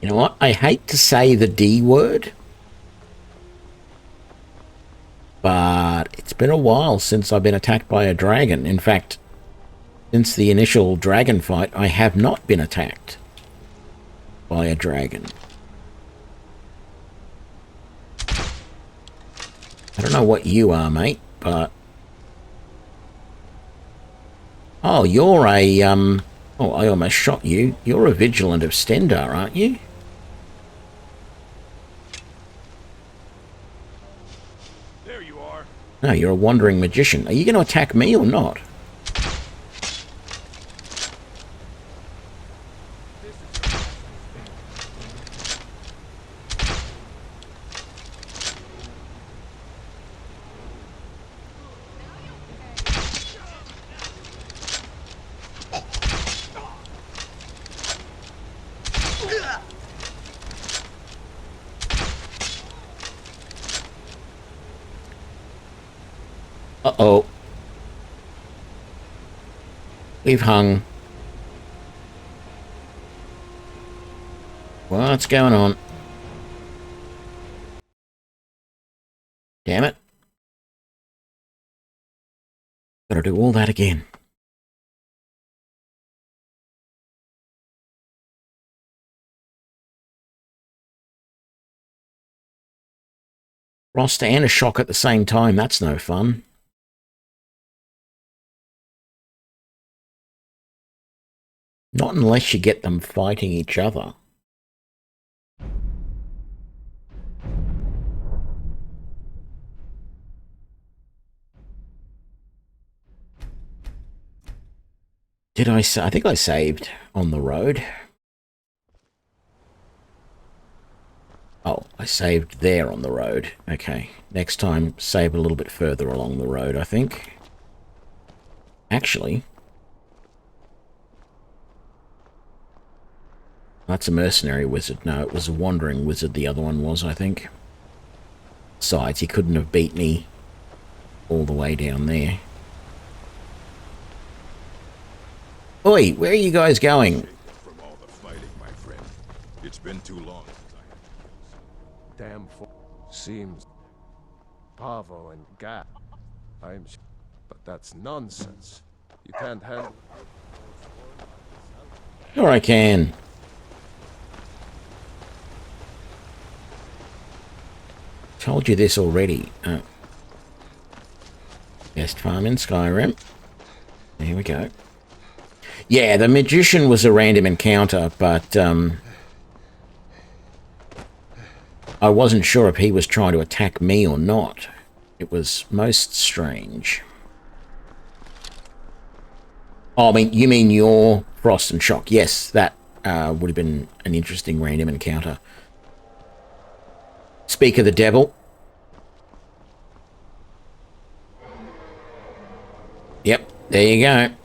You know what? I hate to say the D word, but it's been a while since I've been attacked by a dragon. In fact, since the initial dragon fight, I have not been attacked by a dragon. I don't know what you are, mate, but... Oh, you're a, Oh, I almost shot you. You're a Vigilant of Stendar, aren't you? There you are. No, you're a Wandering Magician. Are you going to attack me or not? Uh-oh. We've hung. What's going on? Damn it. Gotta do all that again. Frost and a shock at the same time. That's no fun. Not unless you get them fighting each other. Did I say? I think I saved on the road. Oh, I saved there on the road. Okay. Next time, save a little bit further along the road, I think. Actually, that's a mercenary wizard. No, it was a wandering wizard. The other one was, I think. Besides, he couldn't have beat me all the way down there. Oi, where are you guys going? From all the fighting, my friend. It's been too long. Damn seems Pavo and Gap. But that's nonsense. You can't handle. Sure I can. Told you this already. Best farm in Skyrim. There we go. Yeah, the magician was a random encounter, but I wasn't sure if he was trying to attack me or not. It was most strange. Oh, I mean, you mean your Frost and Shock? Yes, that would have been an interesting random encounter. Speak of the devil. Yep, there you go.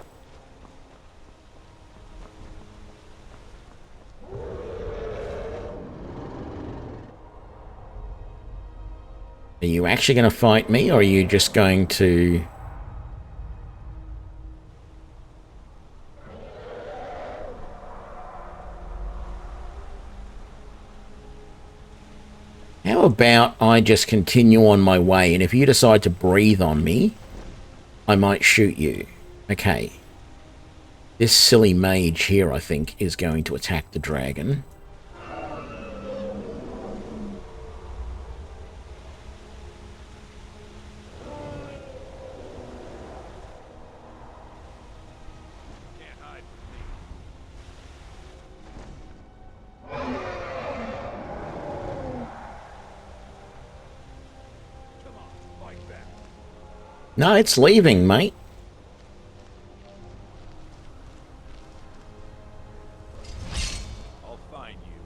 Are you actually going to fight me, or are you just going to... How about I just continue on my way, and if you decide to breathe on me, I might shoot you. Okay. This silly mage here, I think, is going to attack the dragon. No, it's leaving, mate. I'll find you.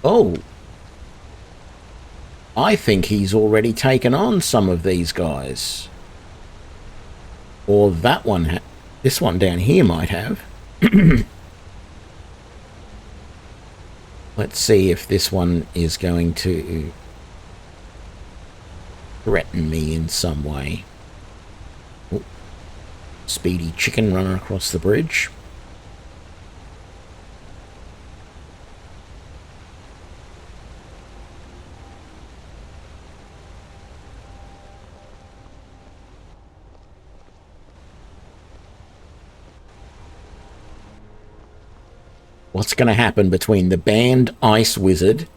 Oh. I think he's already taken on some of these guys. Or that one, this one down here might have. Let's see if this one is going to threaten me in some way. Oh. Speedy chicken running across the bridge. What's going to happen between the banned ice wizard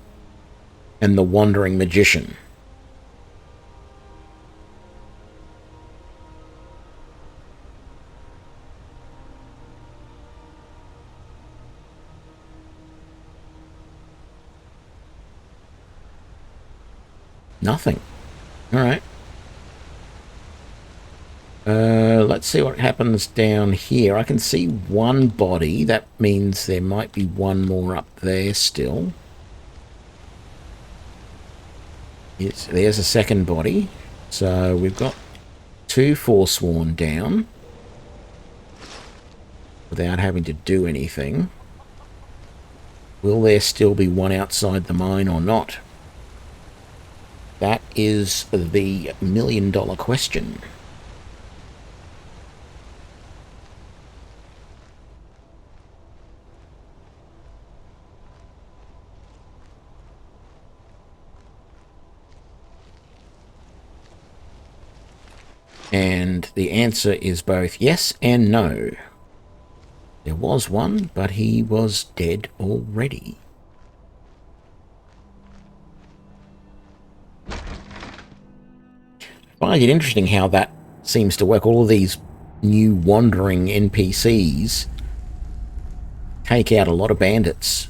and the wandering magician? Nothing. All right. So let's see what happens down here. I can see one body. That means there might be one more up there still. Yes, there's a second body. So we've got 2 Forsworn down without having to do anything. Will there still be one outside the mine or not? That is the million-dollar question. And the answer is both yes and no. There was one, but he was dead already. I find it interesting how that seems to work. All of these new wandering NPCs take out a lot of bandits.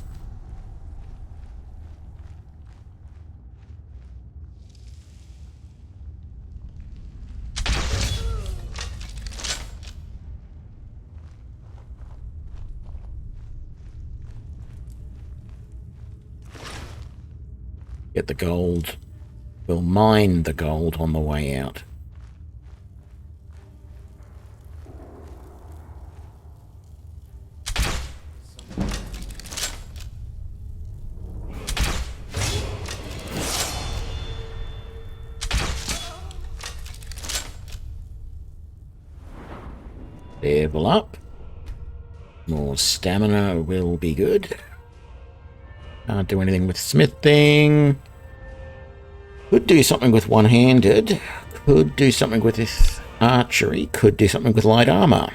Get the gold. We'll mine the gold on the way out. Level up. More stamina will be good. Can't do anything with smithing. Could do something with one-handed. Could do something with this archery. Could do something with light armor.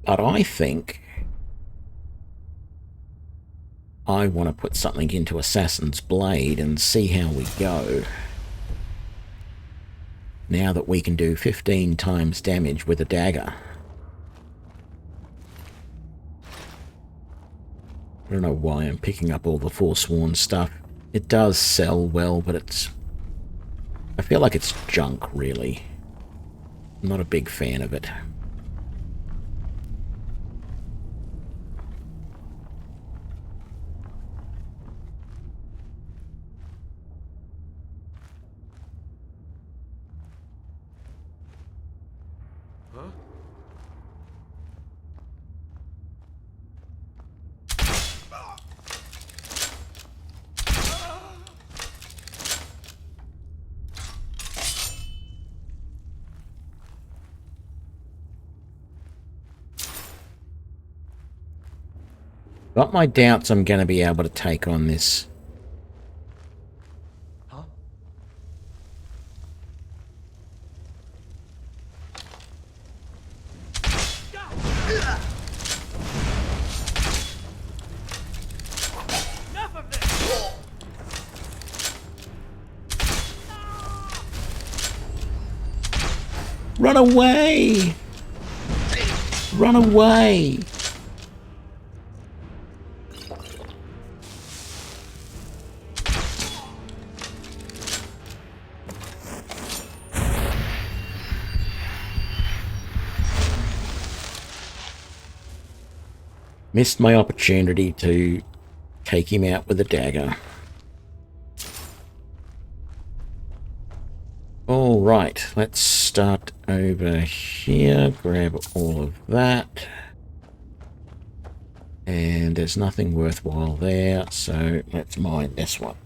But I think I want to put something into Assassin's Blade and see how we go. Now that we can do 15 times damage with a dagger. I don't know why I'm picking up all the Forsworn stuff. It does sell well, but it's... I feel like it's junk, really. I'm not a big fan of it. Got my doubts I'm going to be able to take on this. Huh? Enough of this! Run away! Run away! Missed my opportunity to take him out with a dagger. All right, let's start over here. Grab all of that. And there's nothing worthwhile there, so let's mine this one.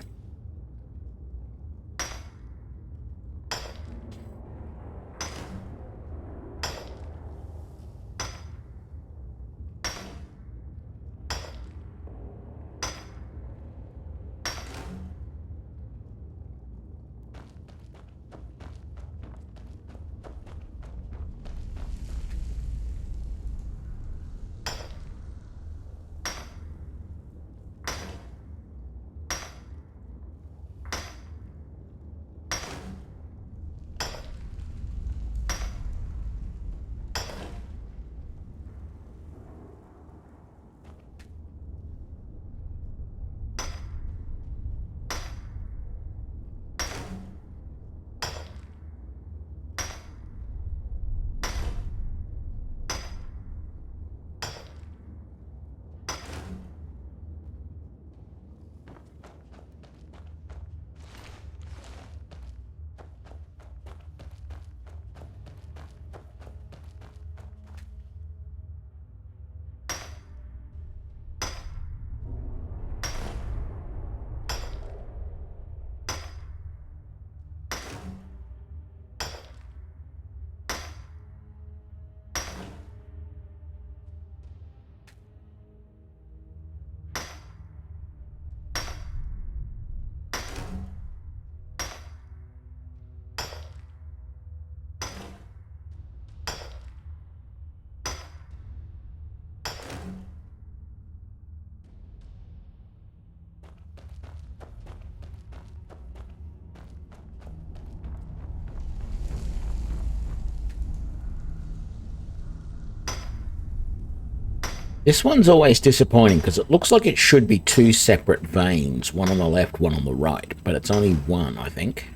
This one's always disappointing because it looks like it should be two separate veins, one on the left, one on the right, but it's only one, I think.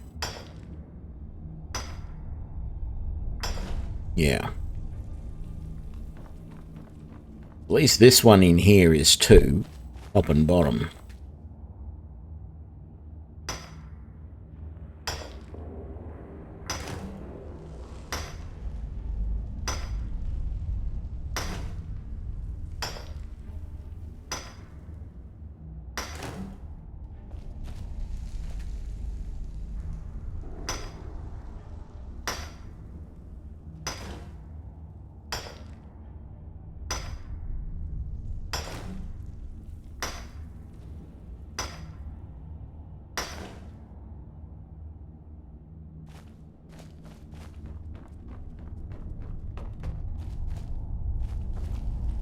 Yeah. At least this one in here is two, top and bottom.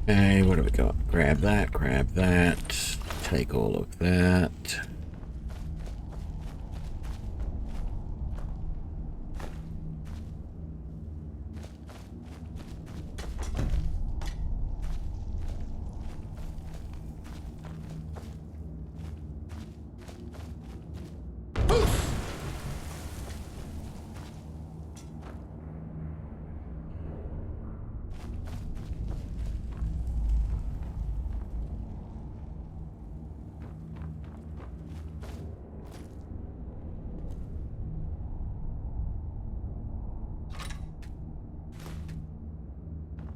Okay, what do we got? Grab that, take all of that.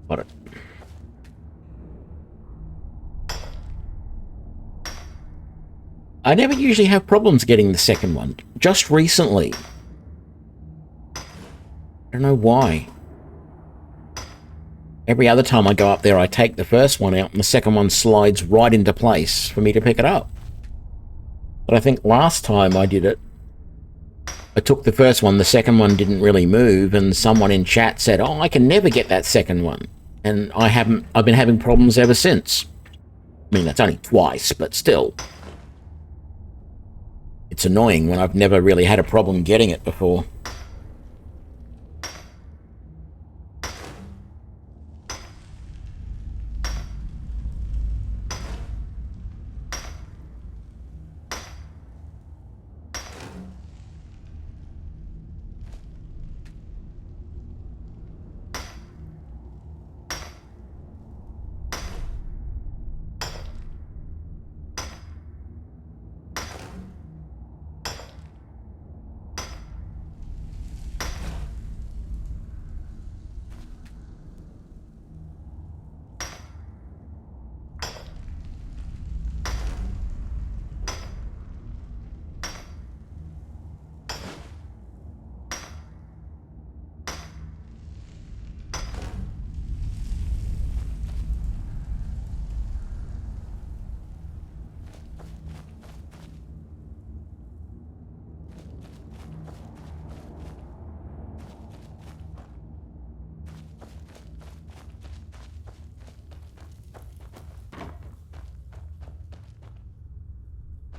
Got it. I never usually have problems getting the second one. Just recently. I don't know why. Every other time I go up there, I take the first one out and the second one slides right into place for me to pick it up. But I think last time I did it, I took the first one, the second one didn't really move, and someone in chat said, "Oh, I can never get that second one." And I've been having problems ever since. I mean, that's only twice, but still. It's annoying when I've never really had a problem getting it before.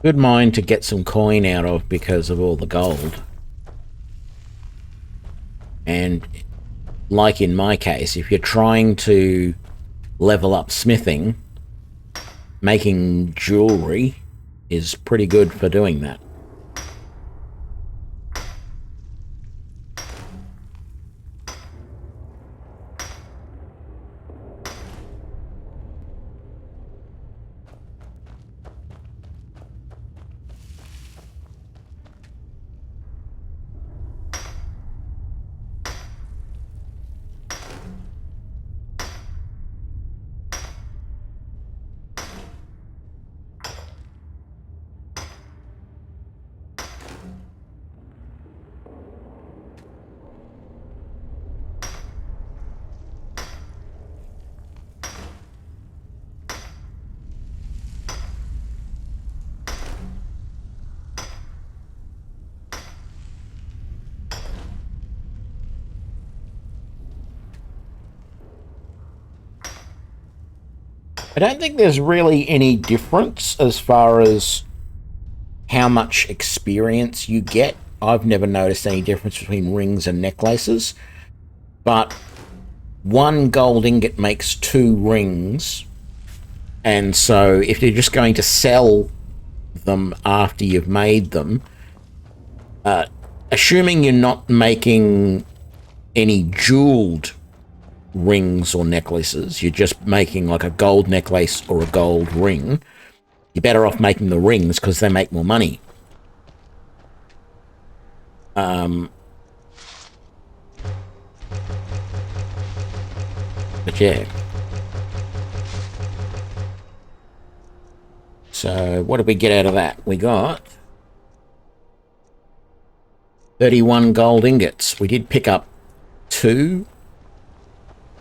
Good mine to get some coin out of because of all the gold. And like in my case, if you're trying to level up smithing, making jewelry is pretty good for doing that. I don't think there's really any difference as far as how much experience you get. I've never noticed any difference between rings and necklaces, but one gold ingot makes 2 rings, And so if you're just going to sell them after you've made them, assuming you're not making any jeweled rings or necklaces, you're just making like a gold necklace or a gold ring, you're better off making the rings because they make more money. But yeah. So what did we get out of that? We got 31 gold ingots. We did pick up 2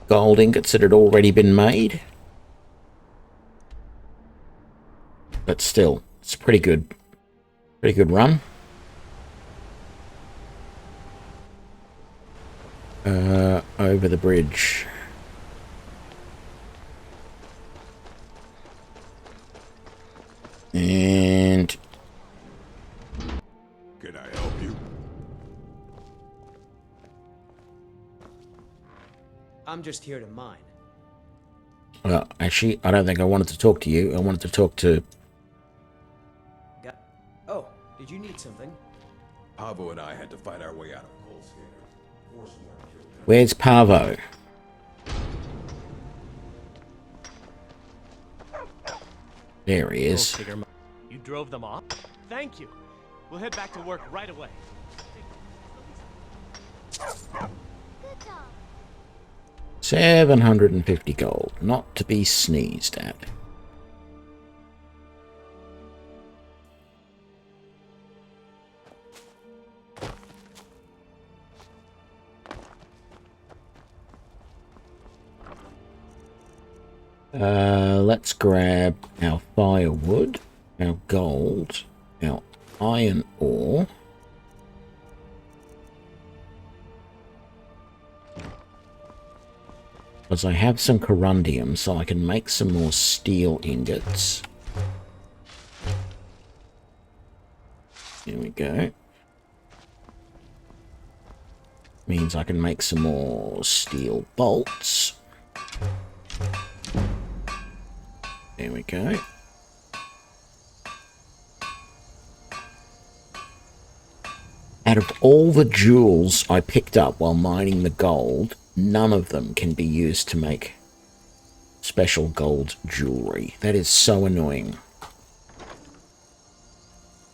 gold ingots that had already been made. But still, it's a pretty good run. Over the bridge. And can I help you? I'm just here to mine. Well, actually, I don't think I wanted to talk to you. I wanted to talk to... Oh, did you need something? Pavo and I had to fight our way out of Cold. Where's Pavo? There he is. You drove them off? Thank you. We'll head back to work right away. 750 gold. Not to be sneezed at. Let's grab our firewood, our gold, our iron ore. Because I have some corundium, so I can make some more steel ingots. Here we go. Means I can make some more steel bolts. There we go. Out of all the jewels I picked up while mining the gold, none of them can be used to make special gold jewelry. That is so annoying.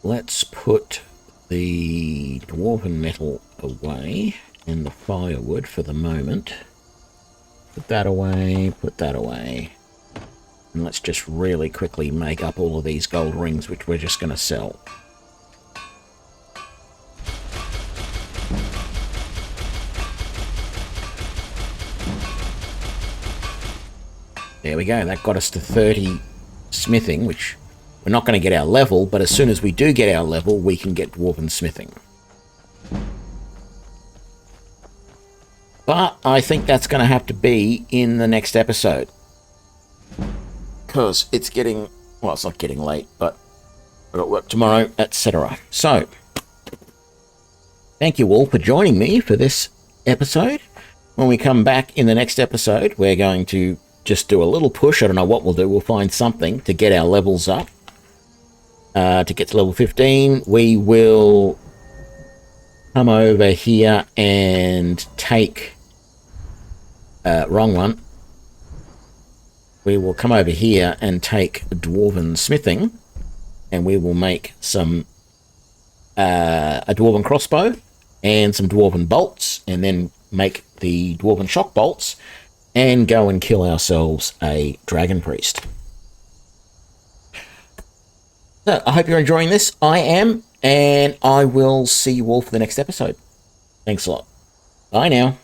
Let's put the dwarven metal away and the firewood for the moment. Put that away, put that away. And let's just really quickly make up all of these gold rings, which we're just going to sell. There we go. That got us to 30 smithing, which we're not going to get our level, but as soon as we do get our level, we can get dwarven smithing. But I think that's going to have to be in the next episode. Because it's getting, well, it's not getting late, but I've got work tomorrow, etc. So, thank you all for joining me for this episode. When we come back in the next episode, we're going to just do a little push. I don't know what we'll do. We'll find something to get our levels up. To get to level 15, we will come over here and take... wrong one. We will come over here and take dwarven smithing, and we will make some a dwarven crossbow and some dwarven bolts, and then make the dwarven shock bolts and go and kill ourselves a dragon priest. So I hope you're enjoying this. I am, and I will see you all for the next episode. Thanks a lot. Bye now.